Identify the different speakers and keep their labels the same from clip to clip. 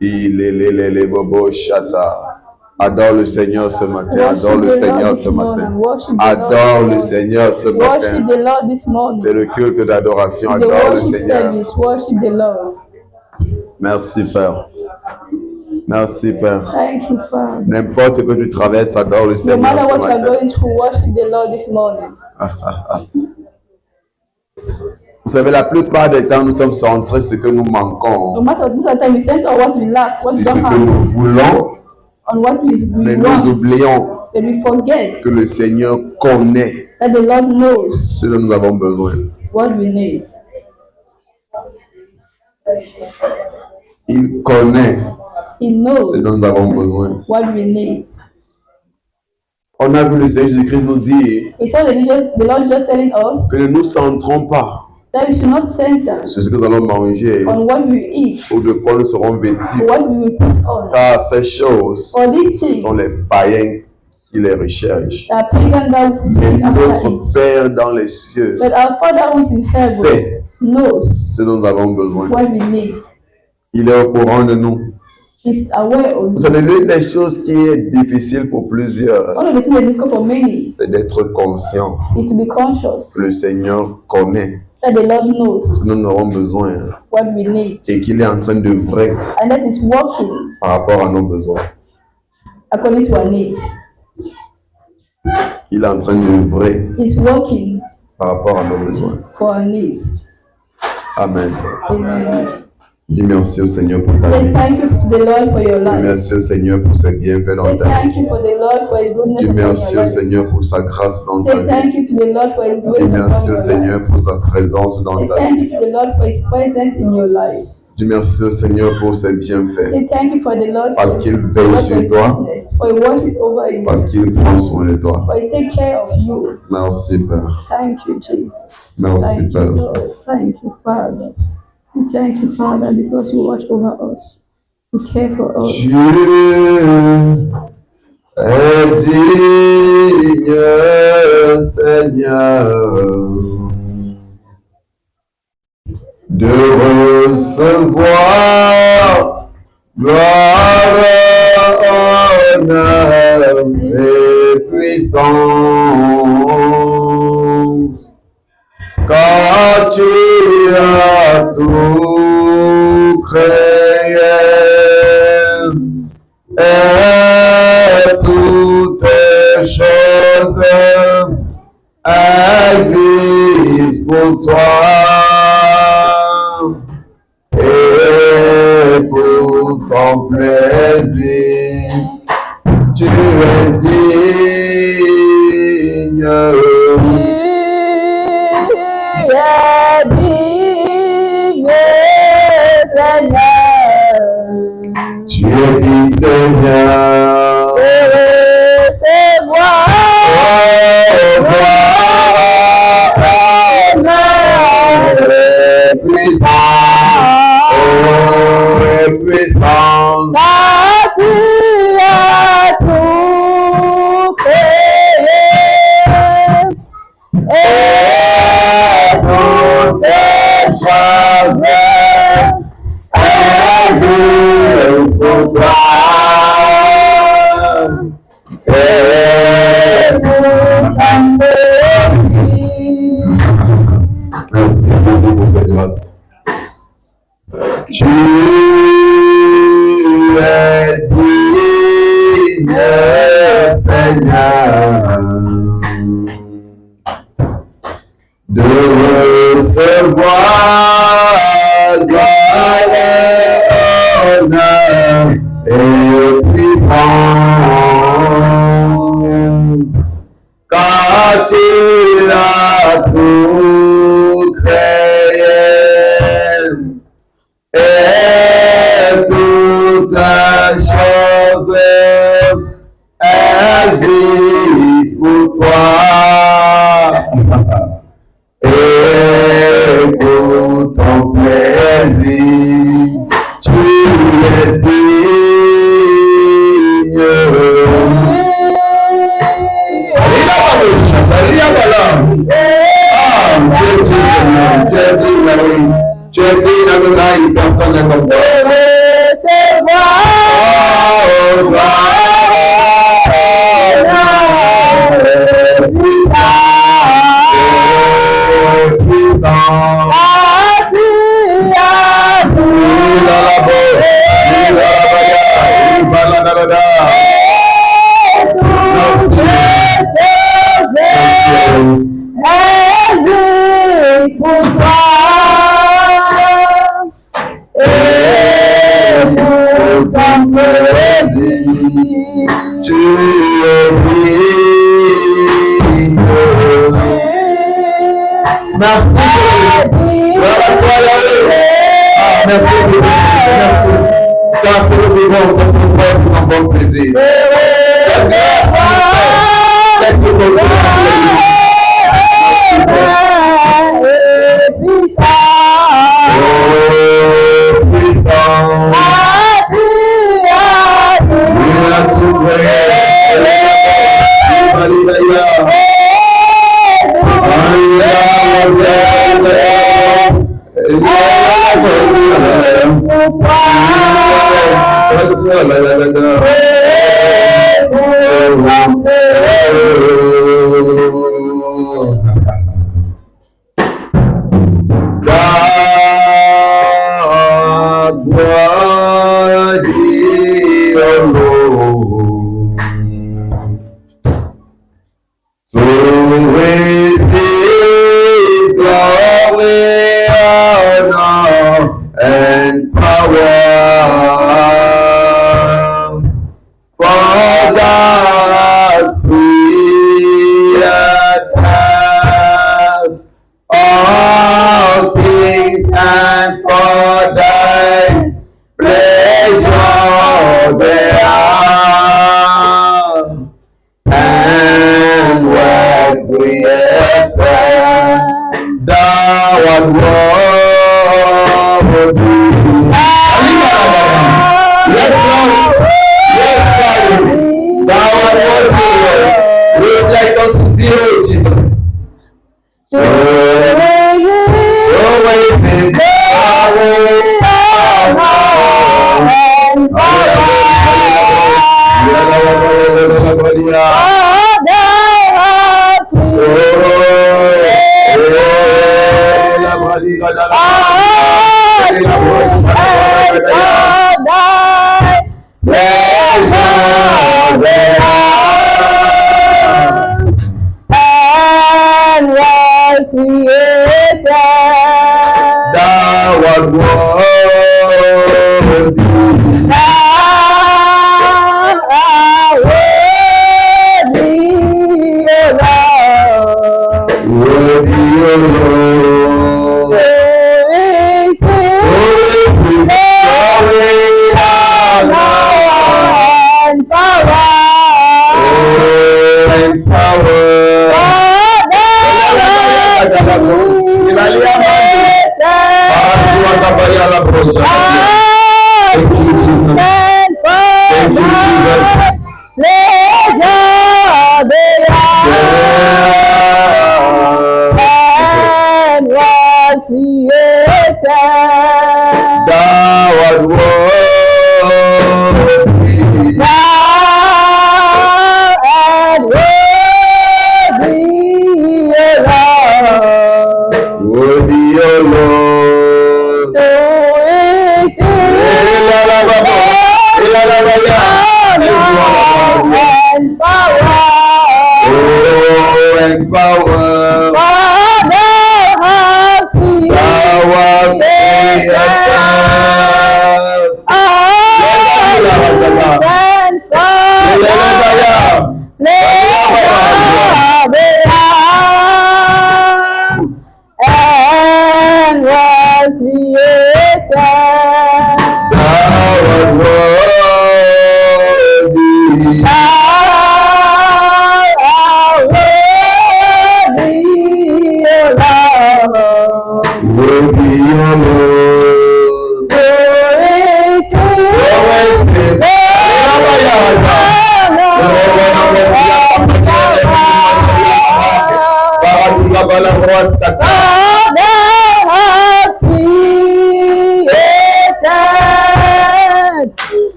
Speaker 1: Les bobo chata. Adore le Seigneur ce matin. Adore le Seigneur ce matin. Adore le Seigneur ce matin. C'est le culte d'adoration. Adore le Seigneur. Merci Père. Merci Père. N'importe ce que tu traverses, adore le Seigneur ce matin. Vous savez, la plupart des temps, nous sommes centrés sur ce que nous manquons. Sur ce que nous voulons. Mais nous oublions que le Seigneur connaît ce dont nous avons besoin. Il connaît ce dont nous avons besoin. On a vu le Seigneur Jésus-Christ nous dire que ne nous centrons pas sur ce que nous allons manger ou de quoi nous serons vêtus. Car ces choses, ce sont les païens qui les recherchent. Et notre Père dans les cieux sait ce dont nous avons besoin. Il est au courant de nous. Vous savez, l'une des choses qui est difficile pour plusieurs, c'est d'être conscient que le Seigneur connaît ce que nous aurons besoin et qu'il est en train d'œuvrer par rapport à nos besoins. Il est en train d'œuvrer par rapport à nos besoins. Amen. Dis merci au Seigneur pour ta vie. Dis merci au Seigneur pour ses bienfaits dans ta vie. Dis merci au Seigneur pour sa grâce dans ta vie. Dis merci au Seigneur pour sa présence dans ta vie. Dis merci au Seigneur pour ses bienfaits. Parce qu'il veille sur toi. Parce qu'il prend soin de toi. Merci Père. Merci Père.
Speaker 2: Thank you, Father, because you watch over us. You care for us.
Speaker 1: Dieu est digne, Seigneur, de recevoir gloire, honneur et puissance. Car tu as tout créé et toutes choses existent pour toi et pour ton plaisir. Tu es digne. Tu es digne, Seigneur, de recevoir puissance.
Speaker 2: Car tu as tout créé et toutes choses existent pour toi et pour ton plaisir.
Speaker 1: Merci Jésus pour cette grâce. Tu es digne, Seigneur, de recevoir gloire, honneur et puissance. Car tu as tout créé et toutes choses existent pour toi et pour ton plaisir. Tu es digne. Tu es digne, Adonai, personne n'est comme toi. tu es digne. Merci. Merci. Merci. Car c'est le vivant, c'est pour toi qui m'en bon plaisir.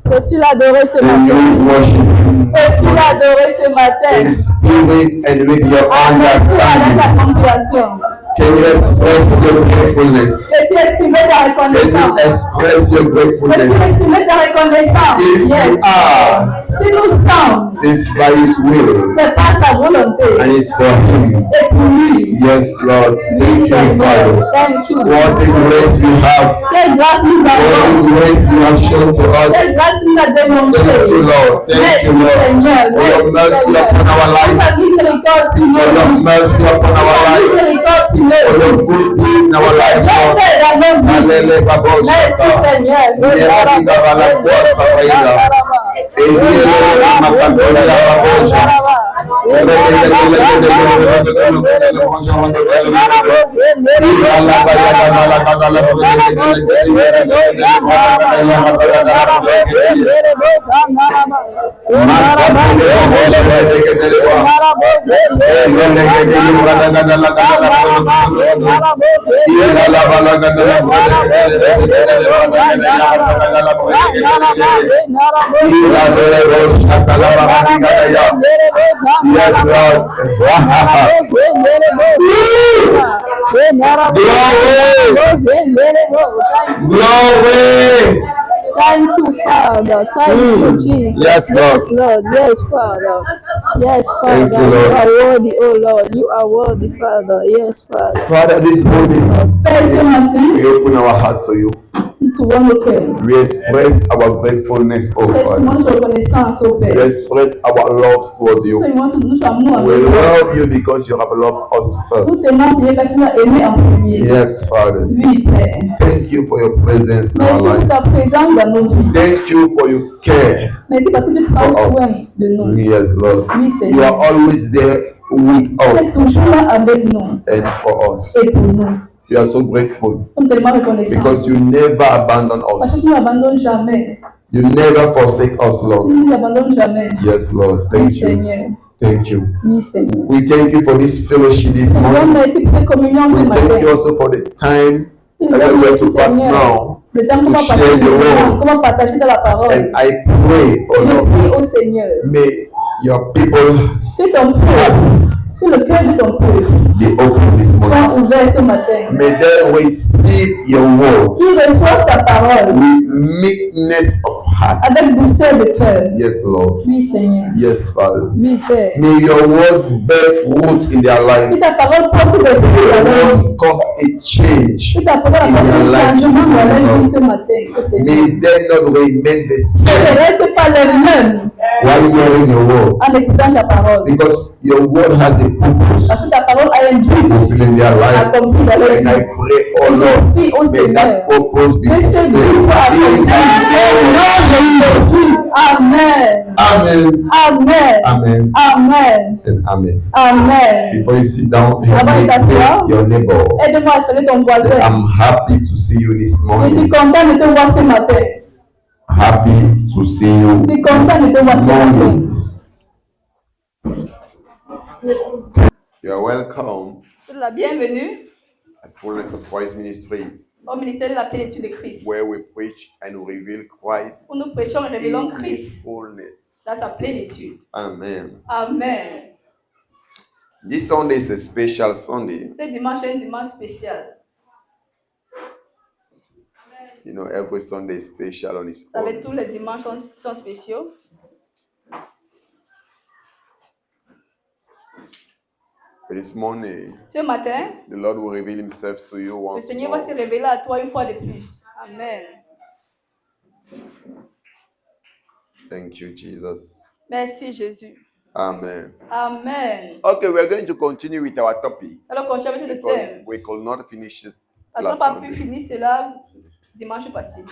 Speaker 2: Peux-tu l'adorer ce matin? Peux-tu l'adorer ce matin?
Speaker 1: Spirit and with your understanding. Can you express your gratefulness?
Speaker 2: Peux-tu exprimer ta
Speaker 1: Can you
Speaker 2: reconnaissance?
Speaker 1: express your
Speaker 2: Peux-tu
Speaker 1: gratefulness?
Speaker 2: exprimer ta reconnaissance?
Speaker 1: If you
Speaker 2: Yes.
Speaker 1: are,
Speaker 2: Si nous sommes,
Speaker 1: it's by His will
Speaker 2: c'est par sa volonté
Speaker 1: and it's for Him.
Speaker 2: et pour lui.
Speaker 1: Yes, Lord. Thank
Speaker 2: Oui,
Speaker 1: you,
Speaker 2: Seigneur.
Speaker 1: Father.
Speaker 2: Thank you.
Speaker 1: What the grace we have.
Speaker 2: Quelle grâce nous
Speaker 1: What
Speaker 2: avons.
Speaker 1: the grace you have shown to us.
Speaker 2: Quelle grâce tu nous as démontré.
Speaker 1: Thank you, Lord. Thank
Speaker 2: Merci,
Speaker 1: you, Lord.
Speaker 2: Seigneur.
Speaker 1: For your mercy
Speaker 2: Seigneur.
Speaker 1: upon our
Speaker 2: Pour
Speaker 1: life.
Speaker 2: ta miséricorde sur
Speaker 1: For
Speaker 2: nos
Speaker 1: your
Speaker 2: vies.
Speaker 1: mercy upon
Speaker 2: Pour
Speaker 1: our
Speaker 2: ta
Speaker 1: life.
Speaker 2: miséricorde sur nos
Speaker 1: For your
Speaker 2: vies.
Speaker 1: good deed in our life,
Speaker 2: Bien
Speaker 1: Lord.
Speaker 2: fait dans nos vies.
Speaker 1: Alele babo
Speaker 2: Merci,
Speaker 1: shaka.
Speaker 2: Seigneur.
Speaker 1: Nyeba digabala kosa faida. Edielele makatoria babosha. Yes, Lord. Glory.
Speaker 2: Thank you, Father. Thank you, Jesus.
Speaker 1: Yes, Lord.
Speaker 2: Yes, Lord. Yes, Father. Yes,
Speaker 1: Thank
Speaker 2: Father.
Speaker 1: you, Lord.
Speaker 2: You are worthy, oh Lord. You are worthy, Father. Yes, Father.
Speaker 1: Father, this morning,
Speaker 2: Père, ce matin,
Speaker 1: we open our hearts to you.
Speaker 2: nous trouvons nos cœurs.
Speaker 1: We express our gratefulness, oh
Speaker 2: Exprimons
Speaker 1: Father.
Speaker 2: notre reconnaissance au
Speaker 1: We
Speaker 2: Père.
Speaker 1: express our love toward you.
Speaker 2: Exprimons tout notre amour
Speaker 1: We
Speaker 2: envers toi.
Speaker 1: love you because you have loved us
Speaker 2: Nous
Speaker 1: first.
Speaker 2: t'aimons, Seigneur, parce que tu nous as aimés en premier.
Speaker 1: Yes, Father.
Speaker 2: Oui, Père.
Speaker 1: Thank you for your presence in our
Speaker 2: Merci pour
Speaker 1: life.
Speaker 2: ta présence dans nos vies.
Speaker 1: Thank you for your care
Speaker 2: Merci parce que tu prends
Speaker 1: for
Speaker 2: soin
Speaker 1: us.
Speaker 2: de nous.
Speaker 1: Yes, Lord.
Speaker 2: Oui,
Speaker 1: You
Speaker 2: Seigneur.
Speaker 1: are always there with
Speaker 2: Tu es
Speaker 1: us
Speaker 2: toujours là avec nous
Speaker 1: and for us.
Speaker 2: et pour nous.
Speaker 1: We are so grateful
Speaker 2: Nous sommes tellement reconnaissants.
Speaker 1: because you never abandon
Speaker 2: Parce que
Speaker 1: us.
Speaker 2: tu ne nous abandonnes jamais.
Speaker 1: You never forsake us,
Speaker 2: Tu
Speaker 1: Lord.
Speaker 2: ne nous abandonnes jamais.
Speaker 1: Yes, Lord.
Speaker 2: Oui,
Speaker 1: Thank you.
Speaker 2: Seigneur.
Speaker 1: Thank you.
Speaker 2: Oui, Seigneur.
Speaker 1: We thank you for this fellowship this
Speaker 2: Seigneur,
Speaker 1: morning.
Speaker 2: merci pour cette communion ce
Speaker 1: We thank you
Speaker 2: matin.
Speaker 1: also for the time that
Speaker 2: Seigneur,
Speaker 1: we're going
Speaker 2: merci,
Speaker 1: to pass
Speaker 2: Seigneur.
Speaker 1: now.
Speaker 2: Le temps qu'on va
Speaker 1: to
Speaker 2: passer
Speaker 1: share the
Speaker 2: maintenant,
Speaker 1: word.
Speaker 2: qu'on va partager de la parole.
Speaker 1: And I pray, oh
Speaker 2: Je
Speaker 1: Lord,
Speaker 2: prie au Seigneur
Speaker 1: may your people
Speaker 2: que ton peuple, que le cœur de ton peuple
Speaker 1: be open this
Speaker 2: soit
Speaker 1: morning.
Speaker 2: ouvert ce matin.
Speaker 1: May they receive your word
Speaker 2: Qu'ils reçoivent ta parole
Speaker 1: with meekness of heart.
Speaker 2: avec douceur de cœur.
Speaker 1: Yes, Lord.
Speaker 2: Oui, Seigneur.
Speaker 1: Yes, Father.
Speaker 2: Oui, Père.
Speaker 1: May your word bear fruit in their
Speaker 2: Que
Speaker 1: life.
Speaker 2: ta parole porte des fruits
Speaker 1: Your
Speaker 2: dans leur vie.
Speaker 1: word cause a change
Speaker 2: Que ta parole
Speaker 1: in
Speaker 2: apporte
Speaker 1: their
Speaker 2: un
Speaker 1: life.
Speaker 2: changement dans leur vie ce matin, au Seigneur.
Speaker 1: May they not remain the
Speaker 2: Que ne
Speaker 1: same
Speaker 2: reste pas les mêmes
Speaker 1: while hearing your word.
Speaker 2: en écoutant ta parole.
Speaker 1: Because your word has a purpose
Speaker 2: Parce que ta parole a un but
Speaker 1: fulfilling their life.
Speaker 2: accompli dans leur
Speaker 1: And I
Speaker 2: vie.
Speaker 1: pray, oh
Speaker 2: Et je
Speaker 1: Lord,
Speaker 2: prie au
Speaker 1: may
Speaker 2: Seigneur
Speaker 1: that purpose be
Speaker 2: que ce
Speaker 1: fulfilled.
Speaker 2: but soit accompli.
Speaker 1: In the name of Jesus.
Speaker 2: Amen.
Speaker 1: Amen.
Speaker 2: Amen.
Speaker 1: Amen.
Speaker 2: Amen.
Speaker 1: And amen.
Speaker 2: Amen.
Speaker 1: Before you sit down, help
Speaker 2: Avant
Speaker 1: me
Speaker 2: de t'asseoir,
Speaker 1: greet your neighbor.
Speaker 2: aide-moi à saluer ton voisin.
Speaker 1: I'm happy to see you this
Speaker 2: Je suis
Speaker 1: morning.
Speaker 2: content de te voir ce matin.
Speaker 1: Happy to see you
Speaker 2: Je suis content de te voir
Speaker 1: this
Speaker 2: ce matin.
Speaker 1: morning. You are welcome
Speaker 2: La bienvenue
Speaker 1: at Fullness of Christ Ministries,
Speaker 2: au ministère de la plénitude de Christ.
Speaker 1: where we preach and reveal Christ
Speaker 2: Où nous prêchons et révélons
Speaker 1: in His
Speaker 2: Christ
Speaker 1: fullness.
Speaker 2: dans sa plénitude.
Speaker 1: Amen.
Speaker 2: Amen.
Speaker 1: This Sunday is a special Sunday.
Speaker 2: Ce dimanche est un dimanche spécial.
Speaker 1: You know, every Sunday is special on its
Speaker 2: Vous savez,
Speaker 1: own.
Speaker 2: tous les dimanches sont spéciaux.
Speaker 1: This morning,
Speaker 2: Ce matin,
Speaker 1: the Lord will reveal Himself to you
Speaker 2: le
Speaker 1: once
Speaker 2: Seigneur va
Speaker 1: more.
Speaker 2: se révéler à toi une fois de plus. Amen.
Speaker 1: Thank you, Jesus.
Speaker 2: Merci Jésus.
Speaker 1: Amen.
Speaker 2: Amen.
Speaker 1: Okay, we're going to continue with our topic
Speaker 2: Alors, continue avec le
Speaker 1: because
Speaker 2: thème.
Speaker 1: we could not finish it
Speaker 2: Parce qu'on
Speaker 1: last
Speaker 2: n'a pas pu
Speaker 1: Sunday.
Speaker 2: finir cela dimanche passé.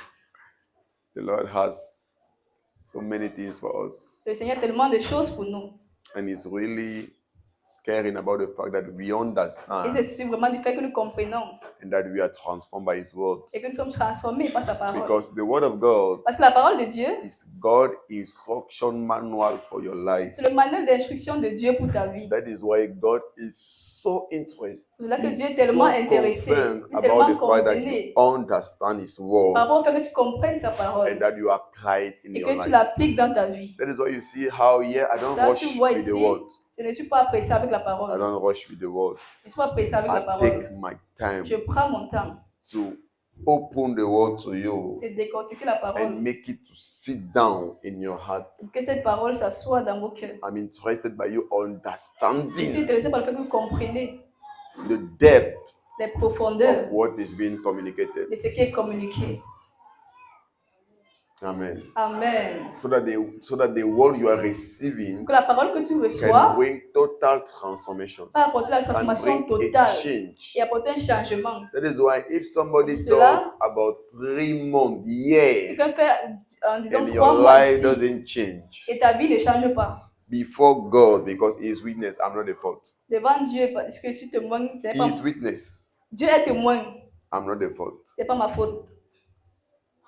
Speaker 1: The Lord has so many things for us,
Speaker 2: Le Seigneur a tellement de choses pour nous.
Speaker 1: and He's really caring about the fact that we
Speaker 2: Et
Speaker 1: understand
Speaker 2: c'est vraiment du fait que nous comprenons
Speaker 1: and that we are transformed by His word.
Speaker 2: et que nous sommes transformés par sa parole.
Speaker 1: Because the word of God
Speaker 2: Parce que la parole de Dieu,
Speaker 1: is God's instruction manual for your life.
Speaker 2: c'est le manuel d'instruction de Dieu pour ta vie.
Speaker 1: That is why God is so interested.
Speaker 2: C'est là que Dieu est tellement intéressé,
Speaker 1: About
Speaker 2: tellement
Speaker 1: the fact that
Speaker 2: concerné
Speaker 1: you understand His word
Speaker 2: par rapport au fait que tu comprennes sa parole
Speaker 1: and that you apply it in
Speaker 2: et
Speaker 1: your
Speaker 2: que tu
Speaker 1: life.
Speaker 2: l'appliques dans ta vie.
Speaker 1: That is why you see how I don't
Speaker 2: Ça,
Speaker 1: rush
Speaker 2: tu vois
Speaker 1: with the
Speaker 2: ici,
Speaker 1: word.
Speaker 2: je ne suis pas pressé avec la parole.
Speaker 1: I don't rush with the word.
Speaker 2: Je ne suis pas pressé avec la
Speaker 1: I
Speaker 2: parole.
Speaker 1: take my time
Speaker 2: Je prends mon temps
Speaker 1: to open the word to you
Speaker 2: de décortiquer la parole
Speaker 1: and make it to sit down in your heart.
Speaker 2: pour que cette parole s'assoie dans vos cœurs.
Speaker 1: I'm interested by you
Speaker 2: Je suis
Speaker 1: understanding
Speaker 2: intéressé par le fait que vous comprenez
Speaker 1: the depth
Speaker 2: les
Speaker 1: of
Speaker 2: profondeurs
Speaker 1: what is being communicated.
Speaker 2: de ce qui est communiqué.
Speaker 1: Amen.
Speaker 2: Amen.
Speaker 1: So that the word you are receiving
Speaker 2: Que la parole que tu
Speaker 1: can
Speaker 2: reçois
Speaker 1: bring total transformation.
Speaker 2: va apporter la
Speaker 1: Can
Speaker 2: transformation
Speaker 1: bring a
Speaker 2: totale
Speaker 1: change.
Speaker 2: et apporter un changement.
Speaker 1: That is why if somebody
Speaker 2: Pour cela,
Speaker 1: does about 3 months,
Speaker 2: Si
Speaker 1: yeah,
Speaker 2: quelqu'un fait en disant
Speaker 1: and
Speaker 2: 3
Speaker 1: your
Speaker 2: mois
Speaker 1: life
Speaker 2: ici
Speaker 1: doesn't change
Speaker 2: et ta vie ne change pas,
Speaker 1: before God, because He is witness, I'm not the fault.
Speaker 2: devant Dieu, parce que je suis témoin, ce n'est
Speaker 1: He
Speaker 2: pas
Speaker 1: is witness,
Speaker 2: Dieu est témoin,
Speaker 1: I'm not the fault.
Speaker 2: ce n'est pas ma faute.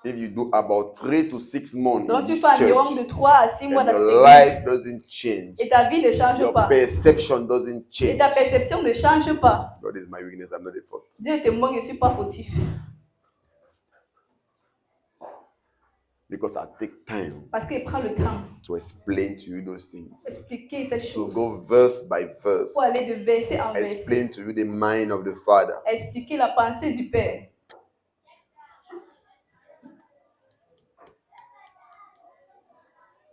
Speaker 1: If you do about 3 to 6 months
Speaker 2: Donc
Speaker 1: in
Speaker 2: tu
Speaker 1: this
Speaker 2: fais environ de
Speaker 1: church
Speaker 2: 3 à 6 mois
Speaker 1: and
Speaker 2: dans
Speaker 1: your
Speaker 2: cette
Speaker 1: life
Speaker 2: église
Speaker 1: doesn't change,
Speaker 2: et ta vie ne change
Speaker 1: your
Speaker 2: pas
Speaker 1: perception doesn't
Speaker 2: et
Speaker 1: change,
Speaker 2: ta perception ne change pas,
Speaker 1: God is my witness, I'm not the fault.
Speaker 2: Dieu est témoin, je ne suis pas fautif.
Speaker 1: Because I take time
Speaker 2: Parce qu'il prend le temps
Speaker 1: to explain to you those things,
Speaker 2: d'expliquer cette
Speaker 1: to
Speaker 2: chose,
Speaker 1: go verse by verse,
Speaker 2: pour aller de verset en verset,
Speaker 1: explain to you the mind of the Father.
Speaker 2: expliquer la pensée du Père.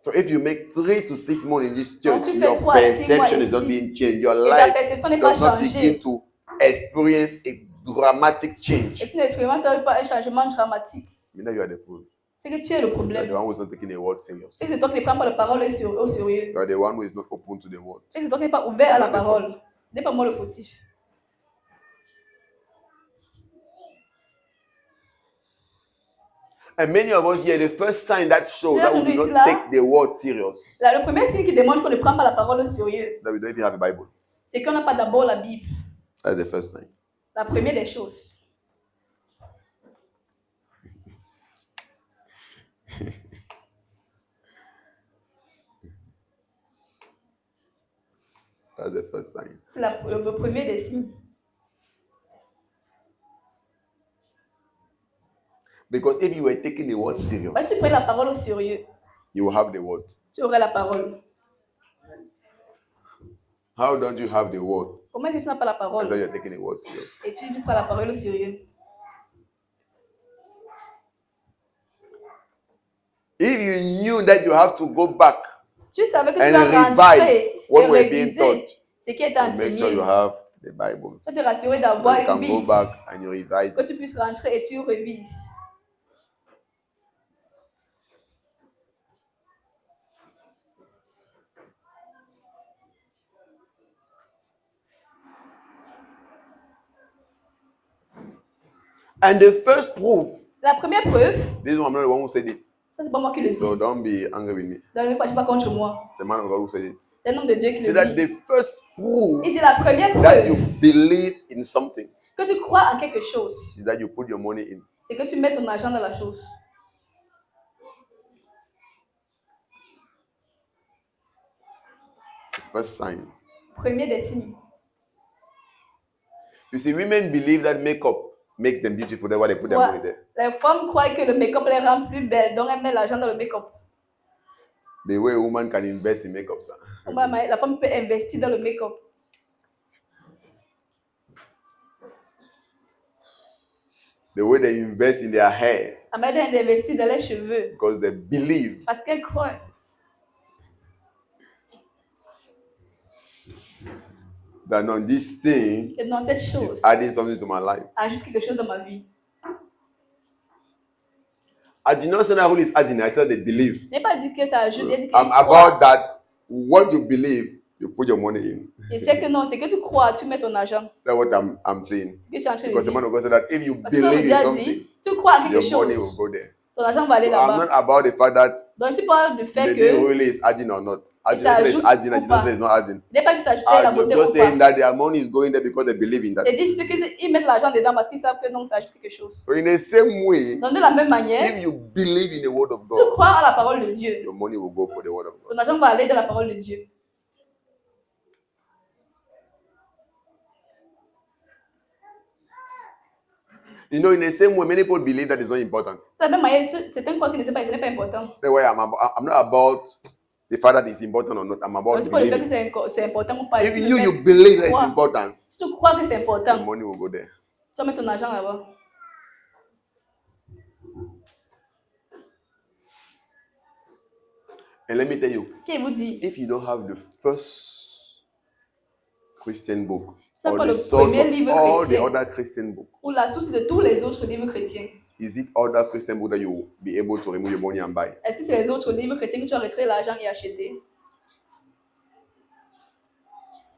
Speaker 1: So if you make 3 to 6 months in this
Speaker 2: Donc,
Speaker 1: church,
Speaker 2: tu fais
Speaker 1: your
Speaker 2: 3 à 6 mois
Speaker 1: perception is not
Speaker 2: ici,
Speaker 1: being changed. Your
Speaker 2: et ta
Speaker 1: life
Speaker 2: perception n'est pas
Speaker 1: does not begin
Speaker 2: changée,
Speaker 1: to experience a dramatic
Speaker 2: et
Speaker 1: change.
Speaker 2: tu n'expérimentes pas un changement dramatique,
Speaker 1: You know you are the problem.
Speaker 2: c'est que tu es le
Speaker 1: You are
Speaker 2: problème.
Speaker 1: the one who is not taking the word serious.
Speaker 2: C'est que c'est toi qui ne prends pas la parole au sérieux.
Speaker 1: You are the one who is not open to the word.
Speaker 2: C'est que c'est toi qui n'es pas ouvert à la
Speaker 1: Not the
Speaker 2: parole. Ce n'est pas moi le fautif.
Speaker 1: And many of us here, the first sign that shows
Speaker 2: Là,
Speaker 1: that we
Speaker 2: je
Speaker 1: do
Speaker 2: dis
Speaker 1: not
Speaker 2: là.
Speaker 1: take the word serious,
Speaker 2: Là, le premier signe qui démontre qu'on ne prend pas la parole au sérieux,
Speaker 1: that we don't even have a Bible.
Speaker 2: c'est qu'on n'a pas d'abord la Bible.
Speaker 1: That's the first sign.
Speaker 2: La première des choses.
Speaker 1: That's the first sign.
Speaker 2: C'est le premier des signes.
Speaker 1: Because if you were taking the word serious,
Speaker 2: Si tu prends la parole au sérieux,
Speaker 1: you will have the word.
Speaker 2: tu aurais la parole.
Speaker 1: How don't you have the word?
Speaker 2: Comment est-ce que tu n'as pas la
Speaker 1: And then
Speaker 2: parole
Speaker 1: you're taking the word serious.
Speaker 2: et tu prends la parole au sérieux?
Speaker 1: If you knew that you have to go back
Speaker 2: Tu savais que tu
Speaker 1: and
Speaker 2: dois
Speaker 1: revise
Speaker 2: rentrer
Speaker 1: what
Speaker 2: et
Speaker 1: we're being
Speaker 2: réviser
Speaker 1: taught,
Speaker 2: ce qui est
Speaker 1: make sure
Speaker 2: enseigné.
Speaker 1: you have the Bible.
Speaker 2: Tu dois te rassurer
Speaker 1: So
Speaker 2: d'avoir
Speaker 1: you
Speaker 2: une
Speaker 1: can go
Speaker 2: Bible,
Speaker 1: back and you revise
Speaker 2: que
Speaker 1: it.
Speaker 2: tu puisses rentrer et tu révises.
Speaker 1: And the first proof,
Speaker 2: La première preuve,
Speaker 1: this one I'm not the one who said it,
Speaker 2: ça c'est pas moi qui le dis.
Speaker 1: so don't be angry with me.
Speaker 2: Donc ne fâche pas contre moi.
Speaker 1: It's the man of God who said it.
Speaker 2: C'est un homme de Dieu qui
Speaker 1: See
Speaker 2: le
Speaker 1: that
Speaker 2: dit.
Speaker 1: the first proof
Speaker 2: Il dit la première
Speaker 1: that you
Speaker 2: preuve
Speaker 1: believe in something
Speaker 2: que tu crois en quelque chose,
Speaker 1: is that you put your money in.
Speaker 2: c'est que tu mets ton argent dans la chose.
Speaker 1: The first sign.
Speaker 2: Premier des signes.
Speaker 1: You see, women believe that makeup makes them beautiful. That's why they put their money there.
Speaker 2: Les femmes croient que le make-up les rend plus belles, donc elles mettent l'argent dans le make-up.
Speaker 1: The way a woman can invest in makeup, sir.
Speaker 2: La femme peut investir dans le make-up.
Speaker 1: The way they invest in their hair,
Speaker 2: La manière d'investir dans les cheveux,
Speaker 1: because they believe
Speaker 2: parce qu'elles croient.
Speaker 1: that no, this thing
Speaker 2: Que dans cette
Speaker 1: is
Speaker 2: chose,
Speaker 1: adding something to my life.
Speaker 2: ajoute quelque chose dans ma vie.
Speaker 1: I do not say that who is adding, I said they believe.
Speaker 2: Je n'ai pas dit que ça ajoute, j'ai dit que
Speaker 1: I'm
Speaker 2: tu crois.
Speaker 1: about that. What you believe, you put your money in.
Speaker 2: Et c'est que non, c'est que tu crois, tu mets ton argent.
Speaker 1: That's what I'm saying.
Speaker 2: C'est ce que je suis en train de
Speaker 1: Because the
Speaker 2: dire.
Speaker 1: man of God said that if you
Speaker 2: Parce que
Speaker 1: believe
Speaker 2: Dieu
Speaker 1: in
Speaker 2: a
Speaker 1: something,
Speaker 2: dit, tu crois en quelque
Speaker 1: your money
Speaker 2: chose,
Speaker 1: will go there.
Speaker 2: ton argent va aller
Speaker 1: So I'm
Speaker 2: là-bas.
Speaker 1: not about the fact that
Speaker 2: Donc, je suis pas du fait
Speaker 1: maybe
Speaker 2: que
Speaker 1: really is adding or not. I
Speaker 2: ça
Speaker 1: did not say it's
Speaker 2: ajoute
Speaker 1: adding, I
Speaker 2: ou
Speaker 1: did not
Speaker 2: pas.
Speaker 1: say it's not adding.
Speaker 2: Il n'est pas que ça ajoute la
Speaker 1: I'm
Speaker 2: beauté
Speaker 1: just
Speaker 2: ou
Speaker 1: saying
Speaker 2: pas.
Speaker 1: that their money is going there because they believe in that.
Speaker 2: C'est juste qu'ils mettent l'argent dedans parce qu'ils savent que non, ça ajoute quelque chose.
Speaker 1: So in the same way,
Speaker 2: Donc, de la même manière,
Speaker 1: if you believe in the word of
Speaker 2: si tu
Speaker 1: God,
Speaker 2: crois à la parole de Dieu,
Speaker 1: your money will go for the word of God.
Speaker 2: ton argent va aller dans la parole de Dieu.
Speaker 1: You know, in the same way, many people believe that it's not important.
Speaker 2: De la même manière, certains croient que ce n'est pas important.
Speaker 1: That's why I'm not about the fact that it's important or not. I'm about
Speaker 2: C'est pas le fait
Speaker 1: believing.
Speaker 2: que c'est important ou pas.
Speaker 1: If you believe that it's
Speaker 2: Crois.
Speaker 1: important,
Speaker 2: Si tu crois que c'est
Speaker 1: the
Speaker 2: important,
Speaker 1: money will go there.
Speaker 2: tu vas mettre ton argent là-bas.
Speaker 1: And let me tell you,
Speaker 2: Qui vous dit,
Speaker 1: if you don't have the first Christian book
Speaker 2: si tu n'as
Speaker 1: or
Speaker 2: pas
Speaker 1: the
Speaker 2: le
Speaker 1: source
Speaker 2: premier
Speaker 1: of
Speaker 2: livre
Speaker 1: all the
Speaker 2: chrétien
Speaker 1: other Christian books,
Speaker 2: ou la source de tous les autres livres chrétiens,
Speaker 1: is it other Christian book that you will be able to remove your money and buy?
Speaker 2: est-ce que c'est les autres livres chrétiens que tu vas retirer l'argent et acheter?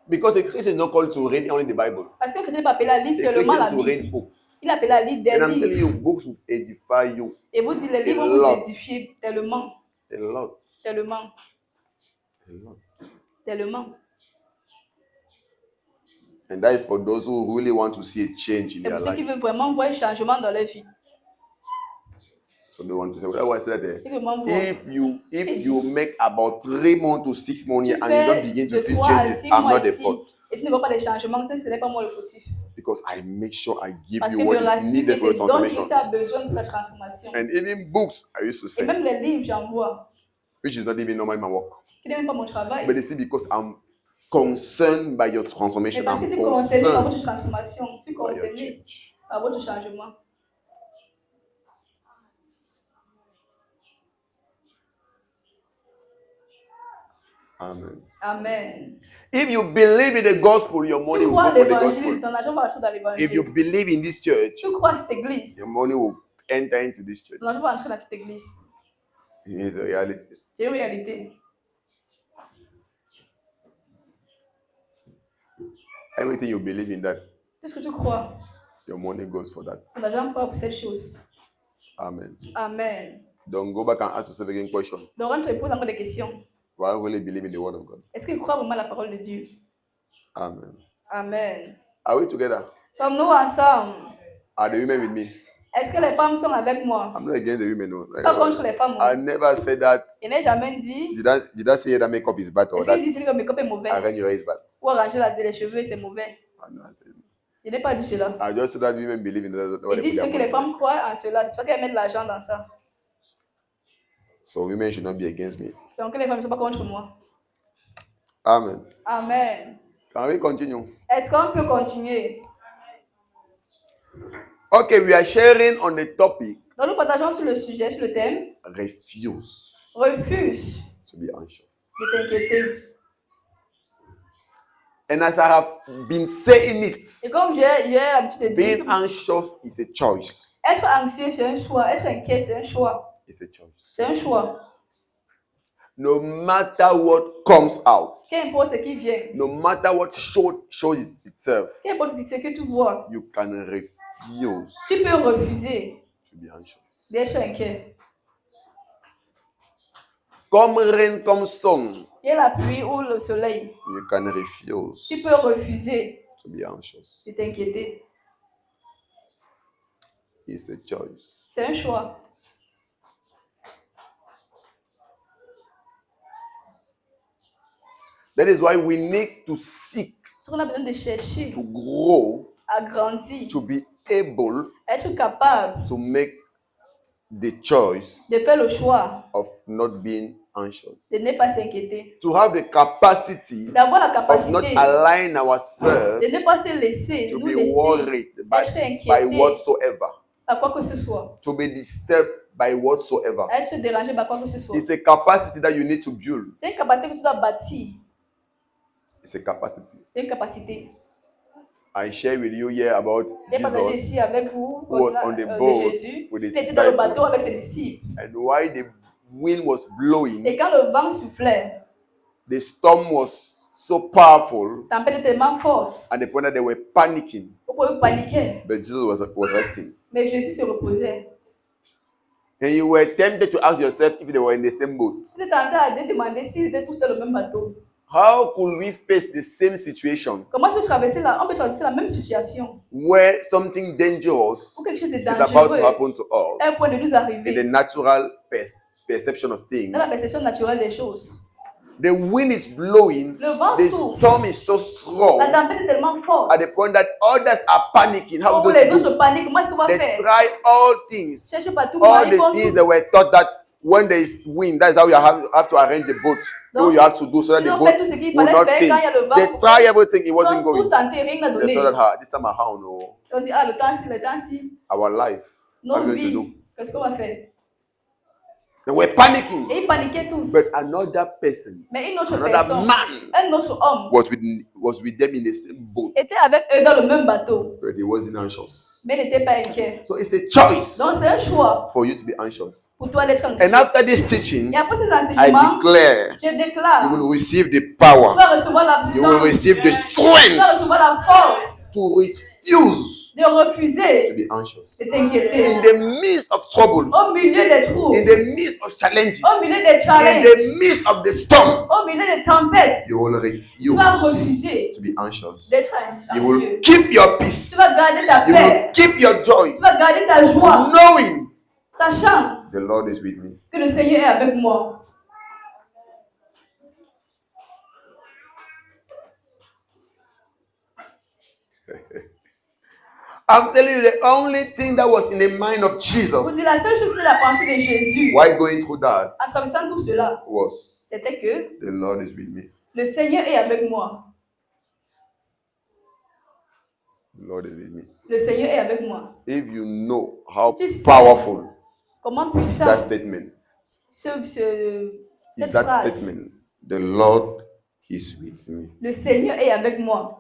Speaker 1: Because a Christian is not called to read only the Bible.
Speaker 2: Parce qu'un chrétien n'est pas appelé à lire
Speaker 1: A
Speaker 2: seulement la
Speaker 1: Christian is to
Speaker 2: Bible.
Speaker 1: read books.
Speaker 2: Il est appelé à lire des
Speaker 1: And I'm telling
Speaker 2: livres.
Speaker 1: you, books will edify you
Speaker 2: Et vous dites, les livres
Speaker 1: a
Speaker 2: vont
Speaker 1: lot.
Speaker 2: vous édifier tellement,
Speaker 1: a lot.
Speaker 2: tellement,
Speaker 1: A lot.
Speaker 2: tellement.
Speaker 1: And that is for those who really want to see a change in
Speaker 2: Et
Speaker 1: their
Speaker 2: pour ceux qui
Speaker 1: life.
Speaker 2: veulent vraiment voir un changement dans leur vie.
Speaker 1: So they want to say, that's why I said that.
Speaker 2: Ceux qui veulent vraiment voir.
Speaker 1: If you make about 3 months to 6 months
Speaker 2: Tu
Speaker 1: and you don't
Speaker 2: fais
Speaker 1: begin to
Speaker 2: de
Speaker 1: see
Speaker 2: 3 à
Speaker 1: changes,
Speaker 2: 6
Speaker 1: I'm
Speaker 2: mois
Speaker 1: not the
Speaker 2: ici,
Speaker 1: fault.
Speaker 2: et tu ne vois pas des changements, ce n'est pas moi le fautif.
Speaker 1: Because I make sure I give
Speaker 2: Parce
Speaker 1: you
Speaker 2: que
Speaker 1: what
Speaker 2: je
Speaker 1: is
Speaker 2: rassure
Speaker 1: needed
Speaker 2: que
Speaker 1: for
Speaker 2: je
Speaker 1: your
Speaker 2: te donne ce que
Speaker 1: transformation.
Speaker 2: tu as besoin de ta transformation.
Speaker 1: And even books I used to
Speaker 2: Et
Speaker 1: send,
Speaker 2: même les livres, j'envoie.
Speaker 1: which is not even normally my work.
Speaker 2: Ce n'est même pas mon travail.
Speaker 1: But you see, because I'm concerned by your
Speaker 2: Mais
Speaker 1: transformation,
Speaker 2: parce que
Speaker 1: I'm
Speaker 2: je suis concerné par votre
Speaker 1: concerned
Speaker 2: transformation, je suis
Speaker 1: by your
Speaker 2: concerné
Speaker 1: change.
Speaker 2: par votre changement.
Speaker 1: Amen.
Speaker 2: Amen.
Speaker 1: If you believe in the gospel, your money
Speaker 2: Tu
Speaker 1: will
Speaker 2: crois
Speaker 1: go for the
Speaker 2: l'évangile,
Speaker 1: gospel.
Speaker 2: ton argent va entrer dans
Speaker 1: If you
Speaker 2: l'évangile.
Speaker 1: believe in this church,
Speaker 2: Tu crois cette église,
Speaker 1: your money will enter into this church.
Speaker 2: ton argent va entrer dans cette église.
Speaker 1: It's a reality.
Speaker 2: C'est une réalité.
Speaker 1: Everything you believe in that,
Speaker 2: Puisque tu crois,
Speaker 1: your money goes for that.
Speaker 2: ton argent part pour cette chose.
Speaker 1: Amen.
Speaker 2: Amen.
Speaker 1: Don't go back and ask yourself again question.
Speaker 2: Donc, on te pose encore des questions.
Speaker 1: Do I really believe in the word of God?
Speaker 2: Est-ce qu'il croit vraiment à la parole de Dieu?
Speaker 1: Amen.
Speaker 2: Amen.
Speaker 1: Are we together?
Speaker 2: Sommes-nous ensemble?
Speaker 1: Are the women with me?
Speaker 2: Est-ce que les femmes sont avec moi?
Speaker 1: I'm not against the women. No.
Speaker 2: Je ne suis pas contre les femmes.
Speaker 1: I never said that.
Speaker 2: Je n'ai jamais dit.
Speaker 1: Did I say that makeup is bad or
Speaker 2: Est-ce
Speaker 1: that
Speaker 2: qu'il dit que le make-up est mauvais?
Speaker 1: arrange your hair is bad?
Speaker 2: Ou arranger les cheveux, c'est mauvais?
Speaker 1: I know I said no.
Speaker 2: Je n'ai pas dit cela.
Speaker 1: I just said that women believe in that.
Speaker 2: Il dit que les femmes croient en cela. C'est pour ça qu'elles mettent de l'argent dans ça.
Speaker 1: So women should not be against me.
Speaker 2: Donc les femmes ne sont pas contre moi.
Speaker 1: Amen.
Speaker 2: Amen.
Speaker 1: Can we continue?
Speaker 2: Est-ce qu'on peut continuer?
Speaker 1: Okay, we are sharing on the topic.
Speaker 2: Donc nous partageons sur le sujet, sur le thème.
Speaker 1: Refuse
Speaker 2: Refuse
Speaker 1: to be anxious.
Speaker 2: de t'inquiéter.
Speaker 1: And as I have been saying it,
Speaker 2: Et comme j'ai l'habitude de dire,
Speaker 1: being anxious is a choice.
Speaker 2: être anxieux, c'est un choix. Être inquiet, c'est un choix.
Speaker 1: It's a choice.
Speaker 2: C'est un choix.
Speaker 1: No matter what comes out,
Speaker 2: Qu'importe ce qui vient,
Speaker 1: no matter what shows itself,
Speaker 2: qu'importe ce que tu vois,
Speaker 1: you can refuse
Speaker 2: tu peux refuser
Speaker 1: to be anxious.
Speaker 2: d'être inquiet.
Speaker 1: Comme rain, comme sun,
Speaker 2: Il y a la pluie ou le soleil.
Speaker 1: you can refuse
Speaker 2: Tu peux refuser
Speaker 1: to be anxious.
Speaker 2: de t'inquiéter.
Speaker 1: It's a choice.
Speaker 2: C'est un choix.
Speaker 1: That is why we need to seek
Speaker 2: Ce qu'on a besoin de chercher,
Speaker 1: to grow,
Speaker 2: à grandir,
Speaker 1: to be able
Speaker 2: être capable
Speaker 1: to make the choice
Speaker 2: de faire le choix
Speaker 1: of not being anxious.
Speaker 2: de ne pas s'inquiéter.
Speaker 1: To have the capacity
Speaker 2: D'avoir la
Speaker 1: of not
Speaker 2: capacité
Speaker 1: allowing ourselves
Speaker 2: de ne pas se laisser,
Speaker 1: to
Speaker 2: nous
Speaker 1: be
Speaker 2: laisser
Speaker 1: worried
Speaker 2: être
Speaker 1: by
Speaker 2: inquiétés
Speaker 1: whatsoever,
Speaker 2: par quoi que ce soit.
Speaker 1: to be disturbed by whatsoever.
Speaker 2: Être dérangé par quoi que ce soit.
Speaker 1: It's a capacity that you need to build.
Speaker 2: C'est une capacité que tu dois bâtir.
Speaker 1: It's a capacity.
Speaker 2: C'est une capacité.
Speaker 1: I share with you here about
Speaker 2: J'ai partagé
Speaker 1: Jesus
Speaker 2: ici avec vous
Speaker 1: who was on the
Speaker 2: de
Speaker 1: boat
Speaker 2: Jésus.
Speaker 1: with his
Speaker 2: Il était dans le bateau
Speaker 1: disciples,
Speaker 2: avec ses disciples.
Speaker 1: and while the wind was blowing,
Speaker 2: Et quand le vent soufflait,
Speaker 1: the storm was so powerful
Speaker 2: la tempête était tellement forte,
Speaker 1: at the point that they were panicking,
Speaker 2: vous pouvez paniquer.
Speaker 1: but Jesus was resting.
Speaker 2: Mais Jésus se reposait.
Speaker 1: And you were tempted to ask yourself if they were in the same boat.
Speaker 2: Tu étais tenté à te demander s'ils étaient tous dans le même bateau.
Speaker 1: How could we face the same situation
Speaker 2: Comment on peut traverser la même situation
Speaker 1: where something dangerous
Speaker 2: où quelque chose de
Speaker 1: is about to
Speaker 2: dangereux
Speaker 1: happen to
Speaker 2: est un point
Speaker 1: us
Speaker 2: de nous
Speaker 1: in the
Speaker 2: arriver
Speaker 1: natural perception of things?
Speaker 2: dans la perception naturelle des choses.
Speaker 1: The wind is blowing.
Speaker 2: Le vent
Speaker 1: The
Speaker 2: souffle.
Speaker 1: storm is so strong.
Speaker 2: La tempête est tellement forte.
Speaker 1: At the point that others are panicking. How
Speaker 2: Quand
Speaker 1: do
Speaker 2: les
Speaker 1: you
Speaker 2: autres
Speaker 1: do?
Speaker 2: paniquent, comment est-ce qu'on va
Speaker 1: They
Speaker 2: faire?
Speaker 1: try all things.
Speaker 2: Cherchez partout,
Speaker 1: All
Speaker 2: ils
Speaker 1: the
Speaker 2: font
Speaker 1: things
Speaker 2: tout.
Speaker 1: they were taught that when there is wind, that's how you have to arrange the boat.
Speaker 2: Donc,
Speaker 1: What you have to do so that
Speaker 2: ils
Speaker 1: the
Speaker 2: ont fait
Speaker 1: boat
Speaker 2: tout ce qu'il
Speaker 1: will
Speaker 2: fallait
Speaker 1: not
Speaker 2: faire
Speaker 1: sink.
Speaker 2: quand il y a le vent.
Speaker 1: They try everything, it wasn't
Speaker 2: Ils ont tout
Speaker 1: going.
Speaker 2: tenté, rien n'a
Speaker 1: They
Speaker 2: donné.
Speaker 1: saw that this time around, no,
Speaker 2: On dit, ah, le temps-ci, le temps-ci.
Speaker 1: our life. What are
Speaker 2: Nos
Speaker 1: we going to do?
Speaker 2: vies, qu'est-ce qu'on va faire?
Speaker 1: They were panicking.
Speaker 2: Et ils paniquaient tous.
Speaker 1: But another person,
Speaker 2: Mais une autre
Speaker 1: another
Speaker 2: personne,
Speaker 1: man
Speaker 2: un autre homme,
Speaker 1: was with them in the same boat.
Speaker 2: était avec eux dans le même bateau.
Speaker 1: But he wasn't anxious.
Speaker 2: Mais il n'était pas inquiet.
Speaker 1: So it's a choice
Speaker 2: Donc c'est un choix
Speaker 1: for you to be anxious.
Speaker 2: pour toi d'être anxieux.
Speaker 1: And after this teaching,
Speaker 2: Et après ces
Speaker 1: I
Speaker 2: enseignements,
Speaker 1: declare
Speaker 2: je déclare,
Speaker 1: you will receive the
Speaker 2: tu
Speaker 1: power.
Speaker 2: vas recevoir la
Speaker 1: You will
Speaker 2: puissance,
Speaker 1: receive the
Speaker 2: tu vas
Speaker 1: strength
Speaker 2: recevoir la force
Speaker 1: to refuse
Speaker 2: de refuser
Speaker 1: to be anxious.
Speaker 2: de t'inquiéter.
Speaker 1: In the midst of troubles,
Speaker 2: Au milieu des troubles,
Speaker 1: in the midst of challenges,
Speaker 2: au milieu des
Speaker 1: in
Speaker 2: challenges,
Speaker 1: the midst of the storm,
Speaker 2: au milieu des tempêtes,
Speaker 1: you will
Speaker 2: tu vas
Speaker 1: refuse
Speaker 2: refuser
Speaker 1: to be anxious.
Speaker 2: d'être
Speaker 1: You will
Speaker 2: anxieux.
Speaker 1: keep your peace.
Speaker 2: Tu vas garder ta
Speaker 1: You will
Speaker 2: paix,
Speaker 1: keep your joy,
Speaker 2: tu vas garder ta joie,
Speaker 1: knowing
Speaker 2: sachant
Speaker 1: the Lord is with me.
Speaker 2: que le Seigneur est avec moi.
Speaker 1: I'm telling you, the only thing that was in the mind of
Speaker 2: Vous
Speaker 1: Jesus
Speaker 2: dites, la seule chose qui est la pensée de Jésus
Speaker 1: while going through that
Speaker 2: en traversant tout cela,
Speaker 1: was
Speaker 2: c'était que
Speaker 1: the Lord is with me.
Speaker 2: le Seigneur est avec moi.
Speaker 1: The Lord is with me.
Speaker 2: Le Seigneur est avec moi.
Speaker 1: If you know how
Speaker 2: Si tu sais
Speaker 1: powerful
Speaker 2: comment
Speaker 1: is
Speaker 2: puissant
Speaker 1: that statement,
Speaker 2: cette
Speaker 1: is that
Speaker 2: phrase,
Speaker 1: statement, the Lord is with me.
Speaker 2: le Seigneur est avec moi.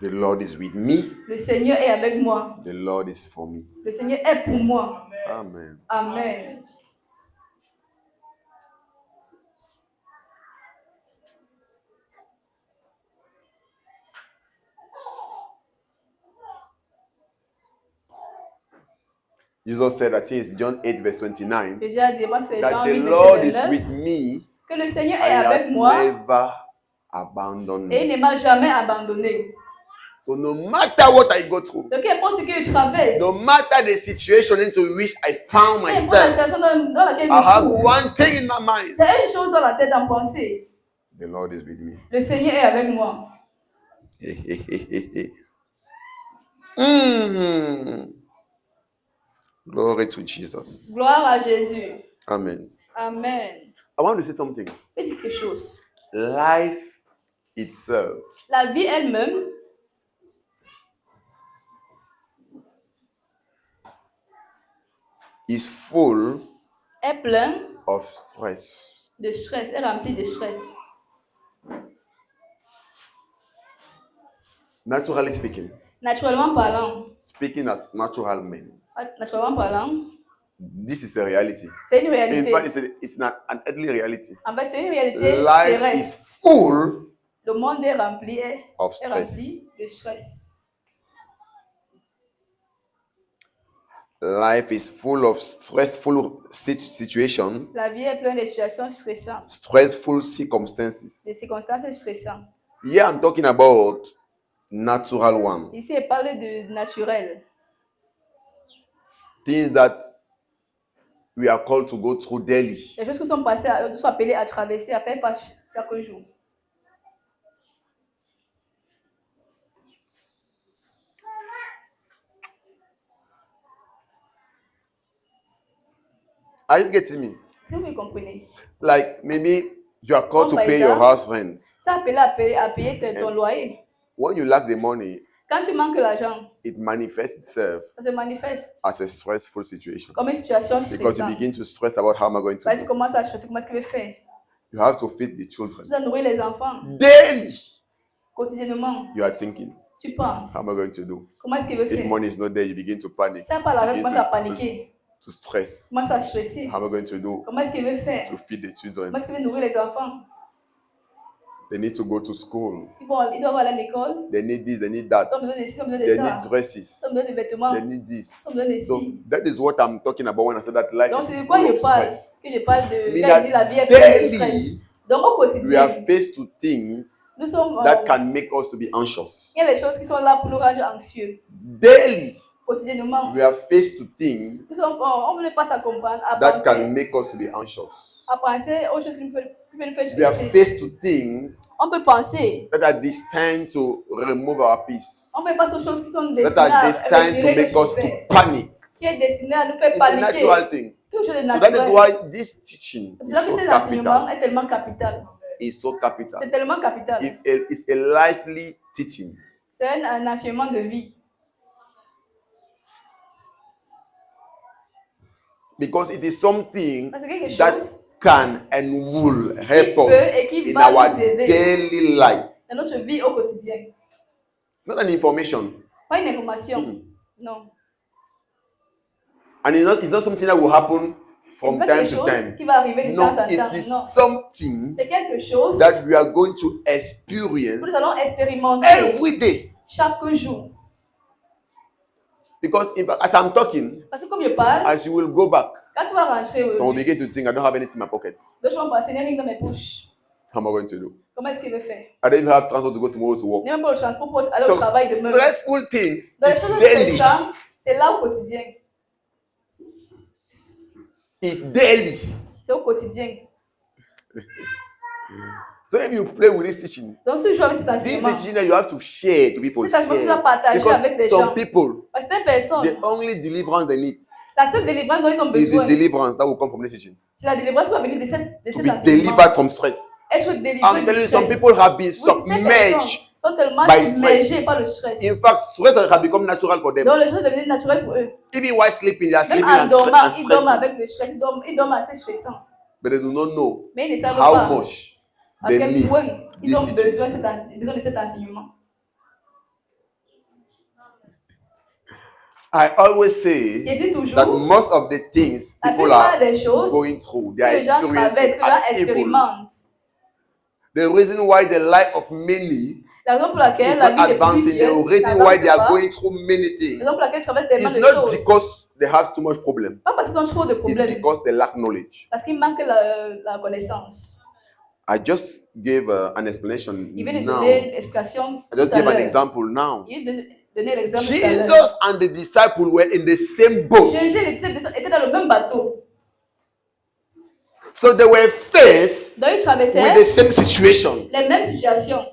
Speaker 1: The Lord is with me.
Speaker 2: Le Seigneur est avec moi.
Speaker 1: The Lord is for me.
Speaker 2: Le Seigneur est pour moi.
Speaker 1: Amen.
Speaker 2: Amen.
Speaker 1: Jesus said, I think it's John 8, verse 29,
Speaker 2: Jésus a dit, moi c'est
Speaker 1: that
Speaker 2: Jean
Speaker 1: the
Speaker 2: 8,
Speaker 1: Lord is
Speaker 2: verset 29,
Speaker 1: with me
Speaker 2: que le Seigneur
Speaker 1: and
Speaker 2: est
Speaker 1: he has
Speaker 2: avec moi
Speaker 1: never abandoned
Speaker 2: et il
Speaker 1: me.
Speaker 2: ne m'a jamais abandonné.
Speaker 1: So no matter what I go through,
Speaker 2: Donc, qu'importe ce que je traverse,
Speaker 1: no matter the situation into which I found
Speaker 2: qu'importe la
Speaker 1: myself,
Speaker 2: situation dans laquelle
Speaker 1: I
Speaker 2: je
Speaker 1: have
Speaker 2: me trouve,
Speaker 1: one thing in my mind.
Speaker 2: j'ai une chose dans la tête en pensée.
Speaker 1: The Lord is with me.
Speaker 2: Le Seigneur est avec moi.
Speaker 1: Glory to Jesus.
Speaker 2: Gloire à Jésus.
Speaker 1: Amen.
Speaker 2: Amen.
Speaker 1: I want to say something.
Speaker 2: Je vais dire quelque chose.
Speaker 1: Life itself
Speaker 2: La vie elle-même
Speaker 1: is full
Speaker 2: est pleine
Speaker 1: of stress.
Speaker 2: de stress, est remplie de stress.
Speaker 1: Naturally speaking,
Speaker 2: Naturellement parlant,
Speaker 1: speaking as natural men, this is a reality.
Speaker 2: c'est une
Speaker 1: In
Speaker 2: réalité.
Speaker 1: fact, it's an earthly reality.
Speaker 2: En fait, c'est une réalité
Speaker 1: Life is
Speaker 2: terrestre.
Speaker 1: full
Speaker 2: Le monde est rempli,
Speaker 1: of
Speaker 2: est
Speaker 1: stress.
Speaker 2: rempli de stress.
Speaker 1: Life is full of stressful situations,
Speaker 2: La vie est pleine de situations stressantes,
Speaker 1: stressful circumstances.
Speaker 2: de circonstances stressantes.
Speaker 1: Here I'm talking about natural one.
Speaker 2: Ici, il parle de naturel.
Speaker 1: Things that we are called to go through daily.
Speaker 2: Les choses qui sont appelées à traverser, à faire face chaque jour.
Speaker 1: Are you getting me?
Speaker 2: Si vous me comprenez.
Speaker 1: Like maybe you are called to
Speaker 2: Comme par
Speaker 1: pay your
Speaker 2: exemple,
Speaker 1: house rent.
Speaker 2: Tu es appelé à payer ton loyer.
Speaker 1: When you lack the money,
Speaker 2: Quand tu manques l'argent,
Speaker 1: it manifests itself
Speaker 2: ça se manifeste
Speaker 1: as a stressful situation.
Speaker 2: comme une situation
Speaker 1: Because you
Speaker 2: stressante.
Speaker 1: begin to stress about how am I going to
Speaker 2: Parce que tu
Speaker 1: do.
Speaker 2: commences à stresser, comment est-ce que je vais faire?
Speaker 1: You have to feed the
Speaker 2: Tu
Speaker 1: children.
Speaker 2: dois nourrir les enfants
Speaker 1: Daily,
Speaker 2: quotidiennement.
Speaker 1: you are thinking,
Speaker 2: Tu penses,
Speaker 1: how am I going to do?
Speaker 2: comment est-ce qu'il veut
Speaker 1: If
Speaker 2: faire?
Speaker 1: money is not there, you begin to panic.
Speaker 2: Si tu n'as pas l'argent, tu
Speaker 1: Begin
Speaker 2: commences à paniquer.
Speaker 1: to stress.
Speaker 2: Tu commences à stresser.
Speaker 1: How am I going to do
Speaker 2: Comment est-ce qu'il veut faire?
Speaker 1: to feed the children?
Speaker 2: Comment est-ce qu'il veut nourrir les enfants?
Speaker 1: They need to go to school.
Speaker 2: Ils doivent aller à l'école.
Speaker 1: They need this, they need that.
Speaker 2: Ils ont besoin de ci, ils ont besoin de
Speaker 1: They
Speaker 2: ça.
Speaker 1: need dresses.
Speaker 2: Ils ont besoin de vêtements.
Speaker 1: They need this.
Speaker 2: Ils ont besoin de
Speaker 1: So
Speaker 2: ci.
Speaker 1: that is what I'm talking about when I say that life
Speaker 2: Donc,
Speaker 1: is
Speaker 2: c'est de
Speaker 1: full
Speaker 2: quoi
Speaker 1: of
Speaker 2: je parle?
Speaker 1: stress.
Speaker 2: Que je parle de
Speaker 1: Mean
Speaker 2: quand
Speaker 1: that
Speaker 2: je dis la vie est pleine de stress.
Speaker 1: daily
Speaker 2: Donc, au
Speaker 1: We
Speaker 2: quotidien,
Speaker 1: are faced to things that can make us to be anxious.
Speaker 2: Il y a des choses qui sont là pour nous rendre anxieux.
Speaker 1: Daily,
Speaker 2: quotidiennement,
Speaker 1: we are faced to things
Speaker 2: on est face à comprendre, à
Speaker 1: that
Speaker 2: penser,
Speaker 1: can make us to be anxious.
Speaker 2: à penser aux choses qui nous fait
Speaker 1: We are
Speaker 2: stresser.
Speaker 1: faced to things
Speaker 2: On peut penser,
Speaker 1: that are destined to remove our peace,
Speaker 2: on peut face aux choses qui sont
Speaker 1: that
Speaker 2: destinées
Speaker 1: are
Speaker 2: à
Speaker 1: destined to
Speaker 2: retirer
Speaker 1: make
Speaker 2: notre
Speaker 1: us to
Speaker 2: paix,
Speaker 1: panic.
Speaker 2: qui est destiné à nous faire
Speaker 1: It's a
Speaker 2: paniquer.
Speaker 1: natural thing.
Speaker 2: Quelque chose de
Speaker 1: So that is
Speaker 2: naturel.
Speaker 1: why this teaching
Speaker 2: C'est
Speaker 1: is
Speaker 2: pour ça que
Speaker 1: so
Speaker 2: cet enseignement
Speaker 1: capital.
Speaker 2: est tellement capital.
Speaker 1: It's so capital.
Speaker 2: C'est tellement capital.
Speaker 1: It's a lively teaching.
Speaker 2: C'est un enseignement de vie.
Speaker 1: Because it is something
Speaker 2: Parce que quelque
Speaker 1: that
Speaker 2: chose
Speaker 1: can and will help
Speaker 2: peut
Speaker 1: us
Speaker 2: et qui
Speaker 1: in
Speaker 2: va
Speaker 1: our
Speaker 2: nous aider
Speaker 1: daily life.
Speaker 2: dans notre vie au quotidien.
Speaker 1: Not an information.
Speaker 2: Pas une information. Non.
Speaker 1: And it's not something that will happen from
Speaker 2: C'est pas
Speaker 1: time
Speaker 2: quelque
Speaker 1: to
Speaker 2: chose
Speaker 1: time.
Speaker 2: qui va arriver de
Speaker 1: No,
Speaker 2: temps en
Speaker 1: it
Speaker 2: temps.
Speaker 1: is
Speaker 2: Non.
Speaker 1: something
Speaker 2: C'est quelque chose
Speaker 1: that we are going to
Speaker 2: que
Speaker 1: experience
Speaker 2: nous allons expérimenter
Speaker 1: every day.
Speaker 2: chaque jour.
Speaker 1: Because if, as I'm talking,
Speaker 2: Parce que comme je parle,
Speaker 1: as you will go back,
Speaker 2: quand tu vas rentrer
Speaker 1: some will
Speaker 2: aujourd'hui,
Speaker 1: begin to think, I don't have anything in my pocket.
Speaker 2: d'autres vont penser, il n'y a rien dans mes poches.
Speaker 1: How am I going to do?
Speaker 2: Comment est-ce qu'il veut faire?
Speaker 1: I don't even have transport to go tomorrow to
Speaker 2: Il
Speaker 1: work.
Speaker 2: n'y a même pas le transport pour aller au
Speaker 1: So
Speaker 2: travail demain.
Speaker 1: stressful things
Speaker 2: Dans les
Speaker 1: is
Speaker 2: choses
Speaker 1: daily.
Speaker 2: stressantes, c'est là au quotidien.
Speaker 1: It's daily.
Speaker 2: C'est au quotidien.
Speaker 1: So if you play with this teaching,
Speaker 2: Donc, si je joue avec cet
Speaker 1: this
Speaker 2: enseignement,
Speaker 1: teaching that you have to share to people.
Speaker 2: cet enseignement, tu dois partager
Speaker 1: Because
Speaker 2: avec des
Speaker 1: some
Speaker 2: gens.
Speaker 1: people,
Speaker 2: Parce que certaines personnes,
Speaker 1: the only deliverance they need
Speaker 2: la seule délivrance dont ils ont
Speaker 1: is the
Speaker 2: besoin,
Speaker 1: deliverance that will come from this teaching.
Speaker 2: c'est la délivrance qui va venir de
Speaker 1: To
Speaker 2: cet
Speaker 1: be
Speaker 2: enseignement.
Speaker 1: delivered from stress.
Speaker 2: Être délivré
Speaker 1: I'm
Speaker 2: du
Speaker 1: telling you, some
Speaker 2: stress.
Speaker 1: people have been
Speaker 2: Oui, certaines
Speaker 1: submerged
Speaker 2: personnes sont tellement
Speaker 1: by
Speaker 2: submergées
Speaker 1: stress.
Speaker 2: par le stress.
Speaker 1: In fact, stress has become natural for them.
Speaker 2: Donc, le stress est devenu naturel pour eux.
Speaker 1: Even while sleeping, they are
Speaker 2: Même
Speaker 1: sleeping
Speaker 2: en
Speaker 1: and
Speaker 2: dormant, ils dorment
Speaker 1: stressing.
Speaker 2: avec le stress. Ils dorment assez stressant.
Speaker 1: But they do not know
Speaker 2: Mais ils ne savent
Speaker 1: how
Speaker 2: pas
Speaker 1: much
Speaker 2: à
Speaker 1: they
Speaker 2: quel
Speaker 1: need
Speaker 2: point ils
Speaker 1: this
Speaker 2: ont
Speaker 1: teaching.
Speaker 2: besoin de cet enseignement.
Speaker 1: I always say
Speaker 2: Je dis toujours,
Speaker 1: that most of the things
Speaker 2: la
Speaker 1: people
Speaker 2: plupart
Speaker 1: are
Speaker 2: des choses
Speaker 1: going through, they
Speaker 2: que
Speaker 1: are
Speaker 2: les gens traversent, que
Speaker 1: experiencing
Speaker 2: les gens
Speaker 1: as evil.
Speaker 2: expérimentent.
Speaker 1: The reason why the life of many
Speaker 2: La raison pour
Speaker 1: is
Speaker 2: laquelle la
Speaker 1: not
Speaker 2: vie de
Speaker 1: advancing, the
Speaker 2: plusieurs
Speaker 1: reason why
Speaker 2: n'avance
Speaker 1: they are
Speaker 2: pas,
Speaker 1: going through many things,
Speaker 2: la raison pour laquelle je traverse tellement
Speaker 1: is
Speaker 2: de
Speaker 1: not
Speaker 2: choses,
Speaker 1: because they have too much problem.
Speaker 2: pas parce qu'ils ont trop de
Speaker 1: It's
Speaker 2: problèmes,
Speaker 1: because they lack knowledge.
Speaker 2: parce qu'il manque la connaissance.
Speaker 1: I just gave an explanation
Speaker 2: Il vient de
Speaker 1: now.
Speaker 2: donner une explication
Speaker 1: I just
Speaker 2: tout à
Speaker 1: gave an
Speaker 2: l'heure.
Speaker 1: example now.
Speaker 2: Il vient de donner l'exemple tout à
Speaker 1: Jesus
Speaker 2: l'heure.
Speaker 1: and the disciples were in the same boat.
Speaker 2: Jésus et les disciples étaient dans le même bateau.
Speaker 1: So they were faced
Speaker 2: Donc ils traversaient
Speaker 1: with the same situation.
Speaker 2: les mêmes situations.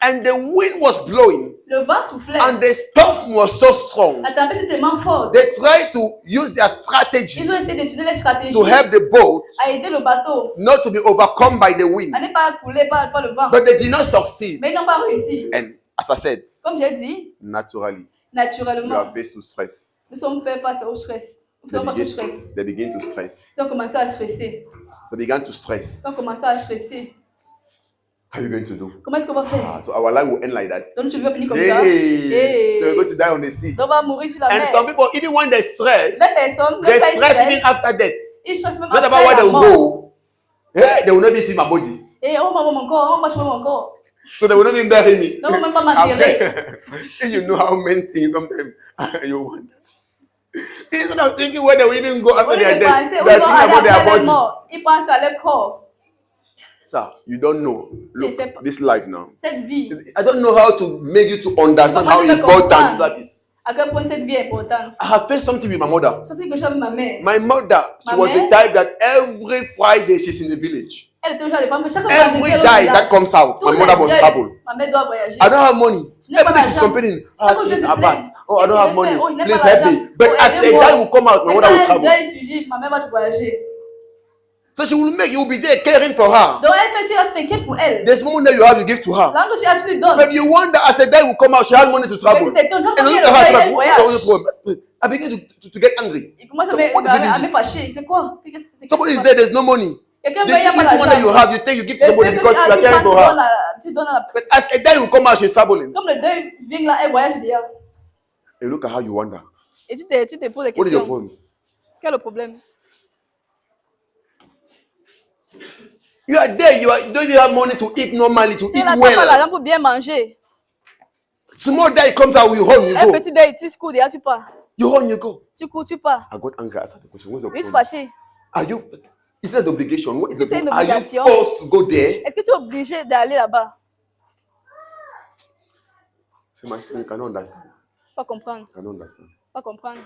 Speaker 1: And the wind was blowing
Speaker 2: Le vent soufflait.
Speaker 1: and the storm was so strong.
Speaker 2: La tempête était tellement forte.
Speaker 1: They tried to use their strategy
Speaker 2: Ils ont essayé d'étudier les stratégies
Speaker 1: to help the boat
Speaker 2: à aider le bateau
Speaker 1: not to be overcome by the wind.
Speaker 2: à ne pas couler par le vent.
Speaker 1: But they did not succeed.
Speaker 2: Mais ils n'ont pas réussi.
Speaker 1: And as I said,
Speaker 2: Comme j'ai dit,
Speaker 1: naturally, you
Speaker 2: naturellement,
Speaker 1: are faced to stress.
Speaker 2: nous sommes fait face au stress. Nous
Speaker 1: They
Speaker 2: sommes face au
Speaker 1: begin,
Speaker 2: stress.
Speaker 1: they begin to stress.
Speaker 2: Ils ont commencé à stresser.
Speaker 1: They began to stress.
Speaker 2: Ils ont commencé à stresser.
Speaker 1: How are you going to do?
Speaker 2: Comment est-ce qu'on va faire?
Speaker 1: So our life will end like that.
Speaker 2: Donc tu veux finir comme ça?
Speaker 1: Hey, so we're going to die on the sea.
Speaker 2: Donc on va mourir sur la
Speaker 1: And
Speaker 2: mer.
Speaker 1: some people, even when they stress,
Speaker 2: Les personnes,
Speaker 1: they
Speaker 2: même quand ils
Speaker 1: stress even
Speaker 2: stressent,
Speaker 1: after death.
Speaker 2: ils stressent même
Speaker 1: Not
Speaker 2: après
Speaker 1: about where they
Speaker 2: la
Speaker 1: will
Speaker 2: mort.
Speaker 1: go. Hey, they will not be see my body.
Speaker 2: Et on va voir mon corps, on va trouver mon corps.
Speaker 1: So they will not even bury me.
Speaker 2: Non, même pas
Speaker 1: I'm
Speaker 2: m'enterrer.
Speaker 1: there. And you know how many things sometimes you want. Instead of thinking where they will even go
Speaker 2: Au
Speaker 1: after
Speaker 2: lieu
Speaker 1: they are
Speaker 2: de
Speaker 1: dead,
Speaker 2: penser où
Speaker 1: they
Speaker 2: ils
Speaker 1: are
Speaker 2: vont
Speaker 1: thinking
Speaker 2: aller
Speaker 1: about their
Speaker 2: après les
Speaker 1: body.
Speaker 2: morts, ils pensent à leur corps.
Speaker 1: Sir, you don't know. Look,
Speaker 2: sais pas.
Speaker 1: this life now.
Speaker 2: Cette vie,
Speaker 1: I don't know how to make you to understand
Speaker 2: Comment
Speaker 1: how
Speaker 2: tu peux
Speaker 1: important
Speaker 2: comprendre?
Speaker 1: this life is.
Speaker 2: à quel point cette vie est importante.
Speaker 1: I have faced something with my mother.
Speaker 2: Je sais que je avec ma mère.
Speaker 1: My mother, she
Speaker 2: Ma
Speaker 1: was the
Speaker 2: mère?
Speaker 1: type that every Friday she's in the village.
Speaker 2: Elle était toujours à l'époque que chaque
Speaker 1: Every
Speaker 2: vendredi, elle
Speaker 1: day
Speaker 2: est au
Speaker 1: that
Speaker 2: village.
Speaker 1: comes out,
Speaker 2: Tous
Speaker 1: my
Speaker 2: les
Speaker 1: mother must
Speaker 2: deuils,
Speaker 1: travel.
Speaker 2: Ma mère doit voyager.
Speaker 1: I don't have money.
Speaker 2: Je n'ai pas
Speaker 1: Every day she's
Speaker 2: d'argent.
Speaker 1: complaining.
Speaker 2: Chaque
Speaker 1: Ah,
Speaker 2: jour, je
Speaker 1: please,
Speaker 2: me
Speaker 1: Abba.
Speaker 2: plains.
Speaker 1: Oh, I
Speaker 2: Qu'est-ce
Speaker 1: don't
Speaker 2: que
Speaker 1: have
Speaker 2: je
Speaker 1: money.
Speaker 2: fais? Oh, je n'ai
Speaker 1: Please
Speaker 2: pas
Speaker 1: help
Speaker 2: d'argent.
Speaker 1: me. But
Speaker 2: Oh,
Speaker 1: as a
Speaker 2: aidez-moi.
Speaker 1: day will come out, my
Speaker 2: Mais
Speaker 1: mother will
Speaker 2: quand les
Speaker 1: travel.
Speaker 2: deuils surgissent, ma mère va te voyager.
Speaker 1: So she will make you be there caring for her.
Speaker 2: Donc elle fait, tu restes inquiète pour elle.
Speaker 1: There's moment that you have, you give to her.
Speaker 2: Tant que tu as, tu lui donnes.
Speaker 1: But you wonder as a day will come out, she has money to
Speaker 2: Mais
Speaker 1: travel.
Speaker 2: tu t'étonnes, genre,
Speaker 1: And
Speaker 2: combien
Speaker 1: look at her,
Speaker 2: elle
Speaker 1: like, what is
Speaker 2: voyage.
Speaker 1: the problem? I begin to get angry.
Speaker 2: Il commence à
Speaker 1: So what is even
Speaker 2: me
Speaker 1: this?
Speaker 2: fâcher. C'est quoi?
Speaker 1: Somebody is there, there's no money.
Speaker 2: Quelqu'un
Speaker 1: The
Speaker 2: veut, il n'y a pas
Speaker 1: little one that you
Speaker 2: d'argent.
Speaker 1: have, you take, you give to
Speaker 2: Le
Speaker 1: somebody
Speaker 2: peu que
Speaker 1: because
Speaker 2: tu
Speaker 1: you
Speaker 2: as,
Speaker 1: are caring for her.
Speaker 2: tu donnes à la...
Speaker 1: But as a day will come out, she's traveling.
Speaker 2: Comme le deuil vient là, elle voyage déjà.
Speaker 1: And look at how you wonder.
Speaker 2: Et tu te poses des
Speaker 1: What is your
Speaker 2: questions.
Speaker 1: problem?
Speaker 2: Quel est le problème?
Speaker 1: You are there, don't you have money to eat normally, to
Speaker 2: Tu
Speaker 1: eat
Speaker 2: n'as pas
Speaker 1: well.
Speaker 2: l'argent pour bien manger.
Speaker 1: Small day comes out, you run, you
Speaker 2: Un
Speaker 1: go.
Speaker 2: petit deuil, tu cours déjà, tu pars.
Speaker 1: You run, you go.
Speaker 2: Tu cours, tu pars.
Speaker 1: I got angry. I asked the question, what's your
Speaker 2: Je suis
Speaker 1: problem?
Speaker 2: fâché.
Speaker 1: Are you, is it an obligation? What is the
Speaker 2: C'est une
Speaker 1: problem? Are you
Speaker 2: obligation.
Speaker 1: forced to go there?
Speaker 2: Est-ce que tu es obligé d'aller là-bas?
Speaker 1: Say, my son, you cannot understand.
Speaker 2: Pas comprendre.
Speaker 1: Cannot understand.
Speaker 2: Pas comprendre.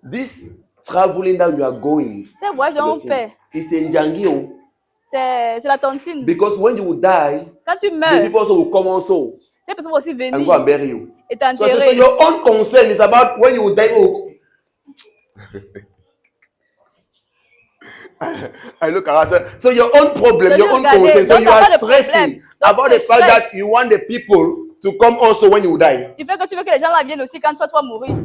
Speaker 1: This traveling that you are going,
Speaker 2: c'est voyage qu'on fait.
Speaker 1: It's in Njangio.
Speaker 2: C'est la tontine.
Speaker 1: Because when you will die,
Speaker 2: quand tu meurs,
Speaker 1: the people also will come also.
Speaker 2: Ces personnes vont aussi venir.
Speaker 1: And go and bury you.
Speaker 2: Et t'enterrer.
Speaker 1: So your own concern is about when you will die. I look at her. So your own problem, your own concern. So you are stressing about the fact that you want the people to come also when you die.
Speaker 2: Tu veux que les gens là viennent aussi quand toi tu vas mourir.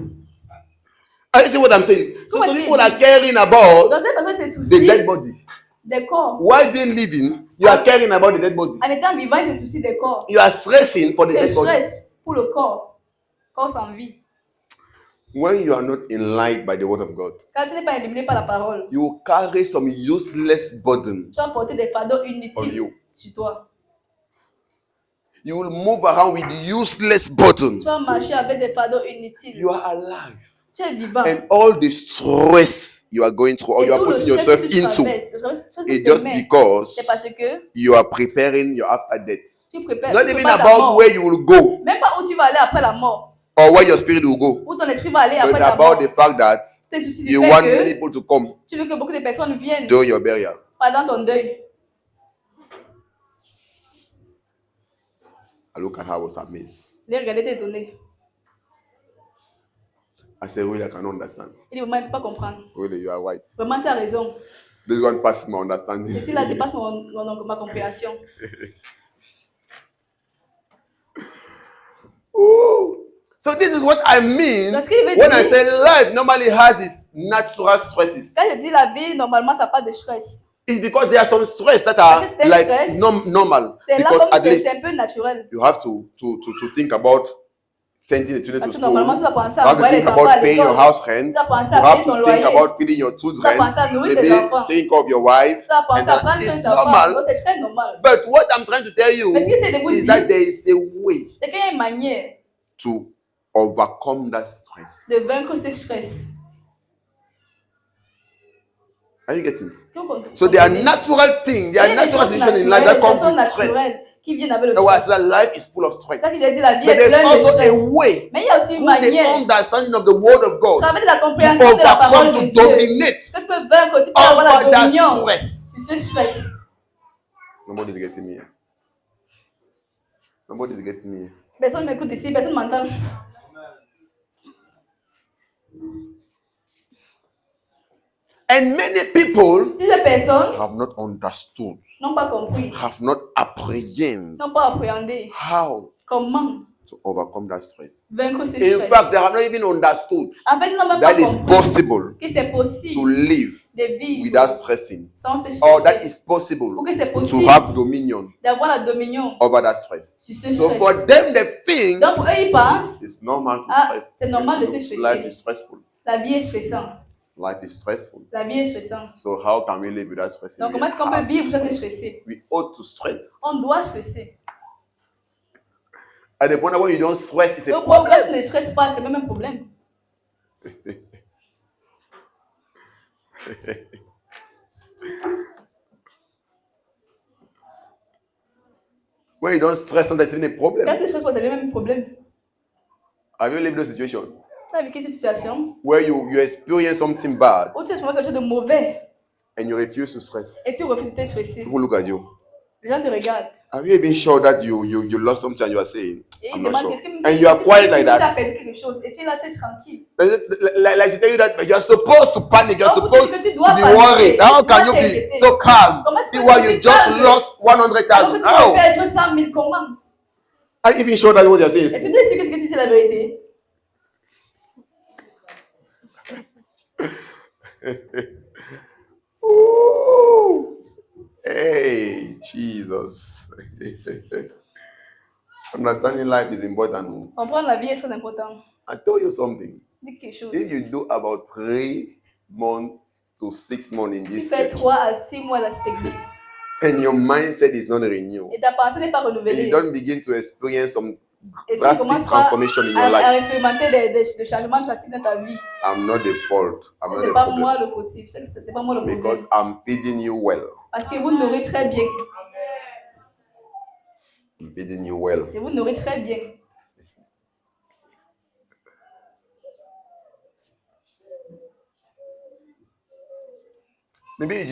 Speaker 1: I see what I'm saying. So the people are caring about the dead body.
Speaker 2: Des corps.
Speaker 1: While being living, you are caring about the dead body.
Speaker 2: En étant vivant, il se soucie des corps.
Speaker 1: You are stressing for the dead body.
Speaker 2: Stress pour le corps. Corps sans vie.
Speaker 1: When you are not enlightened by the word of God,
Speaker 2: quand tu n'es pas illuminé par la parole,
Speaker 1: you will carry some useless burden.
Speaker 2: Tu vas porter des fardeaux inutiles sur toi.
Speaker 1: You will move around with useless burden.
Speaker 2: Tu vas marcher avec des fardeaux inutiles.
Speaker 1: You are alive.
Speaker 2: Tu es vivant.
Speaker 1: And all the stress you are going through, or you are putting yourself into, it's just because you are preparing your after death. Not even about where you will go.
Speaker 2: Même pas où tu vas aller après la mort.
Speaker 1: Or where your spirit will go.
Speaker 2: Où ton esprit va aller après
Speaker 1: but
Speaker 2: la
Speaker 1: about
Speaker 2: mort.
Speaker 1: The fact that you want many people to come.
Speaker 2: Tu veux que beaucoup de personnes viennent.
Speaker 1: Do your burial.
Speaker 2: Pendant ton deuil.
Speaker 1: I look at her, I was amazed.
Speaker 2: Les regarder t'étonner.
Speaker 1: I said, really, I cannot understand.
Speaker 2: Il dit, vraiment, il ne peut pas comprendre.
Speaker 1: Really, you are right.
Speaker 2: Vraiment, tu as raison.
Speaker 1: This one passes my understanding.
Speaker 2: Ceci là dépasse ma compréhension.
Speaker 1: Oh. So this is what I mean when I say life normally has its natural stresses.
Speaker 2: Quand je dis la vie, normalement, ça n'a pas de stress.
Speaker 1: It's because there are some stress that are like normal. Because at least
Speaker 2: c'est un peu naturel.
Speaker 1: You have to think about sending the children to school.
Speaker 2: You
Speaker 1: have to think about paying your house rent. You have to think about feeding your children. Maybe think of your wife. And that is normal. But what I'm trying to tell you is that there is a way to overcome that stress.
Speaker 2: De vaincre ce stress.
Speaker 1: Are you getting it? So there are natural things, there are natural situations in life that come with stress. That life is full of stress. But there's also a way through the understanding of the word of God to overcome, to dominate over that stress. Nobody's getting me here. Nobody's getting me here.
Speaker 2: Personne m'écoute ici, personne m'entend.
Speaker 1: And many people
Speaker 2: have
Speaker 1: not understood,
Speaker 2: pas compris,
Speaker 1: have not apprehended how to overcome that stress. In fact, they have not even understood that it's possible to live without stressing, or that it's possible to have dominion over that stress. So for them, they think it's normal to stress. Life is stressful.
Speaker 2: La vie est stressante.
Speaker 1: Life is stressful.
Speaker 2: La vie est stressante.
Speaker 1: So how can we live without stressing?
Speaker 2: Donc comment est-ce qu'on peut vivre sans stresser?
Speaker 1: We ought to stress.
Speaker 2: On doit stresser.
Speaker 1: At the point when you don't stress, it's a
Speaker 2: problem. Donc quand tu ne stresses pas, c'est même un problème. When you don't stress, that's even a problem. Quand tu ne stresses pas, c'est même un problème.
Speaker 1: Have you lived in a situation?
Speaker 2: Tu as vécu cette situation?
Speaker 1: Where you experience something bad.
Speaker 2: Ou tu expériences quelque chose de mauvais.
Speaker 1: And you refuse to stress.
Speaker 2: Et tu refuses de te stresser.
Speaker 1: People look at you.
Speaker 2: Les gens te regardent.
Speaker 1: Are you even sure that you lost something and you are saying?
Speaker 2: I'm
Speaker 1: not sure. And you are quiet like that.
Speaker 2: Tu as perdu quelque chose et tu es là, tu es tranquille.
Speaker 1: Like she tell you that you're supposed to panic, you're supposed to be worried. How can you be so calm? While you just lost 100,000. How? Are you even sure that what you're saying is?
Speaker 2: Est-ce que tu es sûr que ce que tu sais la vérité?
Speaker 1: Hey, Jesus. Understanding life is important.
Speaker 2: Comprendre la vie est très important.
Speaker 1: I tell you something.
Speaker 2: Dis quelque chose.
Speaker 1: If you do about 3 months to 6 months in this
Speaker 2: church, 3 à 6 mois dans cette église,
Speaker 1: and your mindset is not renewed,
Speaker 2: et ta pensée n'est pas renouvelée,
Speaker 1: and you don't begin to experience some drastic transformation in your life,
Speaker 2: à expérimenter des changements drastiques dans ta vie,
Speaker 1: I'm not the fault. I'm not the
Speaker 2: pas
Speaker 1: problem.
Speaker 2: moi le fautif. C'est pas moi le problème.
Speaker 1: Because I'm feeding you well.
Speaker 2: Parce que vous nourrissez très bien.
Speaker 1: I'm feeding you well.
Speaker 2: Et vous nourrissez très bien.
Speaker 1: Maybe you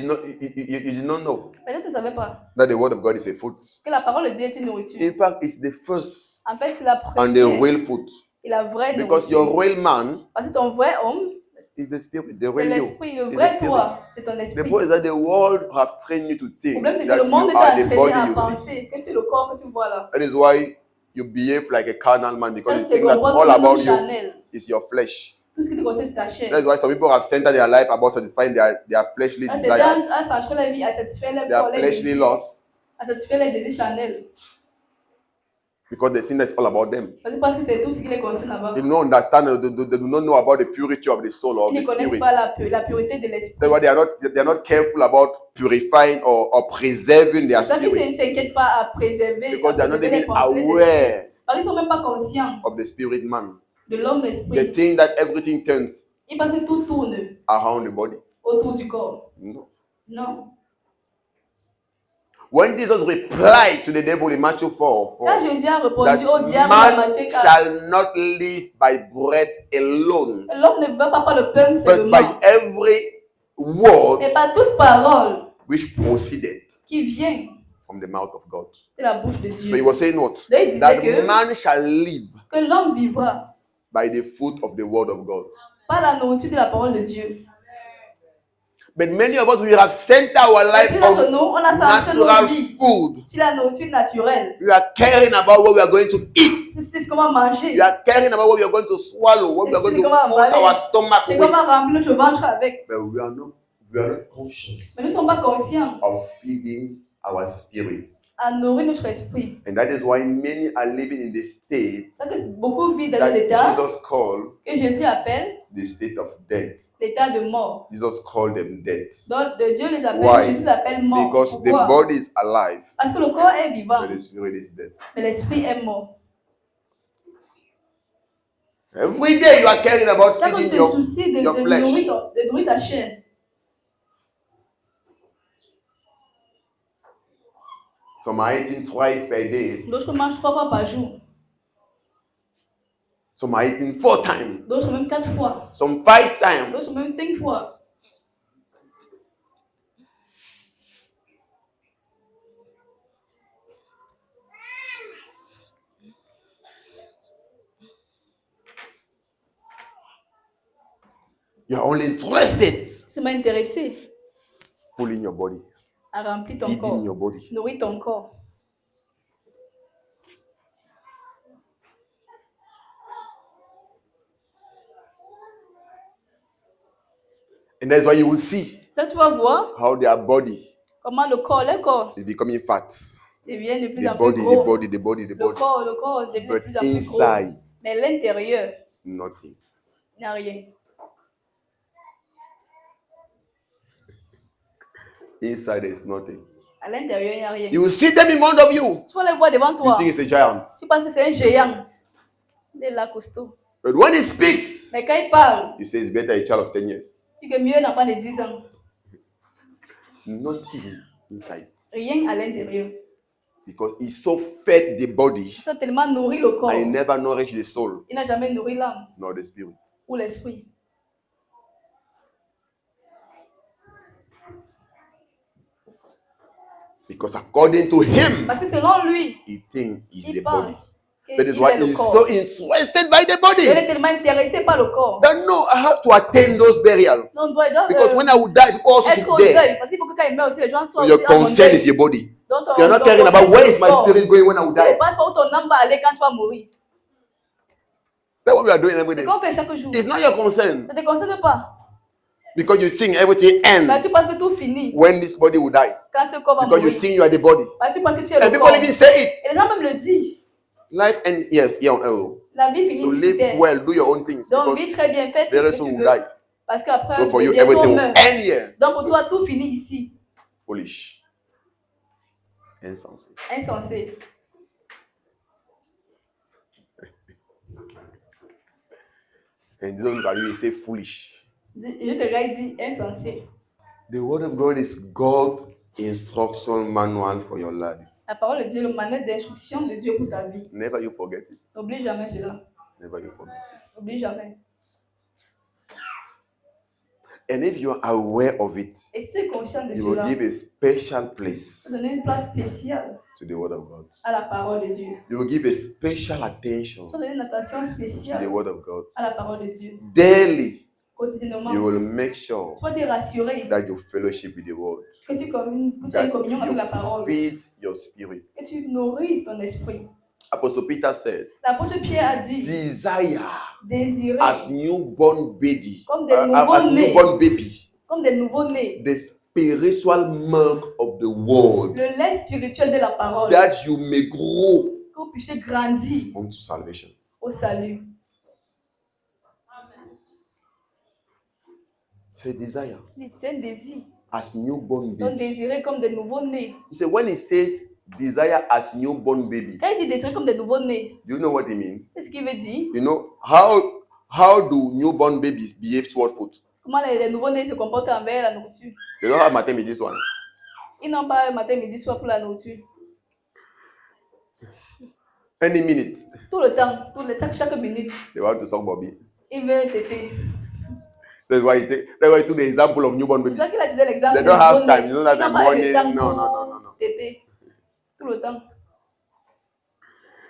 Speaker 1: did not know
Speaker 2: Peut-être tu ne savais pas
Speaker 1: that the word of God is a food.
Speaker 2: que la parole de Dieu est une nourriture.
Speaker 1: In fact, it's the first
Speaker 2: En fait, c'est la
Speaker 1: and the
Speaker 2: première
Speaker 1: real food.
Speaker 2: et la vraie
Speaker 1: Because
Speaker 2: nourriture.
Speaker 1: your real man
Speaker 2: Parce que ton vrai homme,
Speaker 1: is the spirit, the
Speaker 2: c'est
Speaker 1: real you.
Speaker 2: l'esprit. Le
Speaker 1: Is the
Speaker 2: vrai
Speaker 1: spirit.
Speaker 2: toi, c'est ton
Speaker 1: The
Speaker 2: esprit.
Speaker 1: point is that the world have trained you to
Speaker 2: Le
Speaker 1: think
Speaker 2: problème, c'est que
Speaker 1: that
Speaker 2: le monde
Speaker 1: you
Speaker 2: t'a
Speaker 1: are the
Speaker 2: entraîné
Speaker 1: body
Speaker 2: à
Speaker 1: you see.
Speaker 2: penser que tu es le corps que tu vois là.
Speaker 1: That is why you behave like a carnal man, because
Speaker 2: Ça,
Speaker 1: you
Speaker 2: tu te
Speaker 1: think that
Speaker 2: comportes
Speaker 1: all
Speaker 2: comme un homme
Speaker 1: about you
Speaker 2: charnel.
Speaker 1: is your flesh.
Speaker 2: Tout ce qui te concerne, c'est ta chair.
Speaker 1: That's why some people have centered their life about satisfying their fleshly
Speaker 2: C'est
Speaker 1: desires,
Speaker 2: à centrer la vie, à satisfaire leur
Speaker 1: their
Speaker 2: corps, leurs
Speaker 1: fleshly
Speaker 2: désirs,
Speaker 1: lusts,
Speaker 2: à satisfaire les désirs charnels.
Speaker 1: because they think that's all about them.
Speaker 2: Parce que c'est tout ce qui les concerne là-bas.
Speaker 1: They do not understand, they do not know about the purity of the soul or
Speaker 2: Ils
Speaker 1: the
Speaker 2: ne connaissent
Speaker 1: spirit.
Speaker 2: pas la pureté de l'esprit.
Speaker 1: That's why they are not careful about purifying or preserving their
Speaker 2: C'est pour ça qu'ils
Speaker 1: spirit,
Speaker 2: ne s'inquiètent pas à préserver,
Speaker 1: because they are not
Speaker 2: les
Speaker 1: even
Speaker 2: pensées, les esprits.
Speaker 1: aware
Speaker 2: Parce qu'ils ne sont même pas conscients
Speaker 1: of the spirit man.
Speaker 2: de l'homme
Speaker 1: They
Speaker 2: d'esprit.
Speaker 1: think that everything turns
Speaker 2: Ils pensent que tout tourne
Speaker 1: around the body.
Speaker 2: autour du corps.
Speaker 1: No.
Speaker 2: Non.
Speaker 1: When Jesus replied to the devil in Matthew 4,
Speaker 2: Quand Jésus a répondu au
Speaker 1: that
Speaker 2: diable dans
Speaker 1: man
Speaker 2: Matthieu 4,
Speaker 1: shall not live by bread alone,
Speaker 2: l'homme ne va pas par le pain
Speaker 1: but
Speaker 2: seulement,
Speaker 1: by every word
Speaker 2: mais par toute parole
Speaker 1: which proceeded
Speaker 2: qui vient
Speaker 1: from the mouth of God.
Speaker 2: de la bouche de
Speaker 1: So
Speaker 2: Dieu.
Speaker 1: he was saying what?
Speaker 2: Là, il disait
Speaker 1: That
Speaker 2: que
Speaker 1: man shall live
Speaker 2: que l'homme vivra
Speaker 1: by the fruit of the word of God.
Speaker 2: par la nourriture de la parole de Dieu.
Speaker 1: But many of us, we have sent our life
Speaker 2: Nous, on a
Speaker 1: on
Speaker 2: centré nos
Speaker 1: natural
Speaker 2: vies
Speaker 1: food.
Speaker 2: sur la nourriture naturelle.
Speaker 1: We are caring about what we are going to eat.
Speaker 2: C'est comment manger.
Speaker 1: We are caring about what we are going to swallow, what we are going to fill our stomach
Speaker 2: C'est
Speaker 1: with.
Speaker 2: comment remplir notre ventre avec.
Speaker 1: But we are not conscious
Speaker 2: Mais nous ne sommes pas conscients
Speaker 1: of feeding our spirits.
Speaker 2: à nourrir notre esprit.
Speaker 1: And that is why many are living in the state
Speaker 2: C'est que beaucoup vivent dans
Speaker 1: that
Speaker 2: l'état
Speaker 1: Jesus called
Speaker 2: que Jésus appelle
Speaker 1: the state of death.
Speaker 2: l'état de mort.
Speaker 1: Jesus called them death.
Speaker 2: Donc Dieu les appelle,
Speaker 1: Why?
Speaker 2: Jésus l'appelle mort.
Speaker 1: Because the
Speaker 2: Pourquoi?
Speaker 1: body is alive,
Speaker 2: Parce que le corps est vivant,
Speaker 1: but the spirit is dead.
Speaker 2: mais l'esprit est mort.
Speaker 1: Every day you are caring about
Speaker 2: Chaque fois que
Speaker 1: feeding
Speaker 2: tu te soucies de
Speaker 1: your flesh.
Speaker 2: nourrir ta chair.
Speaker 1: Some are eating twice per day.
Speaker 2: D'autres mangent 3 fois par jour.
Speaker 1: Some are eating 4 times.
Speaker 2: D'autres même 4 fois.
Speaker 1: Some 5 times.
Speaker 2: D'autres même 5 fois.
Speaker 1: You are only interested
Speaker 2: Tu m'as intéressé
Speaker 1: filling your body,
Speaker 2: à remplir ton
Speaker 1: feeding
Speaker 2: corps,
Speaker 1: your body.
Speaker 2: nourrir ton corps.
Speaker 1: And that's why you will see
Speaker 2: Ça, tu vas voir
Speaker 1: how their body
Speaker 2: comment le corps
Speaker 1: is becoming fat.
Speaker 2: devient de plus
Speaker 1: The
Speaker 2: en plus
Speaker 1: body, the
Speaker 2: gros.
Speaker 1: body, the body, the
Speaker 2: Le
Speaker 1: body.
Speaker 2: corps devient de
Speaker 1: But
Speaker 2: plus en plus gros.
Speaker 1: inside,
Speaker 2: Mais à l'intérieur,
Speaker 1: it's nothing.
Speaker 2: il n'y a rien.
Speaker 1: Inside, there's nothing.
Speaker 2: À l'intérieur, il n'y a rien.
Speaker 1: You will see them in front of you.
Speaker 2: Tu vas les voir devant
Speaker 1: You
Speaker 2: toi.
Speaker 1: think it's a giant.
Speaker 2: Tu penses que c'est un géant. Il est là, costaud.
Speaker 1: But when he speaks,
Speaker 2: Mais quand il parle,
Speaker 1: he says, better a child of 10 years.
Speaker 2: tu dis que mieux un enfant de 10 ans.
Speaker 1: Nothing inside.
Speaker 2: Rien à l'intérieur.
Speaker 1: Because he so fed the body,
Speaker 2: Ils sont tellement nourris le corps.
Speaker 1: and he never nourished the soul,
Speaker 2: Il n'a jamais nourri l'âme
Speaker 1: nor the spirit.
Speaker 2: ou l'esprit.
Speaker 1: Because according to him,
Speaker 2: Parce que selon lui,
Speaker 1: he thinks he's
Speaker 2: il
Speaker 1: the body.
Speaker 2: pense
Speaker 1: That
Speaker 2: qu'il
Speaker 1: is why
Speaker 2: est le
Speaker 1: he's
Speaker 2: corps.
Speaker 1: so interested by the
Speaker 2: Il
Speaker 1: body.
Speaker 2: est tellement intéressé par le corps.
Speaker 1: That no, I have to attend those burials.
Speaker 2: Non, on doit
Speaker 1: Because when I will die, people also
Speaker 2: être
Speaker 1: should
Speaker 2: au
Speaker 1: be there.
Speaker 2: deuil. Parce qu'il faut que quand il meurt aussi, les gens
Speaker 1: So
Speaker 2: soient
Speaker 1: your
Speaker 2: aussi à mon
Speaker 1: concern
Speaker 2: deuil.
Speaker 1: is your body.
Speaker 2: Donc,
Speaker 1: You're not caring about where is my spirit going when I will
Speaker 2: Tu ne
Speaker 1: die.
Speaker 2: penses pas où ton âme va aller quand tu vas mourir.
Speaker 1: That's what we are doing every
Speaker 2: C'est
Speaker 1: day.
Speaker 2: ce qu'on fait chaque jour.
Speaker 1: It's not your concern.
Speaker 2: Ça ne te concerne pas.
Speaker 1: Because you think everything
Speaker 2: Mais
Speaker 1: ends
Speaker 2: tu penses que tout finit
Speaker 1: when this body will die.
Speaker 2: quand ce corps va
Speaker 1: Because you
Speaker 2: mourir.
Speaker 1: think you are the body.
Speaker 2: Parce que tu penses que tu es
Speaker 1: And
Speaker 2: le
Speaker 1: people
Speaker 2: corps.
Speaker 1: even say it.
Speaker 2: Et les gens même le disent.
Speaker 1: Life ends here on earth.
Speaker 2: La vie
Speaker 1: So
Speaker 2: finit sur
Speaker 1: live
Speaker 2: terre.
Speaker 1: well, do your own things.
Speaker 2: Donc,
Speaker 1: Because
Speaker 2: vis très bien, fais tout
Speaker 1: very
Speaker 2: ce que
Speaker 1: soon
Speaker 2: tu
Speaker 1: we'll
Speaker 2: veux.
Speaker 1: die.
Speaker 2: Parce qu'après,
Speaker 1: So for you,
Speaker 2: bientôt,
Speaker 1: everything
Speaker 2: on
Speaker 1: will
Speaker 2: meurt.
Speaker 1: end here.
Speaker 2: Donc pour toi, tout finit ici.
Speaker 1: Foolish. Insensate.
Speaker 2: Insensé.
Speaker 1: And Jesus look at you and say foolish.
Speaker 2: Je te regarde et dis insensé.
Speaker 1: The word of God is God's instruction manual for your life.
Speaker 2: La parole de Dieu, le manuel d'instruction de Dieu pour ta vie.
Speaker 1: Never you forget it.
Speaker 2: N'oublie jamais cela.
Speaker 1: Never you forget it.
Speaker 2: N'oublie jamais.
Speaker 1: And if you are aware of it,
Speaker 2: Et si tu es conscient de
Speaker 1: you will
Speaker 2: cela,
Speaker 1: give a special place
Speaker 2: donner une place spéciale
Speaker 1: to the word of God.
Speaker 2: à la parole de Dieu.
Speaker 1: You will give a special attention
Speaker 2: Tu donner une attention
Speaker 1: to
Speaker 2: spéciale
Speaker 1: the word of God.
Speaker 2: à la parole de Dieu.
Speaker 1: Daily,
Speaker 2: Quotidiennement,
Speaker 1: you will make sure
Speaker 2: sois rassuré
Speaker 1: that you fellowship with the word,
Speaker 2: que tu as une
Speaker 1: that
Speaker 2: communion avec la parole,
Speaker 1: you feed your spirit.
Speaker 2: que tu nourris ton esprit.
Speaker 1: Apostle Peter said,
Speaker 2: L'apôtre Pierre a dit,
Speaker 1: desire
Speaker 2: désirer
Speaker 1: as newborn baby,
Speaker 2: comme des nouveaux-nés, comme des nouveaux-nés,
Speaker 1: the spiritual milk of the word,
Speaker 2: le lait spirituel de la parole,
Speaker 1: that you may grow
Speaker 2: que vous puissiez grandir
Speaker 1: unto salvation.
Speaker 2: au salut.
Speaker 1: C'est desire
Speaker 2: C'est un désir.
Speaker 1: as newborn
Speaker 2: Donc
Speaker 1: baby.
Speaker 2: désirer comme des nouveaux-nés.
Speaker 1: You say when it says desire as newborn baby,
Speaker 2: Quand il dit désirer comme des nouveaux-nés,
Speaker 1: do you know what it means?
Speaker 2: c'est ce qu'il veut dire.
Speaker 1: You know how do newborn babies behave toward food?
Speaker 2: Comment les nouveaux-nés se comportent envers la nourriture.
Speaker 1: They don't have matin, midi, soir.
Speaker 2: Ils n'ont pas matin, midi, soir pour la nourriture.
Speaker 1: Any minute,
Speaker 2: Tout le temps, chaque minute,
Speaker 1: they want to suck Bobby.
Speaker 2: ils veulent téter.
Speaker 1: That's why he took the example of newborn babies.
Speaker 2: C'est ça qu'il a utilisé l'exemple.
Speaker 1: They don't have time. You know that
Speaker 2: Ils n'ont
Speaker 1: I'm
Speaker 2: pas
Speaker 1: morning.
Speaker 2: le temps
Speaker 1: No.
Speaker 2: pour téter. Tout le temps.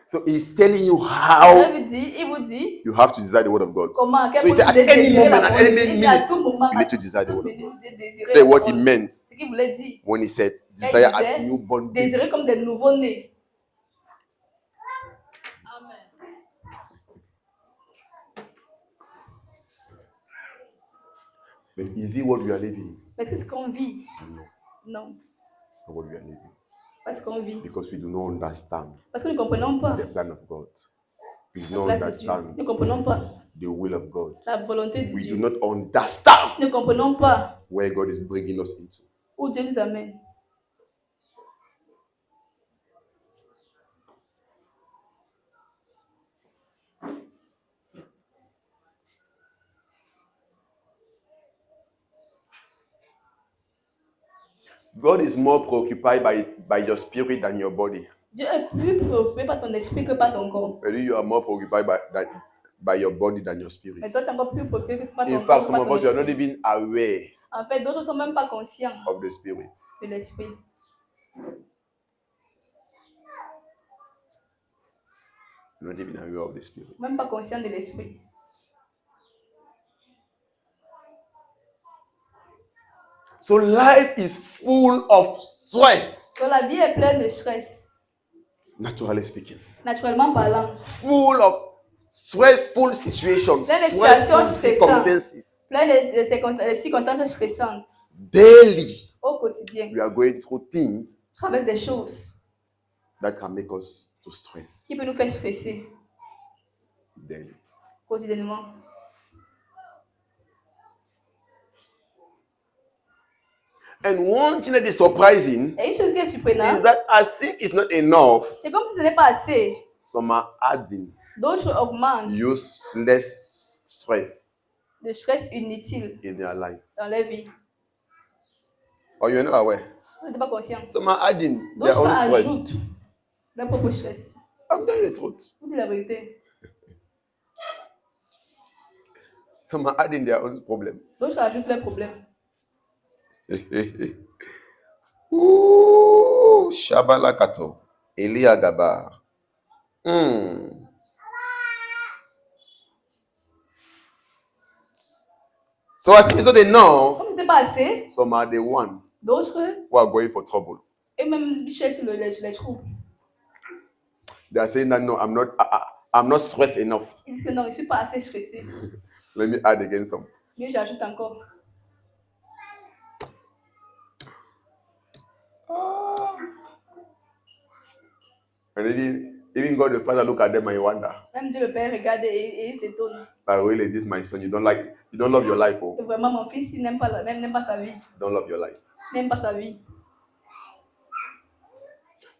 Speaker 1: So he's telling you how
Speaker 2: Il vous dit
Speaker 1: you have to desire the word of God.
Speaker 2: comment,
Speaker 1: So he said at any moment, at any minute,
Speaker 2: à tout moment,
Speaker 1: you need to desire the word of God.
Speaker 2: désirer
Speaker 1: That's what he meant
Speaker 2: ce qu'il voulait dire.
Speaker 1: when he said desire as newborn babies.
Speaker 2: Désirer comme des nouveaux-nés.
Speaker 1: But is it what we are living?
Speaker 2: Est-ce que c'est ce qu'on vit?
Speaker 1: No,
Speaker 2: Non,
Speaker 1: it's not what we are living.
Speaker 2: pas ce qu'on vit.
Speaker 1: Because we do not understand
Speaker 2: Parce que nous ne comprenons pas
Speaker 1: the plan of God. We do
Speaker 2: la
Speaker 1: not
Speaker 2: place de Dieu.
Speaker 1: understand
Speaker 2: Nous ne comprenons pas
Speaker 1: the will of God.
Speaker 2: la volonté de
Speaker 1: We do
Speaker 2: Dieu.
Speaker 1: not understand
Speaker 2: Nous ne comprenons pas
Speaker 1: where God is bringing us into.
Speaker 2: où Dieu nous amène.
Speaker 1: God is more preoccupied by your spirit than your body.
Speaker 2: Dieu est plus préoccupé par ton esprit que par ton corps.
Speaker 1: But you are more preoccupied by your body than your spirit.
Speaker 2: Mais toi, tu es encore plus préoccupé par ton
Speaker 1: In
Speaker 2: corps
Speaker 1: fact,
Speaker 2: que
Speaker 1: some
Speaker 2: par
Speaker 1: of
Speaker 2: ton
Speaker 1: us are not
Speaker 2: esprit.
Speaker 1: even aware
Speaker 2: En fait, d'autres ne sont même pas conscients
Speaker 1: of the spirit.
Speaker 2: de l'esprit.
Speaker 1: Not even aware of the spirit.
Speaker 2: Même pas conscients de l'esprit.
Speaker 1: So life is full of stress,
Speaker 2: Donc, la vie est pleine de stress,
Speaker 1: naturally speaking.
Speaker 2: naturellement parlant.
Speaker 1: Full of stressful situations,
Speaker 2: Plein de
Speaker 1: stressful
Speaker 2: situations stressantes.
Speaker 1: circumstances.
Speaker 2: Plein de circonstances stressantes.
Speaker 1: Daily,
Speaker 2: Au quotidien,
Speaker 1: we are going through things
Speaker 2: on traverse des choses
Speaker 1: that can make us to stress.
Speaker 2: qui peuvent nous faire stresser
Speaker 1: Daily.
Speaker 2: quotidiennement.
Speaker 1: And one thing that is surprising
Speaker 2: Et une chose qui est
Speaker 1: is
Speaker 2: surprenante,
Speaker 1: that as if it's not enough,
Speaker 2: c'est comme si ce n'est pas assez.
Speaker 1: some are adding
Speaker 2: D'autres augmentent
Speaker 1: useless stress
Speaker 2: le stress inutile
Speaker 1: in their life.
Speaker 2: dans leur vie.
Speaker 1: Or you're not aware.
Speaker 2: Vous n'êtes pas conscient.
Speaker 1: Some are adding their
Speaker 2: D'autres
Speaker 1: own stress.
Speaker 2: ajoutent leur propre stress.
Speaker 1: I'm telling the truth.
Speaker 2: Vous dites la vérité.
Speaker 1: Some are adding their own problem.
Speaker 2: D'autres ajoutent leurs problèmes.
Speaker 1: Ooh, Shabalakato. Eliagaba. So as if it's not enough,
Speaker 2: Comme ce n'était pas assez,
Speaker 1: some are the one
Speaker 2: d'autres,
Speaker 1: who are going for trouble.
Speaker 2: et même ils cherchent les trous.
Speaker 1: They are saying that no, I'm not stressed enough.
Speaker 2: Ils disent que non, je ne suis pas assez stressé.
Speaker 1: Let me add again some.
Speaker 2: Mieux, j'ajoute encore.
Speaker 1: And even God the Father look at them and he wonder.
Speaker 2: Même Dieu le Père regarde et il s'étonne.
Speaker 1: Like, really, this is my son. You don't love your life, oh.
Speaker 2: Et vraiment, mon fils, il n'aime pas sa vie.
Speaker 1: Don't love your life.
Speaker 2: Il n'aime pas sa vie.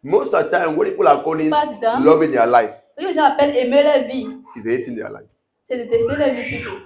Speaker 1: Most of the time, what people are calling
Speaker 2: Pas du temps.
Speaker 1: loving their life
Speaker 2: Ce que les gens appellent aimer leur vie,
Speaker 1: is hating their life.
Speaker 2: c'est détester leur vie plutôt.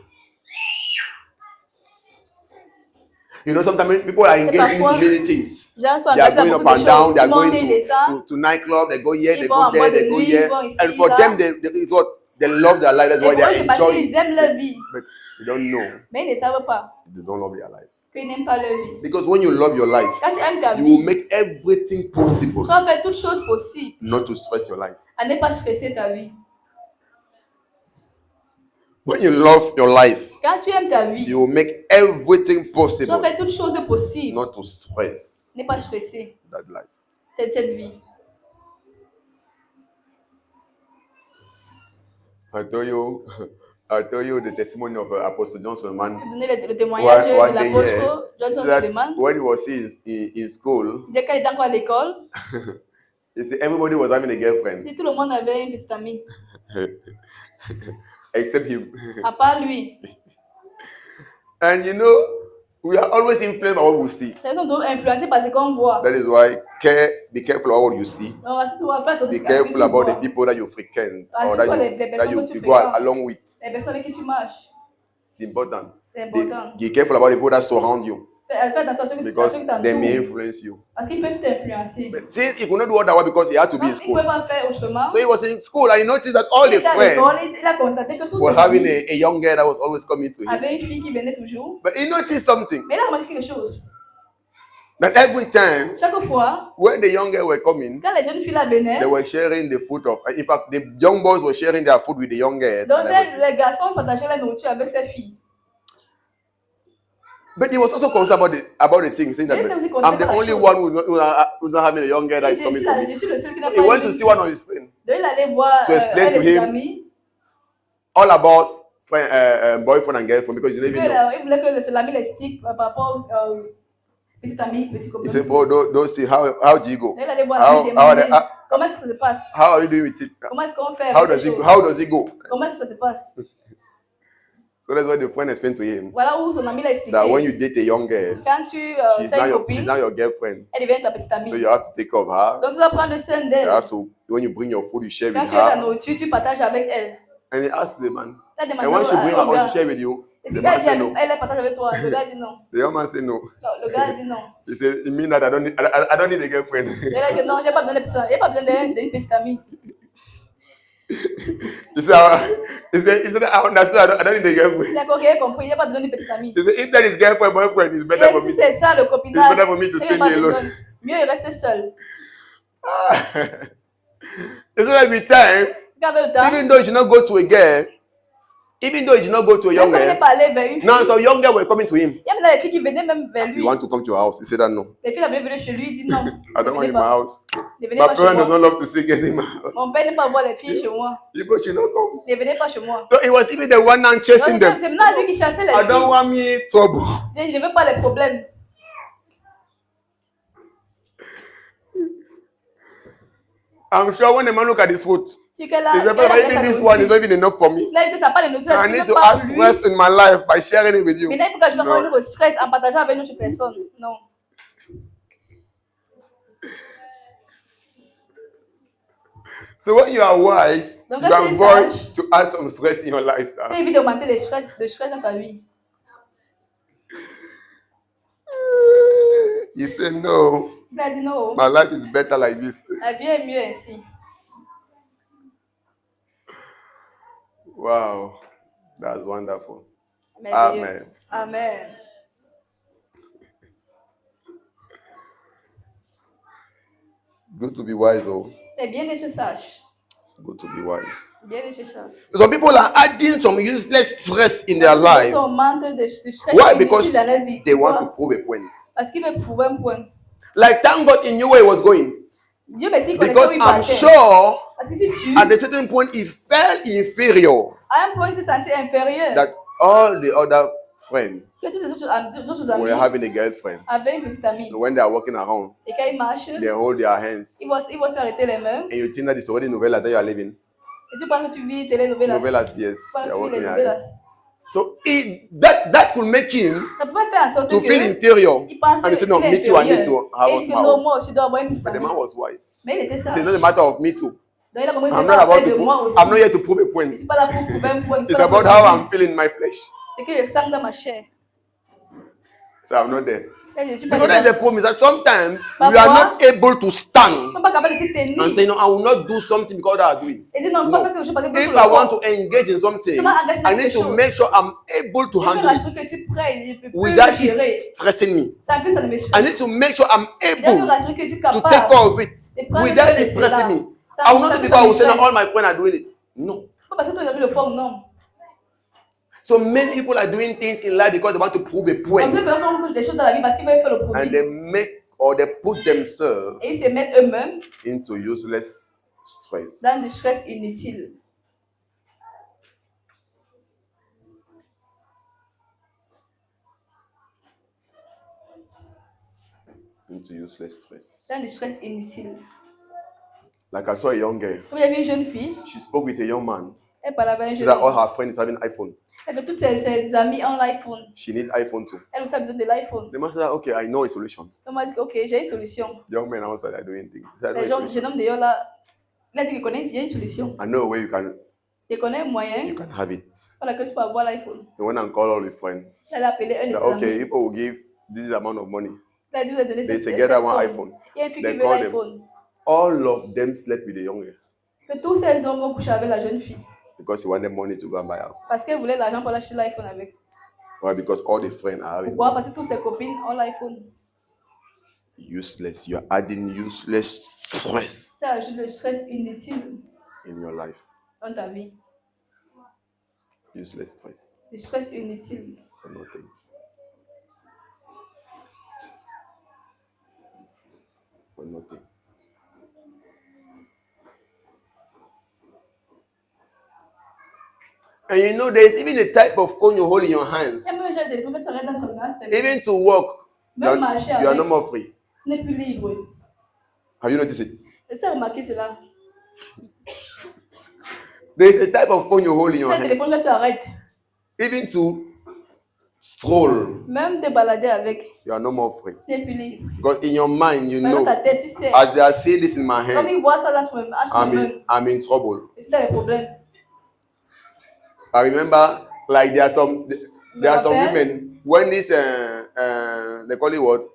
Speaker 1: You know, sometimes people are engaging into many things.
Speaker 2: Les gens sont
Speaker 1: They are
Speaker 2: engagés à
Speaker 1: going
Speaker 2: beaucoup
Speaker 1: up
Speaker 2: de
Speaker 1: and down.
Speaker 2: choses.
Speaker 1: They are
Speaker 2: Ils montent et
Speaker 1: going
Speaker 2: descendent.
Speaker 1: to nightclub. They go here.
Speaker 2: Ils
Speaker 1: They
Speaker 2: vont
Speaker 1: go
Speaker 2: en
Speaker 1: there.
Speaker 2: boîte
Speaker 1: They
Speaker 2: de
Speaker 1: go
Speaker 2: nuit,
Speaker 1: here.
Speaker 2: ils vont ici,
Speaker 1: And for
Speaker 2: là.
Speaker 1: them, they love their life. That's
Speaker 2: Et
Speaker 1: why
Speaker 2: pour eux,
Speaker 1: they
Speaker 2: c'est
Speaker 1: are
Speaker 2: parce
Speaker 1: enjoying.
Speaker 2: qu'ils aiment leur vie.
Speaker 1: But They don't know.
Speaker 2: Mais ils ne savent pas.
Speaker 1: They don't love their life.
Speaker 2: Qu'ils n'aiment pas leur vie.
Speaker 1: Because when you love your life,
Speaker 2: Quand tu aimes ta
Speaker 1: you
Speaker 2: vie,
Speaker 1: will make everything possible
Speaker 2: tu vas faire toutes choses possibles
Speaker 1: not to stress your life.
Speaker 2: à ne pas stresser ta vie.
Speaker 1: When you love your life,
Speaker 2: Quand tu aimes ta vie,
Speaker 1: you will make everything
Speaker 2: tu vas
Speaker 1: possible
Speaker 2: faire toutes choses possibles
Speaker 1: not to stress
Speaker 2: ne pas stresser
Speaker 1: that life.
Speaker 2: cette vie.
Speaker 1: I told you the testimony of Apostle John Suleiman.
Speaker 2: Je vais donner le témoignage de l'apôtre Johnson Suleiman.
Speaker 1: When he was in school,
Speaker 2: Il disait quand il était encore à l'école,
Speaker 1: he said everybody was having a girlfriend
Speaker 2: tout le monde avait une petite amie,
Speaker 1: except him.
Speaker 2: à part lui.
Speaker 1: And you know, we are always influenced by what we see.
Speaker 2: C'est donc influencé par ce qu'on voit.
Speaker 1: That is why be careful about what you see.
Speaker 2: Donc, si tu vas faire
Speaker 1: Be careful about the people that you frequent or that you go along with.
Speaker 2: Les personnes avec qui tu marches.
Speaker 1: It's important.
Speaker 2: C'est important.
Speaker 1: Be careful about the people that surround you.
Speaker 2: Fais attention à ceux qui
Speaker 1: Because they may
Speaker 2: t'entourent.
Speaker 1: influence you.
Speaker 2: Parce qu'ils peuvent t'influencer.
Speaker 1: But since he could not do otherwise because he had to be in
Speaker 2: Donc, il ne
Speaker 1: school.
Speaker 2: pouvait pas faire autrement.
Speaker 1: So he was in school and he noticed that all the
Speaker 2: Il était à
Speaker 1: friends
Speaker 2: l'école, il a constaté que tous
Speaker 1: were
Speaker 2: ses
Speaker 1: having
Speaker 2: amis
Speaker 1: a young girl that was always coming to him.
Speaker 2: avaient une fille qui venait toujours.
Speaker 1: But he noticed something.
Speaker 2: Mais il a remarqué quelque chose.
Speaker 1: That every time
Speaker 2: Chaque fois,
Speaker 1: when the young girls were coming,
Speaker 2: quand les jeunes filles la venaient,
Speaker 1: they were sharing the food of. In fact, the young boys were sharing their food with the young girls.
Speaker 2: donc
Speaker 1: and everything.
Speaker 2: les garçons partageaient la nourriture avec ses filles.
Speaker 1: But he was also concerned about the thing, saying that
Speaker 2: Il était aussi
Speaker 1: I'm the
Speaker 2: concerned par la
Speaker 1: only
Speaker 2: chose.
Speaker 1: one who's not having a young girl that is coming to
Speaker 2: Je
Speaker 1: me.
Speaker 2: suis le seul qui n'a
Speaker 1: So
Speaker 2: pas
Speaker 1: he went
Speaker 2: eu
Speaker 1: to
Speaker 2: une
Speaker 1: see one of his friends
Speaker 2: Donc il allait voir
Speaker 1: to explain
Speaker 2: un
Speaker 1: to
Speaker 2: de ses
Speaker 1: him
Speaker 2: amis.
Speaker 1: all about boyfriend and girlfriend because you didn't even know.
Speaker 2: Il voulait que l'ami l'explique par rapport petit ami, petit
Speaker 1: He
Speaker 2: copain.
Speaker 1: said, "Bro, don't see how do you go?
Speaker 2: Donc il allait voir
Speaker 1: How,
Speaker 2: l'ami
Speaker 1: how,
Speaker 2: demander
Speaker 1: how,
Speaker 2: comment est-ce que ça se passe.
Speaker 1: how are you doing with it?
Speaker 2: Comment est-ce qu'on fait
Speaker 1: How
Speaker 2: avec
Speaker 1: does
Speaker 2: ces
Speaker 1: it
Speaker 2: choses?
Speaker 1: how does it go?"
Speaker 2: Comment est-ce que ça se passe?
Speaker 1: So that's what the friend explained to him.
Speaker 2: Voilà où son ami l'a expliqué.
Speaker 1: That when you date a young girl,
Speaker 2: Quand tu
Speaker 1: she's
Speaker 2: as une
Speaker 1: now
Speaker 2: copine,
Speaker 1: your girlfriend.
Speaker 2: elle devient ta petite amie.
Speaker 1: So you have to take care of her.
Speaker 2: Donc tu dois prendre soin
Speaker 1: You
Speaker 2: d'elle.
Speaker 1: have to when you bring your food, you share
Speaker 2: Quand
Speaker 1: with
Speaker 2: tu as la
Speaker 1: her.
Speaker 2: nourriture, tu partages avec elle.
Speaker 1: And he asked the man,
Speaker 2: Tu as demandé
Speaker 1: and when she bring her
Speaker 2: au
Speaker 1: own,
Speaker 2: gars.
Speaker 1: she share with you.
Speaker 2: Et
Speaker 1: The
Speaker 2: si
Speaker 1: man said
Speaker 2: elle
Speaker 1: no.
Speaker 2: elle partage avec toi, le gars dit non.
Speaker 1: The young man said no.
Speaker 2: Non, le gars dit non.
Speaker 1: He said, "It means that I don't need a girlfriend."
Speaker 2: Elle a dit non, j'ai pas besoin de petite amie. J'ai pas besoin d'une petite amie.
Speaker 1: He said, "I understand. I don't need a girlfriend."
Speaker 2: Il a ok, compris, il n'y a pas besoin d'une petite amie.
Speaker 1: He said, "If that is girlfriend, boyfriend, it's better for
Speaker 2: Et
Speaker 1: me."
Speaker 2: si c'est ça le copinage,
Speaker 1: It's better for me to
Speaker 2: il y a
Speaker 1: stay
Speaker 2: pas
Speaker 1: alone.
Speaker 2: besoin. Mieux il reste seul.
Speaker 1: It's not every time.
Speaker 2: Quand avec le temps,
Speaker 1: Even though you did not go to a girl, even though you did not go to a young
Speaker 2: même quand il est
Speaker 1: girl,
Speaker 2: pas allé vers une fille,
Speaker 1: now some young girl were coming to him.
Speaker 2: il y a même des filles qui venaient même vers lui.
Speaker 1: You want to come to your house? He said that no.
Speaker 2: Les filles avaient venu chez lui, il dit non.
Speaker 1: I don't want you in my house.
Speaker 2: Ne venez
Speaker 1: My
Speaker 2: pas chez
Speaker 1: parents does
Speaker 2: moi.
Speaker 1: not love to see girls in my house.
Speaker 2: Mon père n'aime pas voir les filles chez moi.
Speaker 1: People should not come.
Speaker 2: Ne venez pas chez moi.
Speaker 1: So he was even the one now chasing
Speaker 2: Donc,
Speaker 1: them.
Speaker 2: c'est maintenant lui qui chassait les
Speaker 1: I don't
Speaker 2: filles.
Speaker 1: want me trouble.
Speaker 2: Il dit, je ne veux pas les problèmes.
Speaker 1: I'm sure when the man look at his foot,
Speaker 2: Tu sais que là,
Speaker 1: he said, "But even this one is not even enough for me.
Speaker 2: là, il dit, ça n'a pas de nourriture.
Speaker 1: I
Speaker 2: Ce
Speaker 1: need
Speaker 2: n'est
Speaker 1: to
Speaker 2: pas
Speaker 1: ask
Speaker 2: pour lui.
Speaker 1: rest in my life by sharing it with you."
Speaker 2: Mais là, il faut que je
Speaker 1: No.
Speaker 2: donne le stress en partageant avec une autre personne. Non.
Speaker 1: So when you are wise,
Speaker 2: Donc,
Speaker 1: you
Speaker 2: quand tu es
Speaker 1: avoid
Speaker 2: sage,
Speaker 1: to add some stress in your life. Sir.
Speaker 2: tu évites d'augmenter le stress dans ta vie.
Speaker 1: You say no.
Speaker 2: Il a dit non.
Speaker 1: My life is better like this.
Speaker 2: La vie est mieux ainsi.
Speaker 1: Wow, that's wonderful.
Speaker 2: Merveilleux.
Speaker 1: Amen.
Speaker 2: Amen.
Speaker 1: Good to be wise, oh.
Speaker 2: C'est bien d'être sage.
Speaker 1: It's good to be wise.
Speaker 2: Bien d'être sage.
Speaker 1: Some people are adding some useless stress in their
Speaker 2: Ils
Speaker 1: life.
Speaker 2: sont manque de stress
Speaker 1: Why?
Speaker 2: inutile
Speaker 1: Because
Speaker 2: dans leur vie.
Speaker 1: they want to
Speaker 2: Pourquoi?
Speaker 1: prove a point.
Speaker 2: Parce qu'il veut prouver un point.
Speaker 1: Like, thank God he knew where he was going.
Speaker 2: Dieu merci qu'il connaissait
Speaker 1: Because
Speaker 2: où il
Speaker 1: I'm
Speaker 2: partait.
Speaker 1: sure
Speaker 2: Parce que c'est sûr,
Speaker 1: at a certain point he felt inferior.
Speaker 2: à un point, il s'est senti inférieur.
Speaker 1: That all the other friends
Speaker 2: Que tous ces autres amis
Speaker 1: were having a girlfriend.
Speaker 2: avaient une petite amie.
Speaker 1: When they are walking around,
Speaker 2: Et quand ils marchent,
Speaker 1: they hold their hands.
Speaker 2: ils vont s'arrêter les mains.
Speaker 1: And you think that it's already novella that you are living.
Speaker 2: Et tu penses que tu vis telenovelas.
Speaker 1: Novellas, yes.
Speaker 2: Tu penses
Speaker 1: They
Speaker 2: que
Speaker 1: are
Speaker 2: tu vis
Speaker 1: walking
Speaker 2: les
Speaker 1: their hands.
Speaker 2: novelas.
Speaker 1: So that could make him
Speaker 2: Ça pouvait faire en sorte
Speaker 1: to
Speaker 2: que
Speaker 1: feel inferior.
Speaker 2: il pense
Speaker 1: And he said, no,
Speaker 2: qu'il est
Speaker 1: me too, I need
Speaker 2: inférieur.
Speaker 1: to have
Speaker 2: Et
Speaker 1: a
Speaker 2: il dit non,
Speaker 1: smile.
Speaker 2: moi aussi, je dois avoir une petite
Speaker 1: But the
Speaker 2: amie.
Speaker 1: man was wise.
Speaker 2: Mais il était
Speaker 1: He
Speaker 2: sage.
Speaker 1: said, it's not a matter of me too.
Speaker 2: Donc il a commencé
Speaker 1: I'm
Speaker 2: à
Speaker 1: not about
Speaker 2: parler
Speaker 1: to
Speaker 2: de moi
Speaker 1: prove,
Speaker 2: aussi.
Speaker 1: I'm not here to prove a point.
Speaker 2: Je ne suis pas là pour prouver un point. je suis
Speaker 1: It's
Speaker 2: pas là pour
Speaker 1: about how
Speaker 2: prouver.
Speaker 1: I'm feeling in my flesh.
Speaker 2: C'est que je sens dans ma chair.
Speaker 1: So I'm not there. Because that's the problem, is that sometimes we are not able to stand and say, no, I will not do something because I are doing. No. If I want to engage in something, I need to make sure I'm able to handle it without it stressing me. I need to make sure I'm able to take care of it without it stressing me. I will not do because I will say that all my friends are doing it. No. So many people are doing things in life because they want to prove a point. And they make or they put themselves into useless stress.
Speaker 2: Dans du stress inutile.
Speaker 1: Into useless stress.
Speaker 2: Dans du stress inutile.
Speaker 1: Like I saw a young girl.
Speaker 2: Vous avez une jeune fille.
Speaker 1: She spoke with a young man.
Speaker 2: Elle parlait avec un jeune
Speaker 1: homme. All her friends having iPhone.
Speaker 2: Et que toutes ses amies ont l'iPhone.
Speaker 1: She need iPhone too.
Speaker 2: Elle aussi a besoin de l'iPhone.
Speaker 1: The man said, okay, I know a solution.
Speaker 2: Elle m'a dit, ok, j'ai une solution.
Speaker 1: Young men outside are doing things.
Speaker 2: Les jeunes hommes d'ailleurs là, il a dit qu'il connaît, il y a une solution.
Speaker 1: I know a way you can.
Speaker 2: Je connais un moyen.
Speaker 1: You can have it.
Speaker 2: Pour laquelle tu peux avoir l'iPhone.
Speaker 1: You want to call all your friends.
Speaker 2: Elle a appelé un de ses amis.
Speaker 1: Okay, people will give this amount of money.
Speaker 2: Elle a dit, vous avez donné
Speaker 1: they say get that one iPhone.
Speaker 2: Il y a une fille qui veut l'iPhone.
Speaker 1: All of them slept with the young girl.
Speaker 2: Que tous ces hommes vont coucher avec la jeune fille.
Speaker 1: Because he wanted money to go and buy her.
Speaker 2: Parce qu'elle voulait l'argent pour acheter l'iPhone avec.
Speaker 1: Why? Because all the friends are having.
Speaker 2: Pourquoi? Parce que toutes ses copines ont l'iPhone.
Speaker 1: Useless. You are adding useless stress.
Speaker 2: Ça ajoute le stress inutile.
Speaker 1: In your life.
Speaker 2: Dans ta vie.
Speaker 1: Useless stress.
Speaker 2: Le stress inutile.
Speaker 1: For nothing. For nothing. And you know, there's even a type of phone you hold in your hands. Even to walk, you are no more free. Have you noticed it? There's a type of phone you hold in your hands. Even to stroll, you are no more free. Because in your mind, you know, as they are saying this in my hand, I'm in trouble. I remember, like there are some women when this they call it what?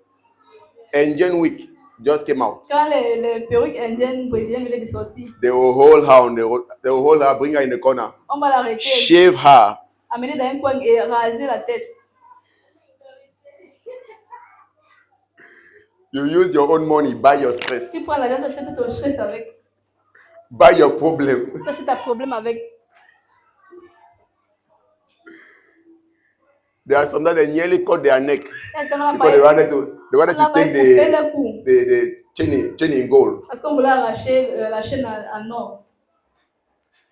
Speaker 1: Indian week just came out.
Speaker 2: Les perruques indiennes brésiliennes venaient de sortir.
Speaker 1: They will hold her on they will hold her, bring her in the corner.
Speaker 2: On va l'arrêter.
Speaker 1: Shave her.
Speaker 2: Amener dans un coin et raser la tête.
Speaker 1: You use your own money, buy your stress.
Speaker 2: Tu prends l'argent, tu achètes ton stress avec.
Speaker 1: Buy your problem.
Speaker 2: Tu achètes ta problème avec.
Speaker 1: There are some that they nearly cut their neck because they wanted to take the chain in gold.
Speaker 2: Parce qu'on voulait arracher la chaîne en or.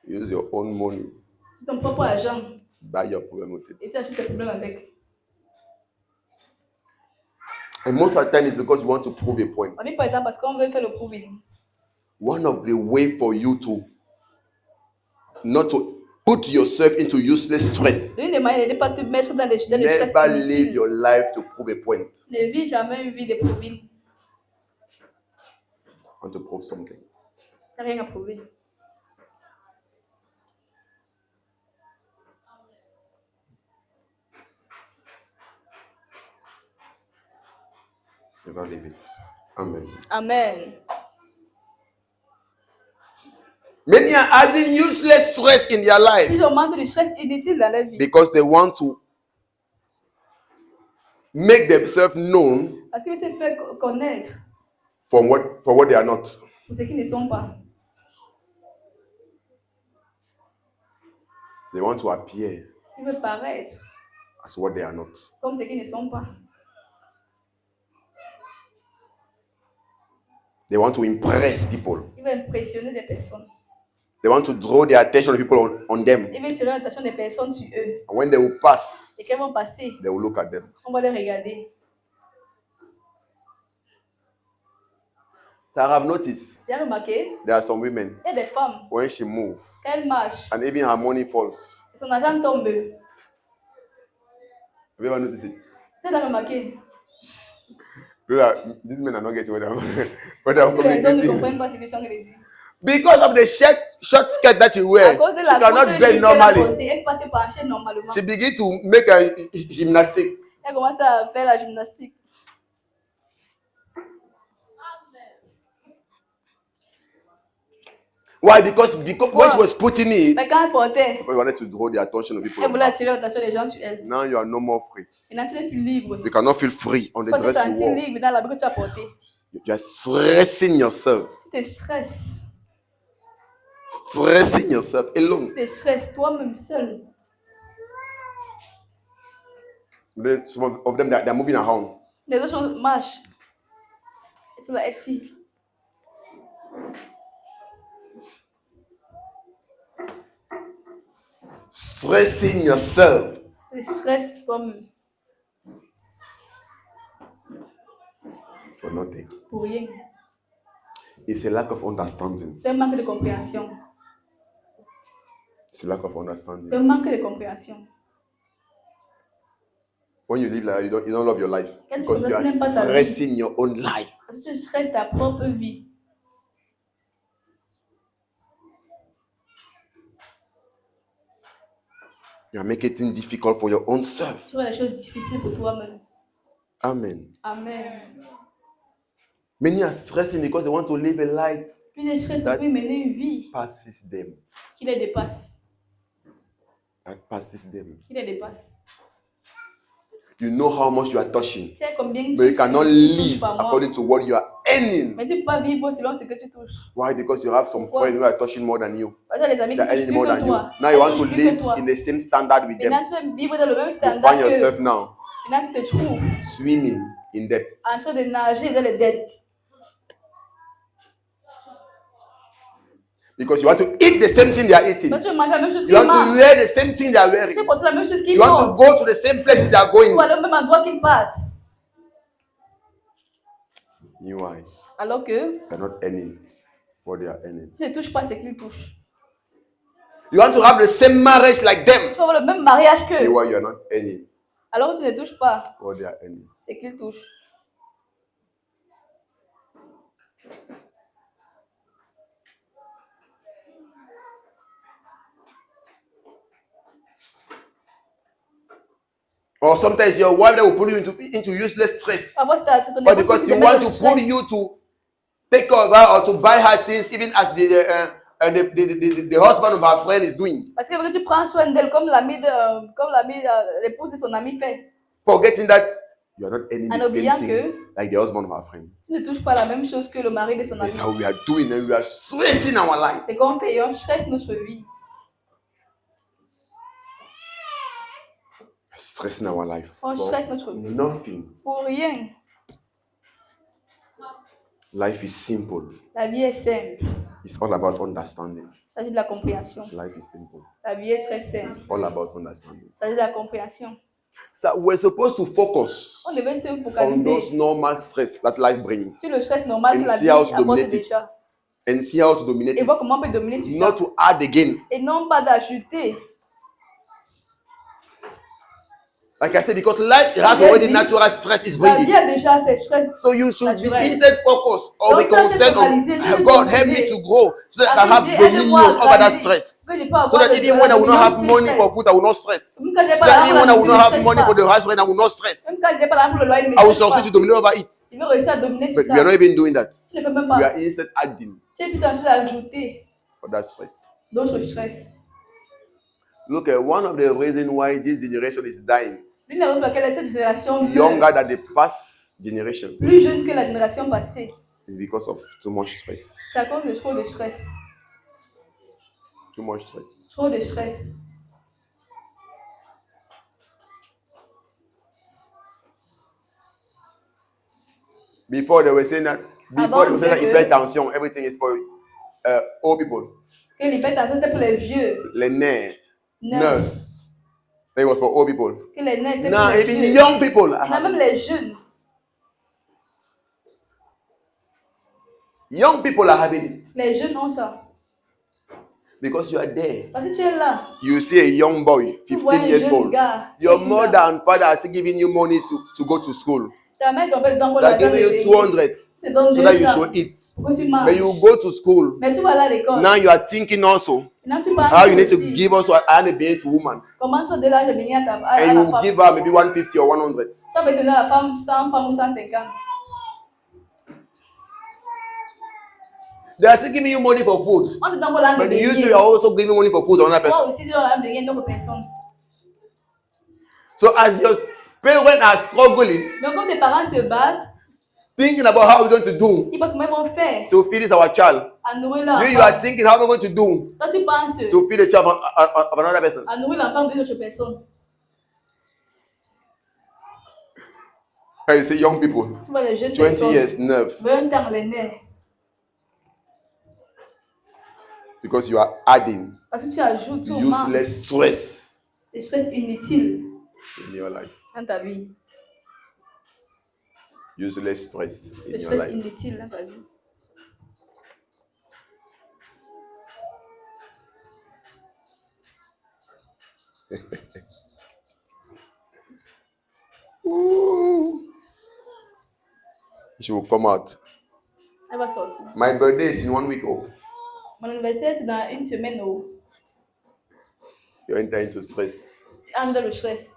Speaker 1: Use your own money.
Speaker 2: C'est ton propre argent.
Speaker 1: Buy your problem with it.
Speaker 2: Et tu achètes tes problèmes avec.
Speaker 1: And most of the time it's because you want to prove a point.
Speaker 2: On dit pas étant parce qu'on veut faire le proving.
Speaker 1: One of the way for you to not to put yourself into useless stress. Never live your life to prove a point.
Speaker 2: Ne vis jamais une vie de proving.
Speaker 1: Want to prove something.
Speaker 2: T'as rien à prouver.
Speaker 1: Never leave it. Amen.
Speaker 2: Amen.
Speaker 1: Many are adding useless stress in their life.
Speaker 2: Ils augmentent le stress inutile dans leur vie.
Speaker 1: Because they want to make themselves known.
Speaker 2: Parce qu'ils se font connaître.
Speaker 1: For what they are not.
Speaker 2: Pour ce qu'ils ne sont pas.
Speaker 1: They want to appear.
Speaker 2: Ils veulent paraître.
Speaker 1: As what they are not.
Speaker 2: Comme ce qu'ils ne sont pas.
Speaker 1: They want to impress people.
Speaker 2: Ils veulent impressionner des personnes.
Speaker 1: They want to draw the attention of people on them.
Speaker 2: Ils veulent tirer l'attention des personnes sur eux.
Speaker 1: And when they will pass,
Speaker 2: et qu'ils vont passer,
Speaker 1: they will look at them.
Speaker 2: On va les regarder.
Speaker 1: So I have noticed.
Speaker 2: J'ai remarqué.
Speaker 1: There are some women.
Speaker 2: Il y a des femmes.
Speaker 1: When she moves.
Speaker 2: Qu'elle marche.
Speaker 1: And even her money falls.
Speaker 2: Et son argent tombe.
Speaker 1: Have you ever noticed it?
Speaker 2: J'ai remarqué.
Speaker 1: These men are not getting what I'm
Speaker 2: communicating.
Speaker 1: Because of the short skirt that you wear, she cannot bend normally. She begins to make a gymnastic.
Speaker 2: Elle commence à faire la gymnastique.
Speaker 1: Why? Because when she was putting it,
Speaker 2: Mais quand elle portait,
Speaker 1: because you wanted to draw the attention of people.
Speaker 2: elle voulait attirer l'attention des gens sur elle.
Speaker 1: Now you are no more free.
Speaker 2: Maintenant, tu n'es plus libre.
Speaker 1: You cannot feel free on the
Speaker 2: Tu peux te
Speaker 1: dress you
Speaker 2: sentir
Speaker 1: wore.
Speaker 2: libre dans l'habit que tu as porté.
Speaker 1: You are stressing yourself.
Speaker 2: Tu te stresses.
Speaker 1: Stressing yourself alone.
Speaker 2: Tu te stresses toi-même seul.
Speaker 1: Then some of them they're moving around.
Speaker 2: Les autres gens marchent. Ils sont là, ici.
Speaker 1: Stressing yourself.
Speaker 2: Tu te stresses toi-même.
Speaker 1: For nothing.
Speaker 2: Pour rien.
Speaker 1: It's a lack of understanding.
Speaker 2: C'est un manque de compréhension.
Speaker 1: It's a lack of understanding.
Speaker 2: C'est un manque de compréhension.
Speaker 1: When you live like that, you don't love your life.
Speaker 2: Quand tu
Speaker 1: Because you are
Speaker 2: n'aimes pas ta vie.
Speaker 1: stressing your own life.
Speaker 2: Parce que tu stresses ta propre vie.
Speaker 1: You are making things difficult for your own self.
Speaker 2: Tu vois les choses difficiles pour toi-même.
Speaker 1: Amen.
Speaker 2: Amen.
Speaker 1: Many are stressing because they want to live a life
Speaker 2: Plusieurs stressent pour mener une vie
Speaker 1: passes them.
Speaker 2: qui les dépasse.
Speaker 1: That passes them.
Speaker 2: Qui les dépasse.
Speaker 1: You know how much you are touching,
Speaker 2: C'est combien
Speaker 1: but you cannot
Speaker 2: touches
Speaker 1: live
Speaker 2: par mois.
Speaker 1: according to what you are earning.
Speaker 2: Mais tu ne peux pas vivre selon ce que tu touches.
Speaker 1: Why? Because you have some
Speaker 2: Pourquoi?
Speaker 1: friends who are touching more than you.
Speaker 2: Parce que les amis qui
Speaker 1: They're
Speaker 2: touchent
Speaker 1: earning
Speaker 2: plus
Speaker 1: more
Speaker 2: que
Speaker 1: than you.
Speaker 2: toi.
Speaker 1: Now you want to
Speaker 2: Ils touchent plus
Speaker 1: live
Speaker 2: que toi.
Speaker 1: in the same standard with them.
Speaker 2: Maintenant, tu veux vivre dans le même
Speaker 1: You
Speaker 2: standard
Speaker 1: find yourself
Speaker 2: que...
Speaker 1: now
Speaker 2: Maintenant, tu te trouves
Speaker 1: swimming in depth.
Speaker 2: en train de nager dans les dettes.
Speaker 1: Because you want to eat the same thing they are eating.
Speaker 2: Toi, tu manges la même chose
Speaker 1: You
Speaker 2: qu'ils
Speaker 1: want to
Speaker 2: mangent.
Speaker 1: wear the same thing they are
Speaker 2: Tu
Speaker 1: wearing.
Speaker 2: portes la même chose qu'ils
Speaker 1: You want to
Speaker 2: portent.
Speaker 1: go to the same places they are
Speaker 2: Tu
Speaker 1: going.
Speaker 2: vas aller au même endroit qu'ils partent.
Speaker 1: Why?
Speaker 2: Alors que
Speaker 1: They are not earning what they are earning.
Speaker 2: tu ne touches pas ce qu'ils touchent.
Speaker 1: You want to have the same marriage like them.
Speaker 2: Tu vas avoir le même mariage qu'eux.
Speaker 1: Why you are not earning
Speaker 2: Alors que tu ne touches pas
Speaker 1: what they are earning.
Speaker 2: ce qu'ils touchent.
Speaker 1: Or sometimes your wife that will put you into useless stress.
Speaker 2: Parfois, c'est ton
Speaker 1: But
Speaker 2: épouse
Speaker 1: because
Speaker 2: qui
Speaker 1: you
Speaker 2: te met
Speaker 1: want
Speaker 2: dans le
Speaker 1: to put
Speaker 2: stress.
Speaker 1: you to take care of her or to buy her things, even as the husband of her friend is doing.
Speaker 2: Parce que tu prends soin d'elle comme l'épouse de son ami fait.
Speaker 1: Forgetting that you are not earning
Speaker 2: En
Speaker 1: the same
Speaker 2: oubliant
Speaker 1: thing
Speaker 2: que
Speaker 1: like the husband of her friend.
Speaker 2: tu ne touches pas la même chose que le mari de son ami.
Speaker 1: That's how we are doing, and we are stressing our life.
Speaker 2: C'est qu'on fait et on stresse notre vie.
Speaker 1: Stressing our life.
Speaker 2: On
Speaker 1: For
Speaker 2: stresse notre vie.
Speaker 1: nothing.
Speaker 2: Pour rien.
Speaker 1: Life is simple.
Speaker 2: La vie est simple.
Speaker 1: It's all about understanding.
Speaker 2: Il s'agit de la compréhension.
Speaker 1: Life is simple.
Speaker 2: La vie est très simple.
Speaker 1: It's all about understanding.
Speaker 2: Il s'agit de la compréhension.
Speaker 1: So we're supposed to focus
Speaker 2: On devait se
Speaker 1: on
Speaker 2: focaliser
Speaker 1: those normal stress that life brings
Speaker 2: sur le stress normal
Speaker 1: and
Speaker 2: que la
Speaker 1: see
Speaker 2: vie
Speaker 1: how to
Speaker 2: apporte
Speaker 1: dominate it.
Speaker 2: déjà.
Speaker 1: And see how to dominate
Speaker 2: Et
Speaker 1: it.
Speaker 2: voir comment on peut dominer sur
Speaker 1: Not
Speaker 2: ça.
Speaker 1: to add again.
Speaker 2: Et non pas d'ajouter.
Speaker 1: Like I said, because life has
Speaker 2: Yes,
Speaker 1: already
Speaker 2: yes.
Speaker 1: natural stress is
Speaker 2: La vie
Speaker 1: bringing.
Speaker 2: a déjà ses stress.
Speaker 1: So you should be
Speaker 2: Naturel.
Speaker 1: instead focused or be
Speaker 2: Donc, ça, c'est
Speaker 1: concerned on
Speaker 2: focalisé, c'est
Speaker 1: God help me
Speaker 2: focalisé.
Speaker 1: to grow so that I can
Speaker 2: Avec
Speaker 1: have
Speaker 2: Dieu,
Speaker 1: dominion
Speaker 2: aide-moi à
Speaker 1: over that
Speaker 2: grandir.
Speaker 1: stress.
Speaker 2: Que je peux
Speaker 1: So
Speaker 2: avoir
Speaker 1: that
Speaker 2: le
Speaker 1: even when I will not have
Speaker 2: dominion
Speaker 1: money
Speaker 2: sur
Speaker 1: for
Speaker 2: stress.
Speaker 1: food, I will not stress.
Speaker 2: Même quand j'ai
Speaker 1: So
Speaker 2: pas
Speaker 1: that
Speaker 2: l'argent,
Speaker 1: even when I will
Speaker 2: je
Speaker 1: not
Speaker 2: ne
Speaker 1: have
Speaker 2: stresse
Speaker 1: money
Speaker 2: pas.
Speaker 1: for the house rent, I will not stress.
Speaker 2: Même quand j'ai pas l'argent pour le loyer, je ne
Speaker 1: I will
Speaker 2: stresse pas.
Speaker 1: succeed to dominate over it.
Speaker 2: Je vais réussir à dominer sur
Speaker 1: But
Speaker 2: ça.
Speaker 1: we are not even doing that.
Speaker 2: Tu ne fais même
Speaker 1: We
Speaker 2: pas.
Speaker 1: are instead adding
Speaker 2: Tu es plutôt en train d'ajouter
Speaker 1: for that stress.
Speaker 2: d'autres stress.
Speaker 1: Look at one of the reasons why this generation is dying.
Speaker 2: L'une des raisons pour laquelle cette génération
Speaker 1: Younger than the past generation
Speaker 2: plus jeune que la génération passée,
Speaker 1: is because of too much stress.
Speaker 2: c'est à cause de trop de stress.
Speaker 1: Too much stress.
Speaker 2: Trop de stress.
Speaker 1: Before they were saying that, hypertension, everything is for old people.
Speaker 2: Que l'hypertension c'était pour les vieux.
Speaker 1: Les nerfs.
Speaker 2: Nerves.
Speaker 1: It was for old people.
Speaker 2: Que les nerfs c'était
Speaker 1: Now
Speaker 2: pour les
Speaker 1: even
Speaker 2: vieux.
Speaker 1: young people.
Speaker 2: Il y a même les jeunes.
Speaker 1: Young people are having it
Speaker 2: Les jeunes ont ça.
Speaker 1: because you are there.
Speaker 2: Parce que tu es là.
Speaker 1: You see a young boy,
Speaker 2: Tu vois
Speaker 1: 15
Speaker 2: un
Speaker 1: years
Speaker 2: jeune
Speaker 1: old.
Speaker 2: gars.
Speaker 1: Your
Speaker 2: c'est
Speaker 1: mother
Speaker 2: bizarre.
Speaker 1: and father are still giving you money to go to school.
Speaker 2: Ta mère t'en fait dans pour
Speaker 1: They are
Speaker 2: l'argent
Speaker 1: giving
Speaker 2: de
Speaker 1: you
Speaker 2: l'école.
Speaker 1: 200
Speaker 2: C'est donc
Speaker 1: so that you
Speaker 2: 200.
Speaker 1: should eat.
Speaker 2: Pourquoi tu
Speaker 1: When
Speaker 2: marches?
Speaker 1: you go to school,
Speaker 2: Mais tu vas là à l'école.
Speaker 1: now you are thinking also
Speaker 2: Maintenant tu penses
Speaker 1: how you need to
Speaker 2: aussi.
Speaker 1: give also an being to woman.
Speaker 2: Comment tu vas de l'âge de venir à
Speaker 1: And
Speaker 2: la
Speaker 1: you
Speaker 2: femme?
Speaker 1: give her maybe 150 or 100.
Speaker 2: Tu vas donner à la femme 100 francs ou 150.
Speaker 1: They are still giving you money for food. But you too are also giving money for food to another person. So as your parents are struggling, thinking about how we're going to do to feed our child, you are thinking how we're going to do to feed the child of another person. And you say young people, 20 years, 9. Because you are adding useless stress in your life. Useless stress in your life. She will come out. My birthday is in 1 week.
Speaker 2: Mon anniversaire, c'est dans une semaine.
Speaker 1: You enter into stress.
Speaker 2: Tu entres dans le stress.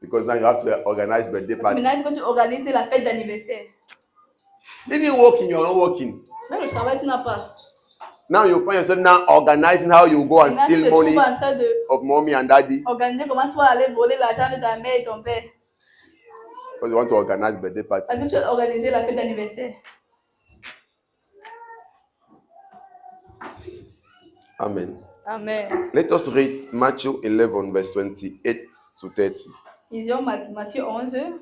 Speaker 1: Because now you have to organize birthday party.
Speaker 2: Maintenant, il faut que tu organises la fête d'anniversaire.
Speaker 1: Even working, you're not working.
Speaker 2: Même le travail, tu n'as pas.
Speaker 1: Now you find yourself now organizing how you go and steal money of mommy and daddy.
Speaker 2: Organiser comment tu vas aller voler l'argent de ta mère et ton père.
Speaker 1: Because you want to organize birthday party.
Speaker 2: Parce que tu veux organiser la fête d'anniversaire.
Speaker 1: Amen.
Speaker 2: Amen.
Speaker 1: Let us read Matthew 11, verse 28 to 30.
Speaker 2: Lisons Matthieu 11.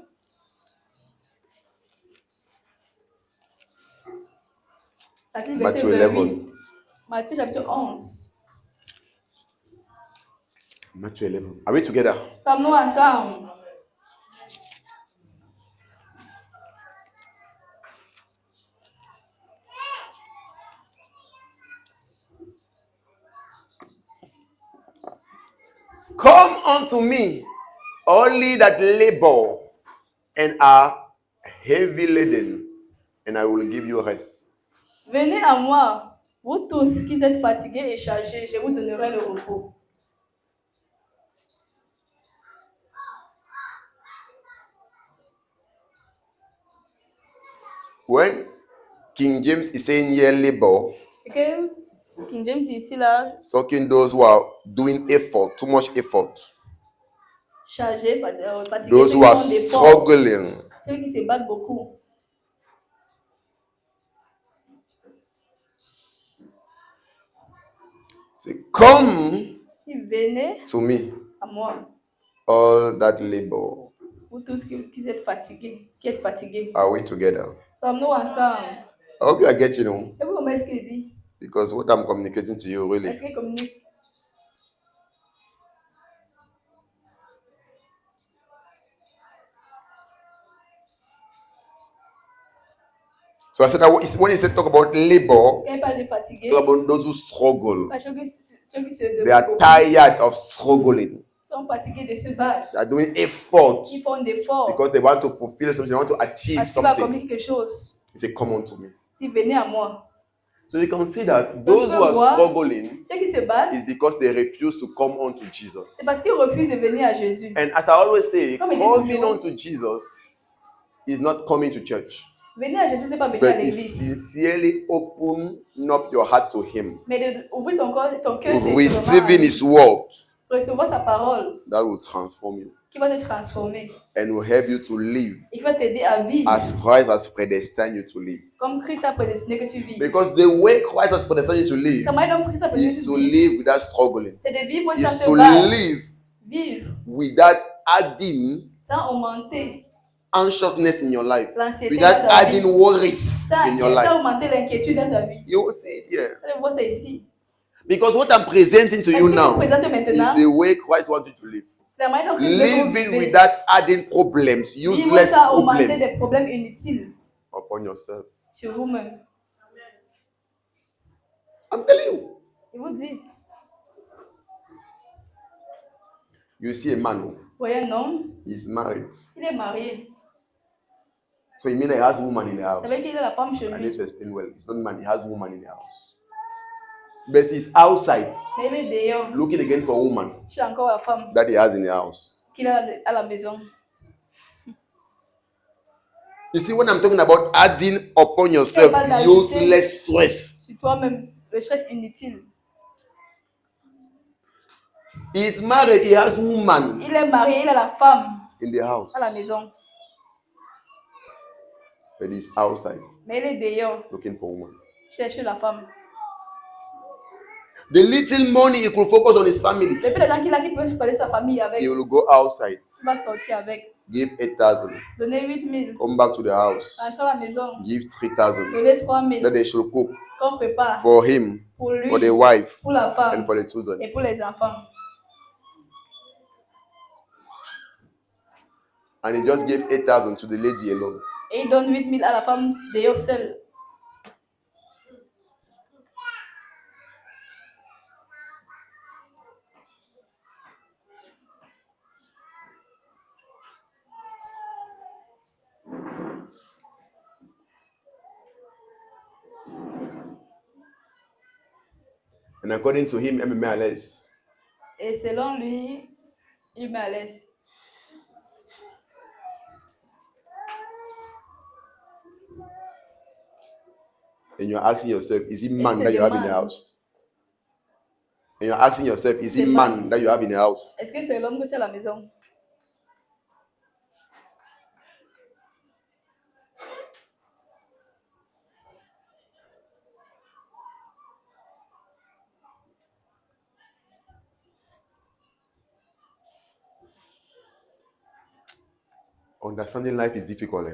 Speaker 1: Matthieu 11.
Speaker 2: Matthieu chapitre 11.
Speaker 1: Matthieu 11. Are we together?
Speaker 2: Sommes-nous ensemble?
Speaker 1: Come unto me, all ye that labor and are heavy laden, and I will give you rest.
Speaker 2: Venez à moi, vous tous qui êtes fatigués et chargés, je vous donnerai le repos.
Speaker 1: When King James is saying here labor,
Speaker 2: Okay. King James ici là,
Speaker 1: talking those who are doing effort, too much effort.
Speaker 2: Chargés, fatigués,
Speaker 1: Those who are struggling.
Speaker 2: Ceux qui se battent beaucoup.
Speaker 1: Say, come
Speaker 2: Venez
Speaker 1: to me,
Speaker 2: à moi,
Speaker 1: all that labor.
Speaker 2: vous tous qui êtes fatigués,
Speaker 1: Are we together?
Speaker 2: Sommes-nous ensemble?
Speaker 1: I hope you are getting home.
Speaker 2: C'est comment est-ce qu'il dit?
Speaker 1: Because what I'm communicating to you, really.
Speaker 2: Est-ce qu'il communique?
Speaker 1: So I said that when he said talk about labor,
Speaker 2: Quand il parle de fatigués,
Speaker 1: talk about those who struggle.
Speaker 2: ceux qui se
Speaker 1: They are tired of struggling.
Speaker 2: sont fatigués de se battre.
Speaker 1: They are doing effort
Speaker 2: Ils font des efforts.
Speaker 1: because they want to fulfill something, they want to achieve
Speaker 2: Parce qu'il va
Speaker 1: something.
Speaker 2: accomplir quelque chose.
Speaker 1: He said, come unto me.
Speaker 2: Il venez à moi.
Speaker 1: So you can see that those who are struggling
Speaker 2: Ceux qui se battent,
Speaker 1: is because they refuse to come unto Jesus.
Speaker 2: c'est parce qu'ils refusent de venir à Jésus.
Speaker 1: And as I always say,
Speaker 2: Comme il dit
Speaker 1: coming
Speaker 2: toujours,
Speaker 1: unto Jesus is not coming to church,
Speaker 2: venir à Jésus n'est pas venir à
Speaker 1: but is
Speaker 2: l'église.
Speaker 1: sincerely open up your heart to Him,
Speaker 2: Mais d'ouvrir ton cœur, c'est
Speaker 1: receiving His word
Speaker 2: recevoir sa parole
Speaker 1: that will transform you
Speaker 2: qui va te transformer
Speaker 1: and will help you to live
Speaker 2: et qui va t'aider à vivre
Speaker 1: as Christ has predestined you to live.
Speaker 2: comme Christ a prédestiné que tu vis.
Speaker 1: Because the way Christ has predestined you to live
Speaker 2: Ça m'a aidé Christ a prédestiné
Speaker 1: is
Speaker 2: que
Speaker 1: to
Speaker 2: tu vis.
Speaker 1: live without struggling,
Speaker 2: C'est de vivre
Speaker 1: is
Speaker 2: sans
Speaker 1: to
Speaker 2: te battre.
Speaker 1: live
Speaker 2: Vivre
Speaker 1: without adding
Speaker 2: sans augmenter
Speaker 1: anxiousness in your life,
Speaker 2: l'anxiété
Speaker 1: without
Speaker 2: dans ta
Speaker 1: adding
Speaker 2: vie.
Speaker 1: worries in your
Speaker 2: Sans
Speaker 1: life.
Speaker 2: augmenter l'inquiétude dans ta vie.
Speaker 1: You will see it here.
Speaker 2: Allez voir ça ici.
Speaker 1: Because what I'm presenting to
Speaker 2: Parce
Speaker 1: you
Speaker 2: que
Speaker 1: now
Speaker 2: je présente maintenant,
Speaker 1: is the way Christ wants you to live.
Speaker 2: c'est la manière dont Christ veut qu'on
Speaker 1: Living
Speaker 2: vive.
Speaker 1: without adding problems,
Speaker 2: Vivre
Speaker 1: useless
Speaker 2: sans augmenter des
Speaker 1: problems
Speaker 2: problèmes inutiles
Speaker 1: upon yourself.
Speaker 2: sur vous-même.
Speaker 1: I'm telling you.
Speaker 2: Il vous dit,
Speaker 1: You see a man,
Speaker 2: vous voyez un homme,
Speaker 1: he's married.
Speaker 2: il est marié.
Speaker 1: So it means he has a woman in the house.
Speaker 2: Ça veut dire qu'il a la femme chez
Speaker 1: I need
Speaker 2: lui.
Speaker 1: to explain well. It's not man, he has a woman in the house. But he's outside
Speaker 2: Mais il est dehors.
Speaker 1: looking again for a woman
Speaker 2: J'ai encore la femme
Speaker 1: that he has in the house.
Speaker 2: qu'il a à la maison.
Speaker 1: You see, when I'm talking about adding upon yourself useless stress,
Speaker 2: sur toi-même, le stress inutile.
Speaker 1: He is married, he has woman.
Speaker 2: Il est marié, il a la femme
Speaker 1: in the house.
Speaker 2: À la maison.
Speaker 1: But he's outside.
Speaker 2: Mais il est dehors.
Speaker 1: Looking for woman.
Speaker 2: Chercher la femme.
Speaker 1: The little money he could focus on his family.
Speaker 2: Le peu d'argent qu'il a, qu'il peut parler sa famille avec.
Speaker 1: He will go outside.
Speaker 2: Il va sortir avec.
Speaker 1: Give 8,000.
Speaker 2: Donner 8,000.
Speaker 1: Come back to the house.
Speaker 2: Acheter la maison.
Speaker 1: Give 3,000.
Speaker 2: Donner 3,000.
Speaker 1: That they should cook.
Speaker 2: Qu'on prépare.
Speaker 1: For him.
Speaker 2: Pour lui.
Speaker 1: For the wife.
Speaker 2: Pour la femme.
Speaker 1: And for the children.
Speaker 2: Et pour les enfants.
Speaker 1: And he just gave 8,000 to the lady alone.
Speaker 2: Et il donne 8,000 à la femme dehors seule.
Speaker 1: And according to him, elle me met à l'aise.
Speaker 2: Et selon lui, il met à l'aise.
Speaker 1: And you're asking yourself, is it man that you have in the house? And you're asking yourself, is it man that you have in the house?
Speaker 2: Est-ce que c'est l'homme que tu as à la maison?
Speaker 1: Understanding life is difficult.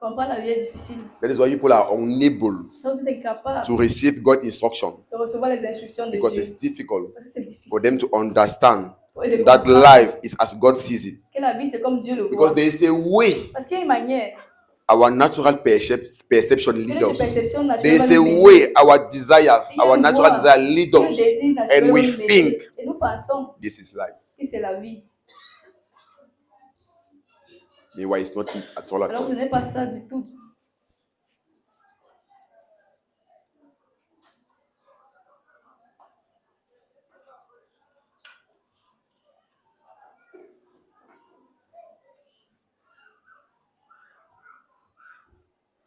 Speaker 2: Comprendre la vie est difficile.
Speaker 1: That is why people are unable
Speaker 2: Vous êtes incapable
Speaker 1: to receive God's instruction.
Speaker 2: de recevoir les instructions de
Speaker 1: Because
Speaker 2: Dieu.
Speaker 1: it's difficult
Speaker 2: Parce que c'est difficile.
Speaker 1: for them to understand
Speaker 2: Pour eux de
Speaker 1: that
Speaker 2: comprendre
Speaker 1: life is as God sees it.
Speaker 2: que la vie c'est comme Dieu le
Speaker 1: Because
Speaker 2: voit.
Speaker 1: there is a way
Speaker 2: Parce qu'il y a une manière.
Speaker 1: our natural perception leads
Speaker 2: Notre
Speaker 1: us.
Speaker 2: perception
Speaker 1: There is
Speaker 2: naturelle
Speaker 1: a
Speaker 2: nous mène.
Speaker 1: way our desires,
Speaker 2: Il y a
Speaker 1: our
Speaker 2: une
Speaker 1: natural
Speaker 2: voie.
Speaker 1: desire lead
Speaker 2: Le
Speaker 1: us.
Speaker 2: désir naturel
Speaker 1: And we
Speaker 2: nous mène.
Speaker 1: think
Speaker 2: Et nous pensons
Speaker 1: this is life.
Speaker 2: que c'est la vie.
Speaker 1: Meanwhile, it's not it at all.
Speaker 2: Alors ce n'est pas ça du tout.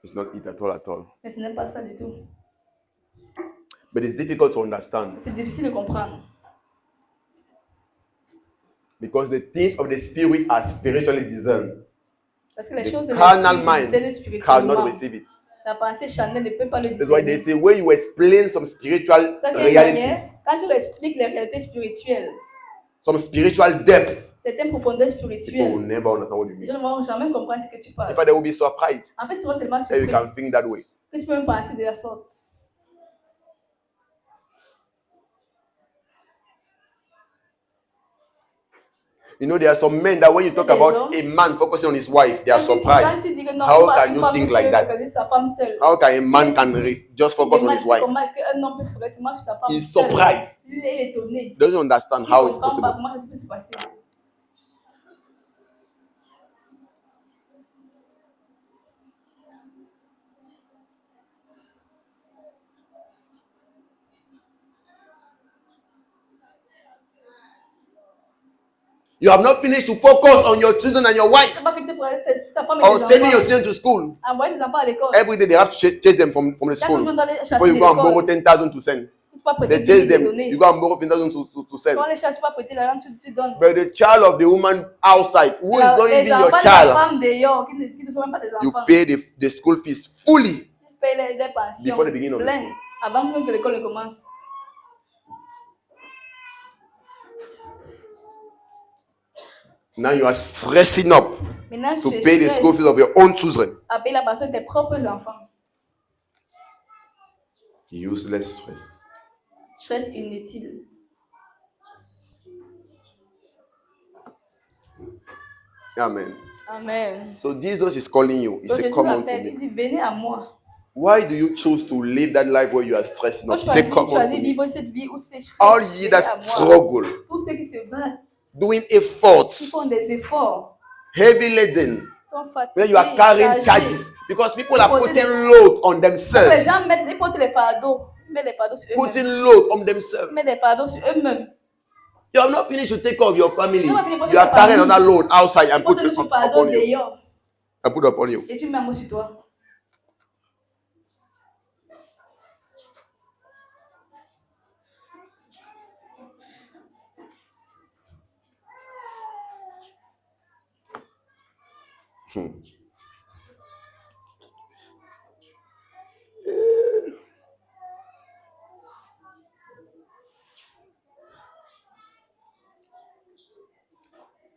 Speaker 1: It's not it at all at all.
Speaker 2: Mais ce n'est pas ça du tout.
Speaker 1: But it's difficult to understand
Speaker 2: C'est difficile de comprendre.
Speaker 1: because the things of the spirit are spiritually discerned.
Speaker 2: Parce que les
Speaker 1: The
Speaker 2: choses de
Speaker 1: carnal
Speaker 2: l'esprit, c'est
Speaker 1: mind
Speaker 2: spirituellement.
Speaker 1: cannot receive it.
Speaker 2: La pensée charnelle ne peut pas le
Speaker 1: That's why
Speaker 2: discerner.
Speaker 1: they say when you explain some spiritual
Speaker 2: Ça, quelle manière,
Speaker 1: realities,
Speaker 2: quand tu expliques les réalités spirituelles,
Speaker 1: some spiritual depth,
Speaker 2: certaines profondeurs
Speaker 1: people will
Speaker 2: spirituelles,
Speaker 1: never understand what you
Speaker 2: les
Speaker 1: mean.
Speaker 2: gens ne vont jamais comprendre ce que tu
Speaker 1: In
Speaker 2: parles.
Speaker 1: fact, they will be surprised
Speaker 2: En fait, ils seront tellement
Speaker 1: that you
Speaker 2: surpris
Speaker 1: can think that way.
Speaker 2: que tu peux même penser de la sorte.
Speaker 1: You know, there are some men that when you talk about a man focusing on his wife, they are
Speaker 2: Quand
Speaker 1: surprised.
Speaker 2: tu dis que non,
Speaker 1: How
Speaker 2: pas
Speaker 1: can
Speaker 2: une
Speaker 1: you
Speaker 2: femme
Speaker 1: think
Speaker 2: peut
Speaker 1: like
Speaker 2: se
Speaker 1: that?
Speaker 2: focaliser sur sa femme seule.
Speaker 1: How can a man just focus on
Speaker 2: Demande
Speaker 1: his wife?
Speaker 2: comment est-ce qu'un homme peut se focaliser sur sa femme
Speaker 1: He's
Speaker 2: seule.
Speaker 1: surprised.
Speaker 2: Lui, il est étonné.
Speaker 1: He doesn't understand
Speaker 2: Il
Speaker 1: how it's
Speaker 2: comprend pas
Speaker 1: possible.
Speaker 2: comment ça peut se passer.
Speaker 1: You have not finished to focus on your children and your wife,
Speaker 2: Tu n'as pas fini de focaliser ta femme et
Speaker 1: or
Speaker 2: tes
Speaker 1: sending your
Speaker 2: enfants.
Speaker 1: children to school.
Speaker 2: Envoyer des enfants à l'école.
Speaker 1: Every day they have to chase them from the
Speaker 2: Chaque
Speaker 1: school
Speaker 2: jour, dans les
Speaker 1: before
Speaker 2: chasser
Speaker 1: you
Speaker 2: de
Speaker 1: go and borrow
Speaker 2: l'école.
Speaker 1: 10,000 to send.
Speaker 2: Tu peux pas prêter
Speaker 1: They
Speaker 2: 10 000
Speaker 1: chase
Speaker 2: de
Speaker 1: them.
Speaker 2: donner.
Speaker 1: You go and borrow 10,000 to send.
Speaker 2: Quand les chasses, tu peux pas prêter l'argent, tu donnes.
Speaker 1: But the child of the woman outside, who is not
Speaker 2: Les
Speaker 1: even your
Speaker 2: enfants de la
Speaker 1: child,
Speaker 2: femme dehors, qui ne sont même pas tes
Speaker 1: you
Speaker 2: enfants.
Speaker 1: pay the school fees fully.
Speaker 2: Tu payes les pensions
Speaker 1: Before the beginning of the
Speaker 2: pleines avant que l'école ne commence.
Speaker 1: Now you are stressing up
Speaker 2: Maintenant,
Speaker 1: to
Speaker 2: tu
Speaker 1: pay the school fees of your own children.
Speaker 2: à payer la pension de tes propres enfants.
Speaker 1: Useless stress.
Speaker 2: Stress inutile.
Speaker 1: Amen.
Speaker 2: Amen.
Speaker 1: So Jesus is calling you. He
Speaker 2: Donc
Speaker 1: said,
Speaker 2: Jésus
Speaker 1: come unto
Speaker 2: m'appelle, il
Speaker 1: me.
Speaker 2: dit, venez à moi.
Speaker 1: Why do you choose to live that life where you are stressing
Speaker 2: Quand
Speaker 1: up?
Speaker 2: tu
Speaker 1: He said, come
Speaker 2: choisis
Speaker 1: unto me.
Speaker 2: vivre cette vie où tu t'es
Speaker 1: All
Speaker 2: stressé,
Speaker 1: ye
Speaker 2: venez
Speaker 1: that
Speaker 2: à moi.
Speaker 1: struggle,
Speaker 2: Tous ceux qui se battent,
Speaker 1: doing
Speaker 2: qui
Speaker 1: efforts,
Speaker 2: font des efforts,
Speaker 1: heavy laden,
Speaker 2: sont fatigués,
Speaker 1: when you are carrying
Speaker 2: chargés.
Speaker 1: charges, because people are putting load on
Speaker 2: Les
Speaker 1: themselves,
Speaker 2: gens ils portent les fardeaux, ils mettent les fardeaux sur eux-mêmes.
Speaker 1: putting load on themselves.
Speaker 2: Ils mettent les fardeaux sur eux-mêmes.
Speaker 1: You have not finished to take care of your family.
Speaker 2: Non, mais
Speaker 1: You are carrying another load outside and
Speaker 2: Ils
Speaker 1: put
Speaker 2: portent
Speaker 1: it
Speaker 2: le fardeau
Speaker 1: upon you.
Speaker 2: dehors
Speaker 1: And put it upon you.
Speaker 2: et tu mets un mot sur toi.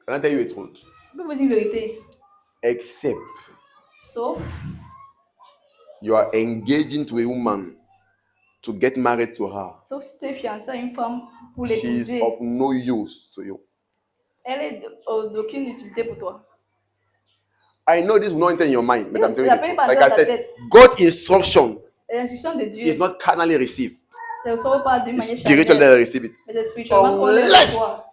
Speaker 1: Can I tell you a truth?
Speaker 2: Je peux vous dire une vérité.
Speaker 1: Except
Speaker 2: Sauf
Speaker 1: you are engaging to a woman to get married to her.
Speaker 2: Sauf si tu es fiancé à une femme pour
Speaker 1: She is
Speaker 2: l'épouser.
Speaker 1: of no use to you.
Speaker 2: Elle est d'aucune utilité pour toi.
Speaker 1: I know this will not enter in your mind, but I'm telling you the truth.
Speaker 2: pas
Speaker 1: Like
Speaker 2: dans
Speaker 1: I
Speaker 2: ta
Speaker 1: said,
Speaker 2: tête.
Speaker 1: God's instruction
Speaker 2: L'instruction de Dieu,
Speaker 1: is not carnally received.
Speaker 2: ça ne reçoit pas d'une
Speaker 1: It's
Speaker 2: manière
Speaker 1: spiritual that
Speaker 2: charnelle,
Speaker 1: I receive it.
Speaker 2: mais c'est spirituellement qu'on le reçoit.
Speaker 1: Unless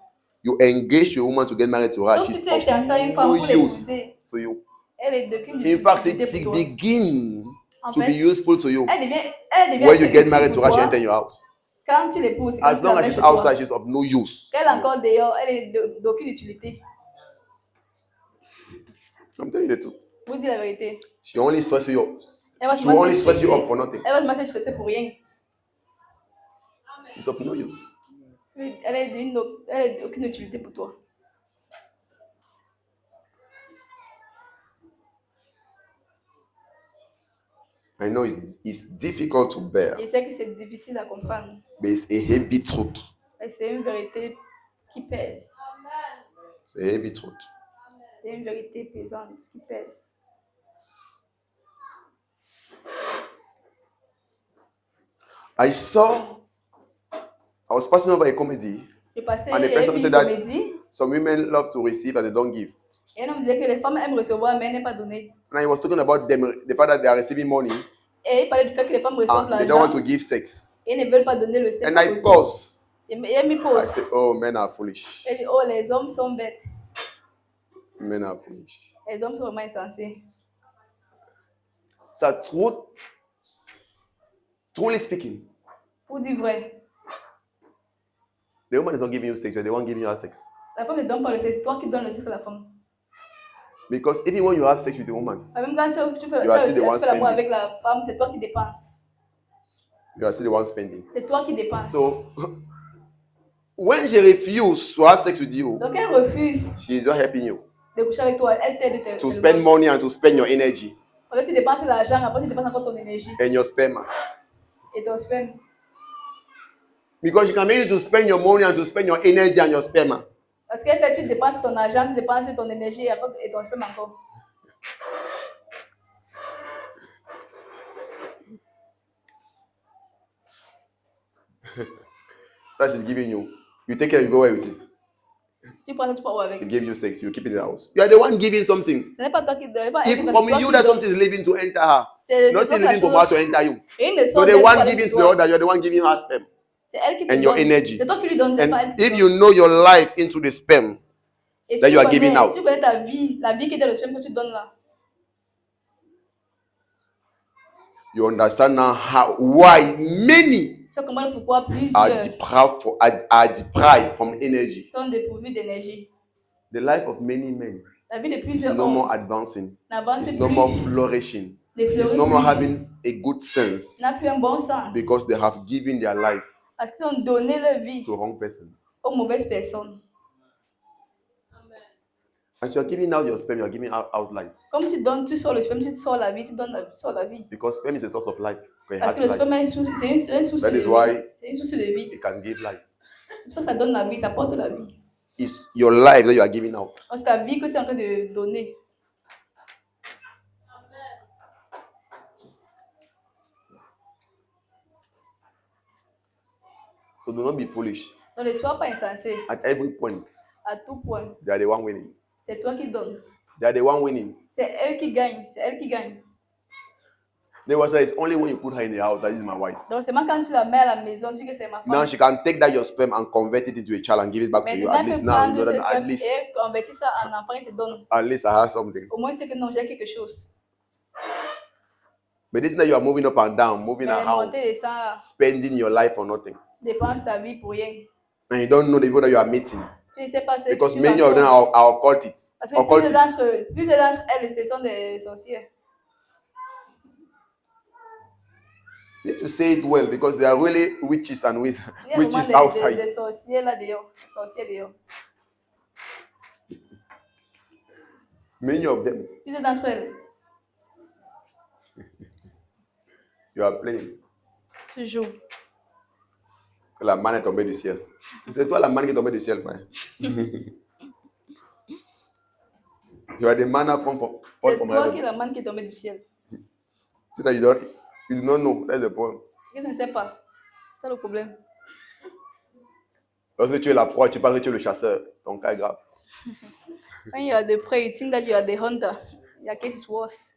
Speaker 1: you engage your woman to get married to her,
Speaker 2: Sauf si
Speaker 1: she's
Speaker 2: tu es
Speaker 1: of
Speaker 2: fiancé à une femme
Speaker 1: no
Speaker 2: pour
Speaker 1: use
Speaker 2: l'épouser,
Speaker 1: to you.
Speaker 2: elle est d'aucune
Speaker 1: In fact,
Speaker 2: utilité
Speaker 1: it
Speaker 2: pour toi.
Speaker 1: begin
Speaker 2: En
Speaker 1: to be
Speaker 2: fait,
Speaker 1: useful to you
Speaker 2: elle devient
Speaker 1: when you get
Speaker 2: utile
Speaker 1: married to
Speaker 2: pour
Speaker 1: her, she
Speaker 2: toi
Speaker 1: enter your house.
Speaker 2: quand tu l'épouses. Quand
Speaker 1: As
Speaker 2: tu
Speaker 1: long as
Speaker 2: l'amènes
Speaker 1: she's
Speaker 2: chez toi.
Speaker 1: outside, she's of no use.
Speaker 2: Elle est encore dehors, elle est d'aucune utilité.
Speaker 1: I'm telling you the truth.
Speaker 2: Vous dites la vérité.
Speaker 1: She only stress you up.
Speaker 2: Elle va
Speaker 1: She will only stress you
Speaker 2: stresser.
Speaker 1: up for nothing.
Speaker 2: Elle va se stresser pour rien.
Speaker 1: It's of no use.
Speaker 2: Elle est d'aucune utilité pour toi.
Speaker 1: I know it's difficult to bear,
Speaker 2: Je sais que c'est difficile à comprendre.
Speaker 1: but it's a heavy truth.
Speaker 2: Mais c'est une vérité qui pèse.
Speaker 1: It's a heavy truth.
Speaker 2: C'est une vérité pesante qui pèse.
Speaker 1: I was passing over a comedy,
Speaker 2: J'ai passé
Speaker 1: and the person
Speaker 2: une
Speaker 1: said that
Speaker 2: comédie.
Speaker 1: some women love to receive and they don't give.
Speaker 2: Et un homme disait que les femmes aiment recevoir, mais n'aiment pas donner.
Speaker 1: And I was talking about them, the fact that they are receiving money
Speaker 2: Et il parlait du fait que les femmes reçoivent
Speaker 1: and they don't want
Speaker 2: l'argent
Speaker 1: to give sex.
Speaker 2: et ne veulent pas donner le sexe.
Speaker 1: And I pause.
Speaker 2: Et elle me
Speaker 1: I
Speaker 2: pose.
Speaker 1: say, oh, men are foolish.
Speaker 2: Elle dit, oh, les hommes sont bêtes.
Speaker 1: Men are foolish.
Speaker 2: Les hommes sont vraiment insensés.
Speaker 1: So truly speaking,
Speaker 2: Pour dire vrai,
Speaker 1: the woman is not giving you sex, you're the one giving her sex.
Speaker 2: la femme ne donne pas le sexe, c'est toi qui donnes le sexe à la femme.
Speaker 1: Because even when you have sex with a woman,
Speaker 2: Même quand tu fais
Speaker 1: You are still the one
Speaker 2: l'amour
Speaker 1: spending.
Speaker 2: avec la femme, c'est toi qui dépenses.
Speaker 1: you are still the one spending.
Speaker 2: C'est toi qui dépenses.
Speaker 1: So when she refuses to have sex with you,
Speaker 2: Donc elle refuse
Speaker 1: she is not helping you
Speaker 2: de coucher avec toi. Elle t'aide
Speaker 1: to spend money and to spend your energy
Speaker 2: Parce que tu dépenses l'argent, après tu dépenses encore ton énergie
Speaker 1: and your sperm.
Speaker 2: et ton sperme.
Speaker 1: Because she can make you to spend your money and to spend your energy and your sperm.
Speaker 2: Parce qu'elle fait, tu dépenses ton argent, tu dépenses ton énergie et ton sperme encore.
Speaker 1: So she's giving you. You take care, you go away with it.
Speaker 2: Tu prends ça, tu peux avoir
Speaker 1: She
Speaker 2: avec.
Speaker 1: gave you sex, you keep it in the house. You are the one giving something.
Speaker 2: Ce n'est pas toi qui donne.
Speaker 1: If from you that something is leaving to enter her,
Speaker 2: C'est
Speaker 1: nothing is leaving from her to enter you.
Speaker 2: Rien ne
Speaker 1: So
Speaker 2: sort
Speaker 1: the
Speaker 2: d'elle pour
Speaker 1: one
Speaker 2: aller
Speaker 1: giving
Speaker 2: sur
Speaker 1: to the
Speaker 2: toi.
Speaker 1: other, you're the one giving her sperm
Speaker 2: C'est elle qui te
Speaker 1: and your
Speaker 2: donne.
Speaker 1: energy.
Speaker 2: C'est toi qui lui donnes, c'est pas elle
Speaker 1: And
Speaker 2: qui te
Speaker 1: if
Speaker 2: donne.
Speaker 1: you know your life into the sperm
Speaker 2: Et si
Speaker 1: that
Speaker 2: tu
Speaker 1: you are
Speaker 2: connais-
Speaker 1: giving out,
Speaker 2: si tu connais ta vie, la vie qui est dans le sperme que tu donnes là,
Speaker 1: you understand now why many
Speaker 2: tu vas comprendre pourquoi
Speaker 1: are
Speaker 2: plusieurs
Speaker 1: deprived from energy.
Speaker 2: sont dépourvus d'énergie.
Speaker 1: The life of many men
Speaker 2: La vie de
Speaker 1: is
Speaker 2: plusieurs
Speaker 1: no more
Speaker 2: hommes
Speaker 1: advancing.
Speaker 2: n'avance
Speaker 1: It's
Speaker 2: plus,
Speaker 1: no more flourishing.
Speaker 2: ne
Speaker 1: It's
Speaker 2: fleurissent
Speaker 1: no more
Speaker 2: plus,
Speaker 1: having a good sense
Speaker 2: n'a plus un bon sens.
Speaker 1: because they have given their life
Speaker 2: Parce qu'ils ont donné leur vie
Speaker 1: to the wrong person.
Speaker 2: aux mauvaises personnes.
Speaker 1: As you are giving out your sperm, you are giving out life.
Speaker 2: Comme tu donnes, tu sors le sperme, tu sors la vie, tu donnes la, tu sors la vie.
Speaker 1: Because sperm is a source of life. It
Speaker 2: Parce
Speaker 1: has
Speaker 2: que le
Speaker 1: life.
Speaker 2: sperme est un source
Speaker 1: That
Speaker 2: de
Speaker 1: is
Speaker 2: vie.
Speaker 1: why
Speaker 2: C'est une source de vie.
Speaker 1: it can give life.
Speaker 2: C'est pour ça que ça donne la vie, ça porte la vie.
Speaker 1: It's your life that you are giving out.
Speaker 2: Donc, c'est ta vie que tu es en train de donner.
Speaker 1: So do not be foolish.
Speaker 2: Donc ne sois pas insensé
Speaker 1: At every point,
Speaker 2: à tout point.
Speaker 1: they are the one winning.
Speaker 2: C'est toi qui donnes.
Speaker 1: They are the one winning.
Speaker 2: C'est elle qui gagne. C'est elle qui gagne.
Speaker 1: They will say it's only when you put her in the house that is my wife.
Speaker 2: Donc seulement quand tu la mets à la maison, tu dis que c'est ma femme.
Speaker 1: Now she can take that your sperm and convert it into a child and give it back to
Speaker 2: Mais
Speaker 1: you.
Speaker 2: maintenant,
Speaker 1: At least
Speaker 2: elle peut
Speaker 1: now you know
Speaker 2: prendre ce
Speaker 1: that
Speaker 2: sperme et convertir ça en enfant et te donne.
Speaker 1: at least I have something.
Speaker 2: Au moins, c'est que non, j'ai quelque chose.
Speaker 1: But this is that you are moving up and down, moving
Speaker 2: Mais
Speaker 1: around,
Speaker 2: monter et ça,
Speaker 1: spending your life for nothing.
Speaker 2: tu dépenses ta vie pour rien.
Speaker 1: And you don't know the people that you are meeting.
Speaker 2: Tu ne sais pas ce
Speaker 1: Because
Speaker 2: que tu
Speaker 1: many of them
Speaker 2: rencontres.
Speaker 1: are occultists.
Speaker 2: Parce que
Speaker 1: Occultists.
Speaker 2: plusieurs d'entre elles, ce sont des sorcières.
Speaker 1: You need to say it well because they are really witches and
Speaker 2: Il y a
Speaker 1: witches
Speaker 2: vraiment des
Speaker 1: outside.
Speaker 2: sorciers là dehors. Des sorciers dehors.
Speaker 1: Many of them.
Speaker 2: Plusieurs d'entre elles.
Speaker 1: You are playing.
Speaker 2: Tu joues.
Speaker 1: La manne est tombée du ciel. C'est toi la manne qui est tombée du ciel, frère. You are the manna from
Speaker 2: C'est
Speaker 1: from
Speaker 2: toi
Speaker 1: heaven.
Speaker 2: qui es la manne qui est tombée du ciel.
Speaker 1: So that you do not know. That's the point.
Speaker 2: Je ne sais pas. C'est le problème.
Speaker 1: Lorsque tu es la proie, tu parles que tu es le chasseur. Ton cas est grave.
Speaker 2: When you are the prey, you think that you are the hunter. Your case is worse.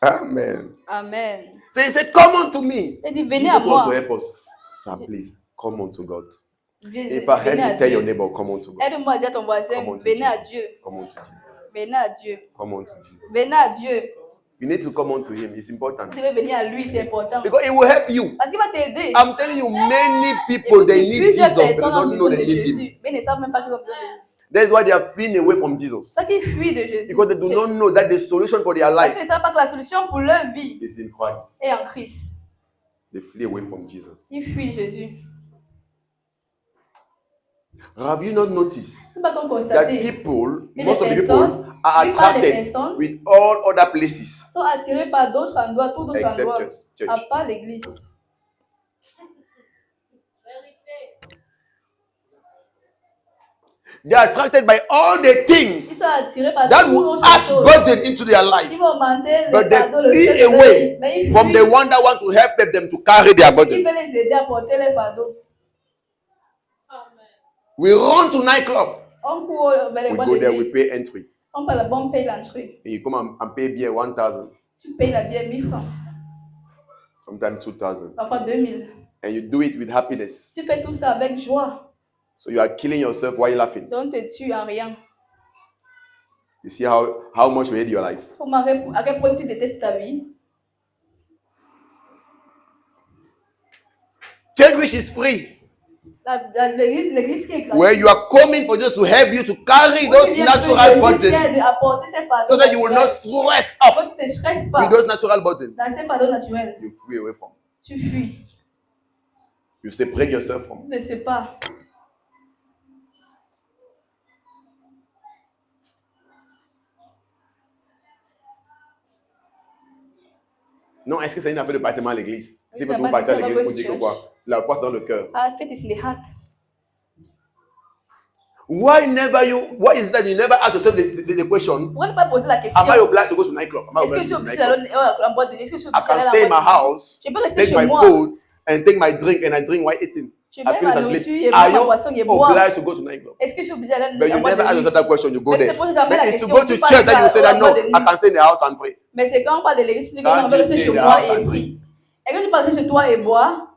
Speaker 1: Amen.
Speaker 2: Amen.
Speaker 1: So he said, come unto me.
Speaker 2: Il dit, venez
Speaker 1: Jesus
Speaker 2: à
Speaker 1: wants
Speaker 2: moi.
Speaker 1: to help us. Sir, please, come unto God.
Speaker 2: Venez
Speaker 1: If I help
Speaker 2: à
Speaker 1: you, tell
Speaker 2: Dieu.
Speaker 1: your neighbor, come unto God.
Speaker 2: Aide-moi à dire à ton voisin,
Speaker 1: Come unto
Speaker 2: venez à
Speaker 1: Jesus.
Speaker 2: Dieu.
Speaker 1: Come unto Jesus.
Speaker 2: Venez à Dieu.
Speaker 1: Come unto Jesus.
Speaker 2: Venez à Dieu.
Speaker 1: You need to come unto him. It's important.
Speaker 2: Vous devez venir à lui, c'est important.
Speaker 1: Because it will help you.
Speaker 2: Parce qu'il va t'aider.
Speaker 1: I'm telling you, many people, they need
Speaker 2: Plusieurs
Speaker 1: Jesus, but they
Speaker 2: personnes ont
Speaker 1: don't know
Speaker 2: besoin
Speaker 1: they
Speaker 2: de
Speaker 1: need him.
Speaker 2: Jésus, mais ils ne savent même pas qu'ils ont besoin de lui.
Speaker 1: That's why they are fleeing away from Jesus.
Speaker 2: C'est ça qu'ils fuient de Jésus.
Speaker 1: Because they do not know that the solution for their
Speaker 2: Parce
Speaker 1: life
Speaker 2: qu'ils ne savent pas que la solution pour leur vie
Speaker 1: is in Christ.
Speaker 2: est en Christ.
Speaker 1: They flee away from Jesus.
Speaker 2: Ils fuient Jésus.
Speaker 1: Have you not noticed
Speaker 2: C'est pas qu'on
Speaker 1: that
Speaker 2: constate
Speaker 1: people,
Speaker 2: que
Speaker 1: most of
Speaker 2: les
Speaker 1: the
Speaker 2: personnes,
Speaker 1: people, are
Speaker 2: la plupart des
Speaker 1: attracted
Speaker 2: personnes
Speaker 1: with all other places
Speaker 2: sont attirées par d'autres endroits, tout d'autres
Speaker 1: except
Speaker 2: endroits,
Speaker 1: church.
Speaker 2: à part l'église.
Speaker 1: They are attracted by all the
Speaker 2: Ils
Speaker 1: things
Speaker 2: sont attirés par
Speaker 1: that
Speaker 2: toutes
Speaker 1: will
Speaker 2: autres
Speaker 1: add
Speaker 2: choses.
Speaker 1: burden into their
Speaker 2: Ils
Speaker 1: life.
Speaker 2: vont augmenter
Speaker 1: But
Speaker 2: le
Speaker 1: they
Speaker 2: fardeau, le
Speaker 1: flee
Speaker 2: stress de leur
Speaker 1: away
Speaker 2: vie. Mais ils
Speaker 1: from the
Speaker 2: fuient.
Speaker 1: one that want to help them to carry their
Speaker 2: Ils
Speaker 1: burden.
Speaker 2: veulent les aider à porter les fardeaux.
Speaker 1: We run to nightclub.
Speaker 2: On court vers les
Speaker 1: We
Speaker 2: boîtes
Speaker 1: go
Speaker 2: de
Speaker 1: there, we
Speaker 2: nuit.
Speaker 1: pay entry.
Speaker 2: On paye la bonne paye l'entrée.
Speaker 1: And you come and pay beer 1,000,
Speaker 2: Tu payes la bière 1000 francs,
Speaker 1: sometimes 2,000.
Speaker 2: parfois 2000.
Speaker 1: And you do it with happiness.
Speaker 2: Tu fais tout ça avec joie.
Speaker 1: So you are killing yourself while laughing.
Speaker 2: Donc, tu te tues en rien.
Speaker 1: You see how much you hate your life.
Speaker 2: Comment, à quel point tu détestes ta vie.
Speaker 1: Church which is free,
Speaker 2: L'église qui est gratuite.
Speaker 1: where you are coming for just to help you to carry
Speaker 2: Où tu
Speaker 1: those
Speaker 2: viens
Speaker 1: natural
Speaker 2: pour
Speaker 1: burdens,
Speaker 2: apporter ces fardeaux
Speaker 1: so that you will not
Speaker 2: naturels.
Speaker 1: stress up
Speaker 2: Quand tu ne te stresses pas
Speaker 1: with those natural burdens.
Speaker 2: dans ces fardeaux naturels,
Speaker 1: You flee away from.
Speaker 2: tu fuis.
Speaker 1: You separate yourself from.
Speaker 2: Tu ne sais pas.
Speaker 1: Non, est-ce que c'est une affaire de bâtiment à l'église? Si
Speaker 2: Oui,
Speaker 1: vous
Speaker 2: c'est
Speaker 1: pouvez
Speaker 2: pas
Speaker 1: bâtir à
Speaker 2: ça,
Speaker 1: l'église,
Speaker 2: va
Speaker 1: vous dites que
Speaker 2: church.
Speaker 1: quoi? La foi c'est dans le cœur.
Speaker 2: Faith is in the heart.
Speaker 1: Why is it that you never ask yourself the question?
Speaker 2: Pourquoi ne pas poser la question?
Speaker 1: Am I obliged to go to nightclub? Am I
Speaker 2: Est-ce que je suis
Speaker 1: obliged to
Speaker 2: obligé
Speaker 1: go to nightclub?
Speaker 2: d'aller en boîte de nuit? Est-ce que je suis
Speaker 1: I
Speaker 2: obligé d'aller
Speaker 1: can
Speaker 2: en
Speaker 1: stay in my
Speaker 2: boîte de nuit?
Speaker 1: house,
Speaker 2: Je peux rester
Speaker 1: take
Speaker 2: chez
Speaker 1: my
Speaker 2: moi.
Speaker 1: food, and take my drink, and I drink while eating.
Speaker 2: Je
Speaker 1: I
Speaker 2: mets
Speaker 1: finish
Speaker 2: ma
Speaker 1: and
Speaker 2: nourriture
Speaker 1: sleep.
Speaker 2: et
Speaker 1: Are
Speaker 2: bois ma
Speaker 1: you
Speaker 2: boisson et bois.
Speaker 1: obliged to go to nightclub?
Speaker 2: Est-ce que je suis obligé d'aller
Speaker 1: But
Speaker 2: en
Speaker 1: you
Speaker 2: boîte
Speaker 1: never
Speaker 2: de
Speaker 1: ask
Speaker 2: nuit?
Speaker 1: yourself that question. You go
Speaker 2: Mais
Speaker 1: there.
Speaker 2: c'est pour jamais
Speaker 1: But
Speaker 2: la
Speaker 1: it's to
Speaker 2: question.
Speaker 1: go to
Speaker 2: Tu parles
Speaker 1: church that you
Speaker 2: pas
Speaker 1: say that
Speaker 2: en
Speaker 1: no,
Speaker 2: boîte de
Speaker 1: I
Speaker 2: nuit.
Speaker 1: can stay in the house and pray.
Speaker 2: Mais c'est quand on parle de l'église, tu dis que
Speaker 1: Can't
Speaker 2: non, on va
Speaker 1: you
Speaker 2: rester
Speaker 1: stay
Speaker 2: chez
Speaker 1: in the
Speaker 2: moi
Speaker 1: house
Speaker 2: et
Speaker 1: and
Speaker 2: prie. Et quand tu parles chez toi et bois,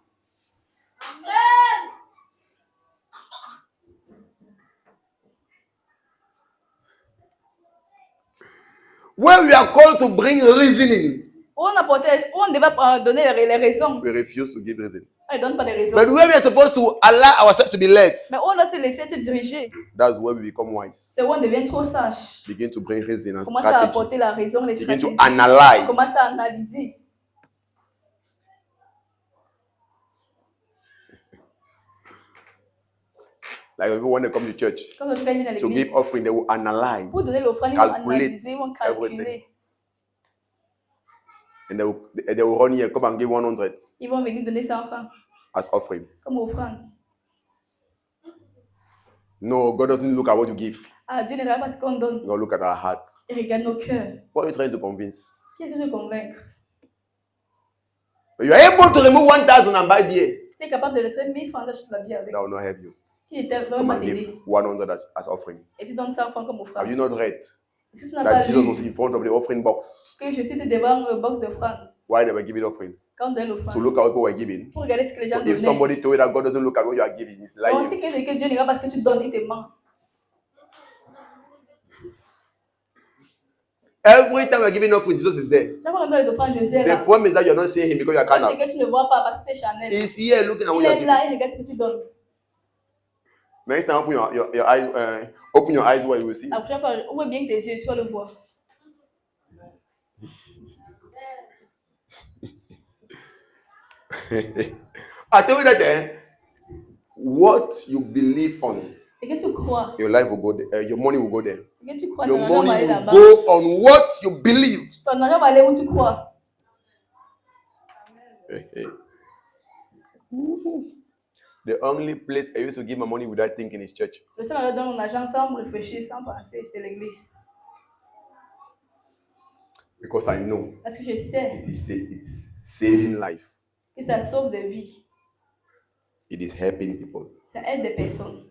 Speaker 1: When we are called to bring reasoning,
Speaker 2: on devait donner les raisons.
Speaker 1: we refuse to give reason.
Speaker 2: On ne donne pas de raisons.
Speaker 1: But when we are supposed to allow ourselves to be led,
Speaker 2: Mais on doit se laisser se diriger.
Speaker 1: that's where we become wise.
Speaker 2: C'est où on devient trop sage.
Speaker 1: Begin to bring reason and
Speaker 2: Commence à
Speaker 1: strategy.
Speaker 2: apporter la raison, les
Speaker 1: Begin to
Speaker 2: stratégies.
Speaker 1: analyze.
Speaker 2: Commence à analyser.
Speaker 1: Like when they come to church
Speaker 2: Quand on vient à
Speaker 1: to
Speaker 2: l'église,
Speaker 1: give offering, they will analyze,
Speaker 2: pour donner l'offrande, ils vont
Speaker 1: calculate
Speaker 2: analyser, ils vont
Speaker 1: everything.
Speaker 2: calculer.
Speaker 1: And they will run here, come and give 100
Speaker 2: Ils vont venir donner 100 francs
Speaker 1: as offering.
Speaker 2: comme offrande.
Speaker 1: No, God doesn't look at what you give.
Speaker 2: Ah, Dieu ne regarde pas ce qu'on donne.
Speaker 1: God look at our heart.
Speaker 2: Il regarde nos cœurs.
Speaker 1: What are you trying to convince?
Speaker 2: Qu'est-ce que je veux convaincre?
Speaker 1: But you are able to remove 1,000 and buy beer.
Speaker 2: Tu es capable de retirer 1000 francs d'acheter de la bière avec.
Speaker 1: That will not help you.
Speaker 2: Qui était
Speaker 1: Come
Speaker 2: vraiment
Speaker 1: and give
Speaker 2: t'aider.
Speaker 1: 100 as offering.
Speaker 2: Et tu donnes 100 francs comme
Speaker 1: Have
Speaker 2: offrande.
Speaker 1: you not read
Speaker 2: Est-ce que tu n'as pas
Speaker 1: that Jesus
Speaker 2: lu
Speaker 1: was in front of the offering box?
Speaker 2: que je suis devant le box d'offrande
Speaker 1: Why they were giving offering?
Speaker 2: quand on donne
Speaker 1: To
Speaker 2: l'offrande?
Speaker 1: look at what people were giving.
Speaker 2: Pour regarder ce que les gens
Speaker 1: So if
Speaker 2: donnaient.
Speaker 1: somebody told you that God doesn't look at what you are giving, he's
Speaker 2: On
Speaker 1: lying.
Speaker 2: sait que Dieu ne regarde pas ce que tu donnes, il te ment.
Speaker 1: Every time you are giving offering, Jesus is there.
Speaker 2: Chaque fois qu'on donne les offrandes, Jésus est
Speaker 1: The
Speaker 2: là.
Speaker 1: problem is that you are not seeing him because you are
Speaker 2: C'est
Speaker 1: carnal.
Speaker 2: que tu ne vois pas parce que c'est Chanel.
Speaker 1: He's here looking at what
Speaker 2: Il
Speaker 1: you are
Speaker 2: est
Speaker 1: giving.
Speaker 2: là, il regarde ce que tu donnes.
Speaker 1: Next time, open your eyes where you will see.
Speaker 2: La prochaine fois, ouvre bien tes yeux, tu vas le voir.
Speaker 1: I tell you that what you believe on
Speaker 2: et que tu crois,
Speaker 1: your life will go there. Your money will go there.
Speaker 2: et que tu crois,
Speaker 1: Your
Speaker 2: ton argent va
Speaker 1: money
Speaker 2: aller
Speaker 1: will
Speaker 2: là-bas.
Speaker 1: go on what you believe.
Speaker 2: Ton argent va aller où tu crois.
Speaker 1: Hey. The only place I used to give my money without thinking is church.
Speaker 2: Le seul endroit où donne mon argent sans réfléchir, sans penser, c'est l'église.
Speaker 1: Because I know
Speaker 2: Parce que je sais
Speaker 1: it's saving life.
Speaker 2: que ça sauve des vies.
Speaker 1: It is helping people.
Speaker 2: Ça aide des personnes.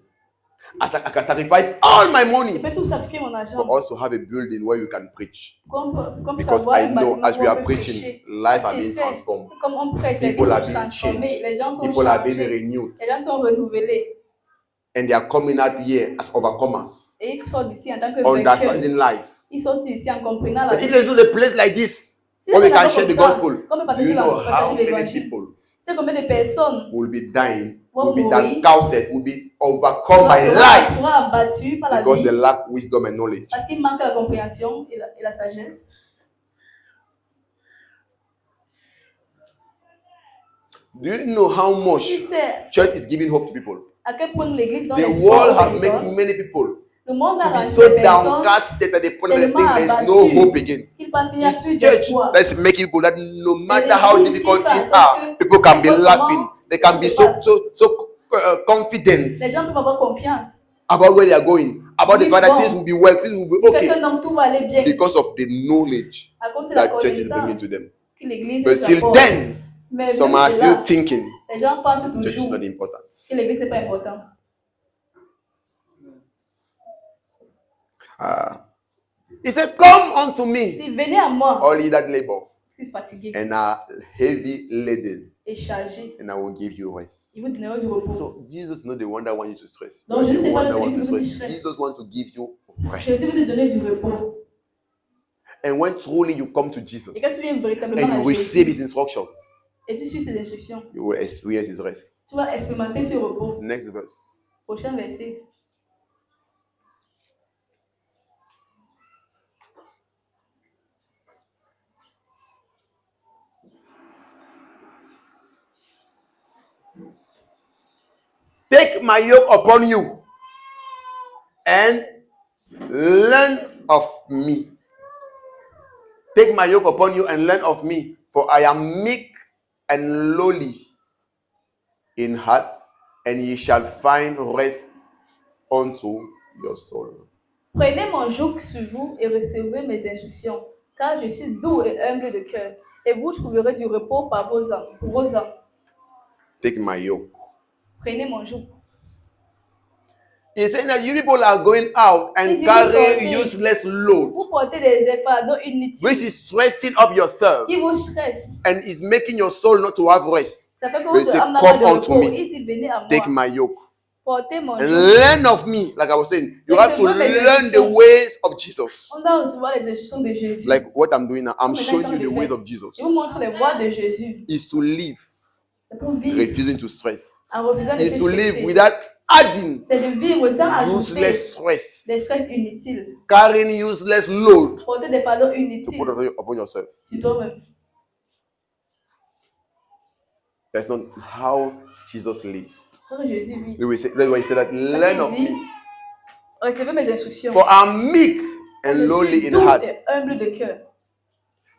Speaker 1: I can sacrifice all my
Speaker 2: Je
Speaker 1: money
Speaker 2: peux tout sacrifier mon argent.
Speaker 1: for us to have a building where we can preach.
Speaker 2: Comme
Speaker 1: Because
Speaker 2: savoir
Speaker 1: I
Speaker 2: un
Speaker 1: know
Speaker 2: bâtiment
Speaker 1: as
Speaker 2: où
Speaker 1: we
Speaker 2: on
Speaker 1: are
Speaker 2: peut
Speaker 1: preaching,
Speaker 2: prêcher.
Speaker 1: lives
Speaker 2: Parce
Speaker 1: are
Speaker 2: que
Speaker 1: being
Speaker 2: c'est
Speaker 1: transformed.
Speaker 2: comme on prêche, les vies
Speaker 1: People
Speaker 2: sont
Speaker 1: are being
Speaker 2: transformées,
Speaker 1: changed.
Speaker 2: les gens sont
Speaker 1: People are being
Speaker 2: changés,
Speaker 1: renewed.
Speaker 2: les gens sont renouvelés.
Speaker 1: And they are coming out here as overcomers,
Speaker 2: Et ils sortent d'ici en tant que
Speaker 1: understanding
Speaker 2: vainqueurs.
Speaker 1: life.
Speaker 2: Ils sortent d'ici en comprenant la
Speaker 1: But if
Speaker 2: vie.
Speaker 1: there's not a place like this
Speaker 2: Si
Speaker 1: where we
Speaker 2: c'est
Speaker 1: can
Speaker 2: là-bas
Speaker 1: share
Speaker 2: comme
Speaker 1: the
Speaker 2: ça,
Speaker 1: gospel,
Speaker 2: comme
Speaker 1: do
Speaker 2: partager
Speaker 1: you know
Speaker 2: partager
Speaker 1: how many
Speaker 2: l'évangile.
Speaker 1: people
Speaker 2: C'est combien de personnes
Speaker 1: will be dying,
Speaker 2: vont
Speaker 1: will be
Speaker 2: mourir,
Speaker 1: downcasted, will be overcome by life
Speaker 2: sera abattu par la
Speaker 1: because they
Speaker 2: vie
Speaker 1: lack wisdom and knowledge?
Speaker 2: parce qu'il manque la compréhension et la sagesse.
Speaker 1: Do you know how much
Speaker 2: Tu sais
Speaker 1: church is giving hope to people?
Speaker 2: à quel point l'église donne
Speaker 1: The
Speaker 2: espoir
Speaker 1: world
Speaker 2: aux
Speaker 1: has made
Speaker 2: personnes.
Speaker 1: many people
Speaker 2: Le monde a
Speaker 1: to be
Speaker 2: rendu
Speaker 1: so
Speaker 2: les personnes
Speaker 1: downcasted that they put on the
Speaker 2: tellement
Speaker 1: thing there's no
Speaker 2: abattues
Speaker 1: hope again.
Speaker 2: qu'ils pensent qu'il n'y a
Speaker 1: It's
Speaker 2: plus
Speaker 1: church
Speaker 2: d'espoir.
Speaker 1: that's making people that no matter
Speaker 2: l'église
Speaker 1: how
Speaker 2: qui
Speaker 1: difficult
Speaker 2: fait en
Speaker 1: things
Speaker 2: sorte
Speaker 1: are,
Speaker 2: que
Speaker 1: people can be
Speaker 2: n'importe
Speaker 1: laughing.
Speaker 2: comment
Speaker 1: They can
Speaker 2: ça
Speaker 1: be
Speaker 2: se
Speaker 1: so
Speaker 2: passe.
Speaker 1: confident
Speaker 2: Les gens peuvent avoir confiance.
Speaker 1: about where they are going, about the
Speaker 2: Oui,
Speaker 1: fact that
Speaker 2: bon.
Speaker 1: things will be well, things will be
Speaker 2: Il fait que
Speaker 1: okay
Speaker 2: donc tout va aller bien
Speaker 1: because of the knowledge
Speaker 2: à cause de la
Speaker 1: that church is bringing
Speaker 2: connaissance
Speaker 1: to them.
Speaker 2: que l'église
Speaker 1: But
Speaker 2: nous
Speaker 1: till
Speaker 2: apporte.
Speaker 1: then,
Speaker 2: Mais
Speaker 1: some
Speaker 2: même
Speaker 1: are
Speaker 2: cela,
Speaker 1: still thinking
Speaker 2: les gens pensent
Speaker 1: church is
Speaker 2: toujours
Speaker 1: not important.
Speaker 2: que l'église n'est pas importante.
Speaker 1: He said, "Come unto me,
Speaker 2: Si venez à moi,
Speaker 1: all ye that labor
Speaker 2: je suis fatigué
Speaker 1: and are heavy laden,
Speaker 2: et chargé,
Speaker 1: and I will give you rest."
Speaker 2: il vous donnera du repos.
Speaker 1: So Jesus is not the one that wants you to stress.
Speaker 2: Donc,
Speaker 1: You are
Speaker 2: Jésus
Speaker 1: the
Speaker 2: n'est pas
Speaker 1: one that
Speaker 2: celui
Speaker 1: wants
Speaker 2: qui
Speaker 1: to
Speaker 2: veut que tu
Speaker 1: stress.
Speaker 2: stresses.
Speaker 1: Jesus wants to give you
Speaker 2: Jésus
Speaker 1: rest.
Speaker 2: veut te donner du repos.
Speaker 1: And when truly you come to Jesus
Speaker 2: Et quand tu viens véritablement
Speaker 1: and
Speaker 2: à
Speaker 1: you receive
Speaker 2: Jésus
Speaker 1: His instruction,
Speaker 2: et tu suis ses instructions,
Speaker 1: you will experience His rest.
Speaker 2: tu vas expérimenter ce repos.
Speaker 1: Next verse.
Speaker 2: Prochain verset.
Speaker 1: Take my yoke upon you and learn of me. Take my yoke upon you and learn of me, for I am meek and lowly in heart, and ye shall find rest unto your soul.
Speaker 2: Prenez mon joug sur vous et recevez mes instructions, car je suis doux et humble de cœur, et vous trouverez du repos pour vos âmes.
Speaker 1: Take my yoke.
Speaker 2: Prenez mon joug.
Speaker 1: He's saying that you people are going out and
Speaker 2: Il dit,
Speaker 1: carrying
Speaker 2: vous sortez.
Speaker 1: useless loads,
Speaker 2: Vous portez des fardeaux inutiles
Speaker 1: which is stressing up yourself
Speaker 2: qui vous stressent.
Speaker 1: and is making your soul not to have rest.
Speaker 2: Ça fait que
Speaker 1: But he
Speaker 2: votre
Speaker 1: said,
Speaker 2: âme n'a pas
Speaker 1: "Come
Speaker 2: de
Speaker 1: unto
Speaker 2: repos.
Speaker 1: me,
Speaker 2: Il dit, venez à moi.
Speaker 1: take my yoke,
Speaker 2: Portez mon
Speaker 1: and
Speaker 2: joug.
Speaker 1: learn of me." Like I was saying, you have to learn the ways of Jesus.
Speaker 2: On doit recevoir les instructions de Jésus.
Speaker 1: Like what I'm doing now, I'm
Speaker 2: Comme
Speaker 1: showing
Speaker 2: maintenant,
Speaker 1: you the
Speaker 2: je le
Speaker 1: ways
Speaker 2: fais.
Speaker 1: of Jesus.
Speaker 2: Je vous montre les voies de Jésus.
Speaker 1: Is to live,
Speaker 2: C'est pour vivre
Speaker 1: refusing to stress.
Speaker 2: en refusant de
Speaker 1: Is
Speaker 2: se
Speaker 1: to live
Speaker 2: stresser.
Speaker 1: without adding
Speaker 2: C'est de vivre sans ajouter
Speaker 1: useless stress,
Speaker 2: des stress inutiles.
Speaker 1: carrying useless load
Speaker 2: Porter des fardeaux
Speaker 1: to
Speaker 2: inutiles
Speaker 1: put upon yourself.
Speaker 2: sur toi-même.
Speaker 1: That's not how Jesus lived.
Speaker 2: Comment Jésus vit.
Speaker 1: That's why he said that, learn of
Speaker 2: Il dit,
Speaker 1: me.
Speaker 2: recevez mes instructions.
Speaker 1: For I'm meek and
Speaker 2: Je
Speaker 1: lowly
Speaker 2: suis
Speaker 1: in
Speaker 2: doux
Speaker 1: heart,
Speaker 2: et humble de cœur.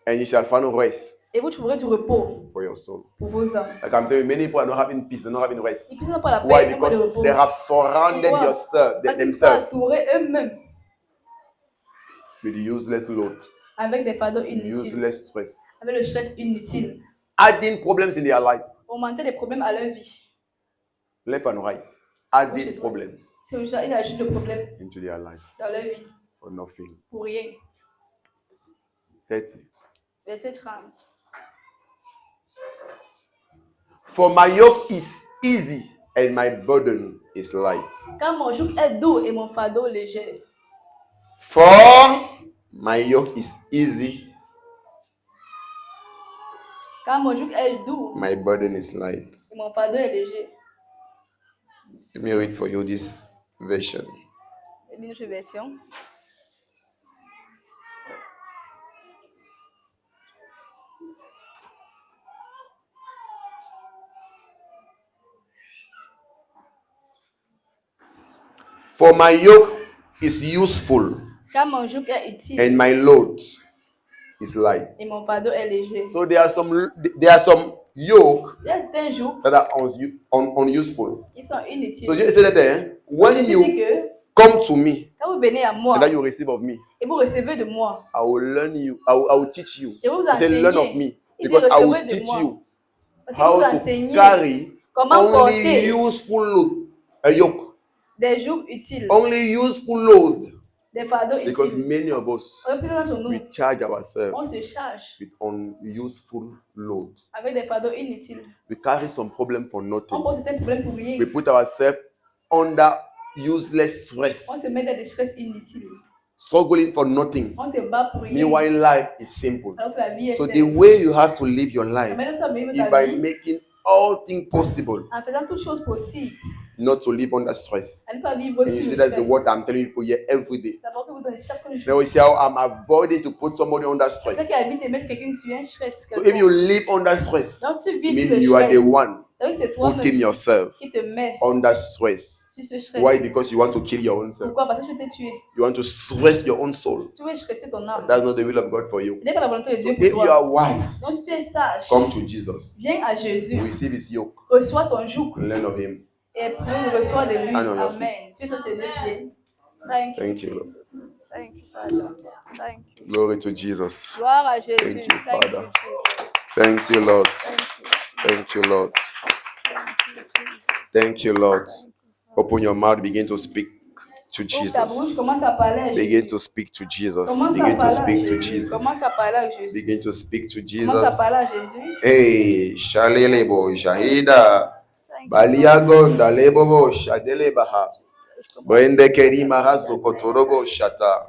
Speaker 1: and you shall find rest
Speaker 2: Et vous trouverez du repos
Speaker 1: for your soul.
Speaker 2: pour vos âmes.
Speaker 1: Like I'm telling you, many people are not having peace, they're not having rest.
Speaker 2: Ils ne pas la paix,
Speaker 1: Why?
Speaker 2: ils n'ont pas de
Speaker 1: Because
Speaker 2: repos.
Speaker 1: they have surrounded
Speaker 2: Pourquoi? Parce qu'ils sont
Speaker 1: themselves
Speaker 2: entourés eux-mêmes
Speaker 1: with useless load,
Speaker 2: avec des fardeaux inutiles,
Speaker 1: useless stress,
Speaker 2: avec le stress inutile,
Speaker 1: adding problems in their life,
Speaker 2: augmenter les problèmes à leur vie.
Speaker 1: left and right, adding problems
Speaker 2: C'est un il ajoute le problème
Speaker 1: into their life
Speaker 2: dans leur vie
Speaker 1: for nothing.
Speaker 2: pour rien.
Speaker 1: 30.
Speaker 2: Verset 30.
Speaker 1: For my yoke is easy and my burden is light.
Speaker 2: Car mon joug est doux et mon fardeau léger.
Speaker 1: For my yoke is easy,
Speaker 2: Car mon joug est doux
Speaker 1: my burden is light.
Speaker 2: et mon fardeau est léger.
Speaker 1: Let me read for you this version.
Speaker 2: Une autre version.
Speaker 1: For my yoke is useful.
Speaker 2: Car mon joug est utile.
Speaker 1: And my load is light.
Speaker 2: Et mon fardeau est léger.
Speaker 1: So there are some yoke
Speaker 2: Certains jours
Speaker 1: that are unuseful.
Speaker 2: Ils sont inutiles.
Speaker 1: So you say that when you come to me,
Speaker 2: quand vous venez à moi,
Speaker 1: and then you receive of me,
Speaker 2: et vous recevez de moi,
Speaker 1: I will learn you. I will teach you.
Speaker 2: Je vais vous
Speaker 1: Say
Speaker 2: enseigner.
Speaker 1: learn of me,
Speaker 2: Il
Speaker 1: because
Speaker 2: dit,
Speaker 1: I will
Speaker 2: recevez de
Speaker 1: teach
Speaker 2: moi.
Speaker 1: you
Speaker 2: Parce que vous
Speaker 1: how to
Speaker 2: enseignez
Speaker 1: carry
Speaker 2: comment
Speaker 1: only
Speaker 2: porter
Speaker 1: useful load, a yoke,
Speaker 2: des jours utiles,
Speaker 1: only useful load.
Speaker 2: des fardeaux
Speaker 1: Because
Speaker 2: utiles.
Speaker 1: many of us,
Speaker 2: Représente nous,
Speaker 1: we charge
Speaker 2: on
Speaker 1: ourselves
Speaker 2: se charge
Speaker 1: with unuseful loads.
Speaker 2: avec des fardeaux inutiles.
Speaker 1: We carry some problem for
Speaker 2: On
Speaker 1: nothing.
Speaker 2: pose des problèmes pour rien.
Speaker 1: We put ourselves under useless stress,
Speaker 2: On se met dans des stress inutiles.
Speaker 1: struggling for nothing.
Speaker 2: On se bat pour rien.
Speaker 1: Meanwhile, life is simple.
Speaker 2: Alors que la vie est
Speaker 1: So the
Speaker 2: simple.
Speaker 1: way you have to live your life
Speaker 2: Maintenant, tu vas vivre
Speaker 1: is
Speaker 2: ta
Speaker 1: by
Speaker 2: vie
Speaker 1: making all things possible,
Speaker 2: en faisant toutes choses possibles.
Speaker 1: not to live under stress.
Speaker 2: À ne pas vivre
Speaker 1: And you
Speaker 2: sur
Speaker 1: see,
Speaker 2: le
Speaker 1: that's the
Speaker 2: stress.
Speaker 1: word I'm telling people here every day.
Speaker 2: Ça va que vous donnez chaque jour.
Speaker 1: Now you see how I'm avoiding to put somebody under
Speaker 2: C'est ça
Speaker 1: stress.
Speaker 2: qui évite de mettre quelqu'un sur un stress.
Speaker 1: So if you live under stress,
Speaker 2: Donc, tu vis sur
Speaker 1: maybe
Speaker 2: le
Speaker 1: you are the
Speaker 2: stress.
Speaker 1: one
Speaker 2: Donc, c'est toi-même
Speaker 1: putting yourself
Speaker 2: qui te met
Speaker 1: under stress.
Speaker 2: sur ce stress.
Speaker 1: Why? Because you want to kill your own self.
Speaker 2: Pourquoi? Parce que tu veux te tuer.
Speaker 1: You want to stress your own soul.
Speaker 2: Tu veux stresser ton âme.
Speaker 1: That's not the will of God for you.
Speaker 2: Ce n'est pas la volonté de Dieu
Speaker 1: If
Speaker 2: pour
Speaker 1: you
Speaker 2: toi.
Speaker 1: are wise,
Speaker 2: Donc, si tu es sage,
Speaker 1: come to Jesus.
Speaker 2: viens à Jésus,
Speaker 1: Receive his yoke.
Speaker 2: reçois son joug
Speaker 1: Learn of him.
Speaker 2: et reçois de lui.
Speaker 1: Stand on your
Speaker 2: Amen.
Speaker 1: feet.
Speaker 2: Tu es dans tes deux pieds.
Speaker 1: Thank you, Lord.
Speaker 2: Jesus. Thank you, Father. Thank you.
Speaker 1: Glory to Jesus.
Speaker 2: Gloire à Jésus.
Speaker 1: Thank you, Father.
Speaker 2: Jesus.
Speaker 1: Thank you, Lord.
Speaker 2: Thank you.
Speaker 1: Thank you, Lord. Thank you, Lord. Open your mouth, begin to speak to
Speaker 2: Ouvre ta bouche,
Speaker 1: Jesus.
Speaker 2: commence à parler à Jésus.
Speaker 1: Begin to speak to Jesus.
Speaker 2: Commence à
Speaker 1: Begin to
Speaker 2: parler à
Speaker 1: speak to
Speaker 2: Jésus. Commence
Speaker 1: Jesus.
Speaker 2: à parler à Jésus.
Speaker 1: Begin to speak to
Speaker 2: Commence à parler à
Speaker 1: Jesus.
Speaker 2: Jésus.
Speaker 1: Hey, Shalelebo, Shahida.
Speaker 2: Thank you.
Speaker 1: Baliagonda, Lebobo, Shadelebaha. Boende Kerima Hazo Kotorobo Shata.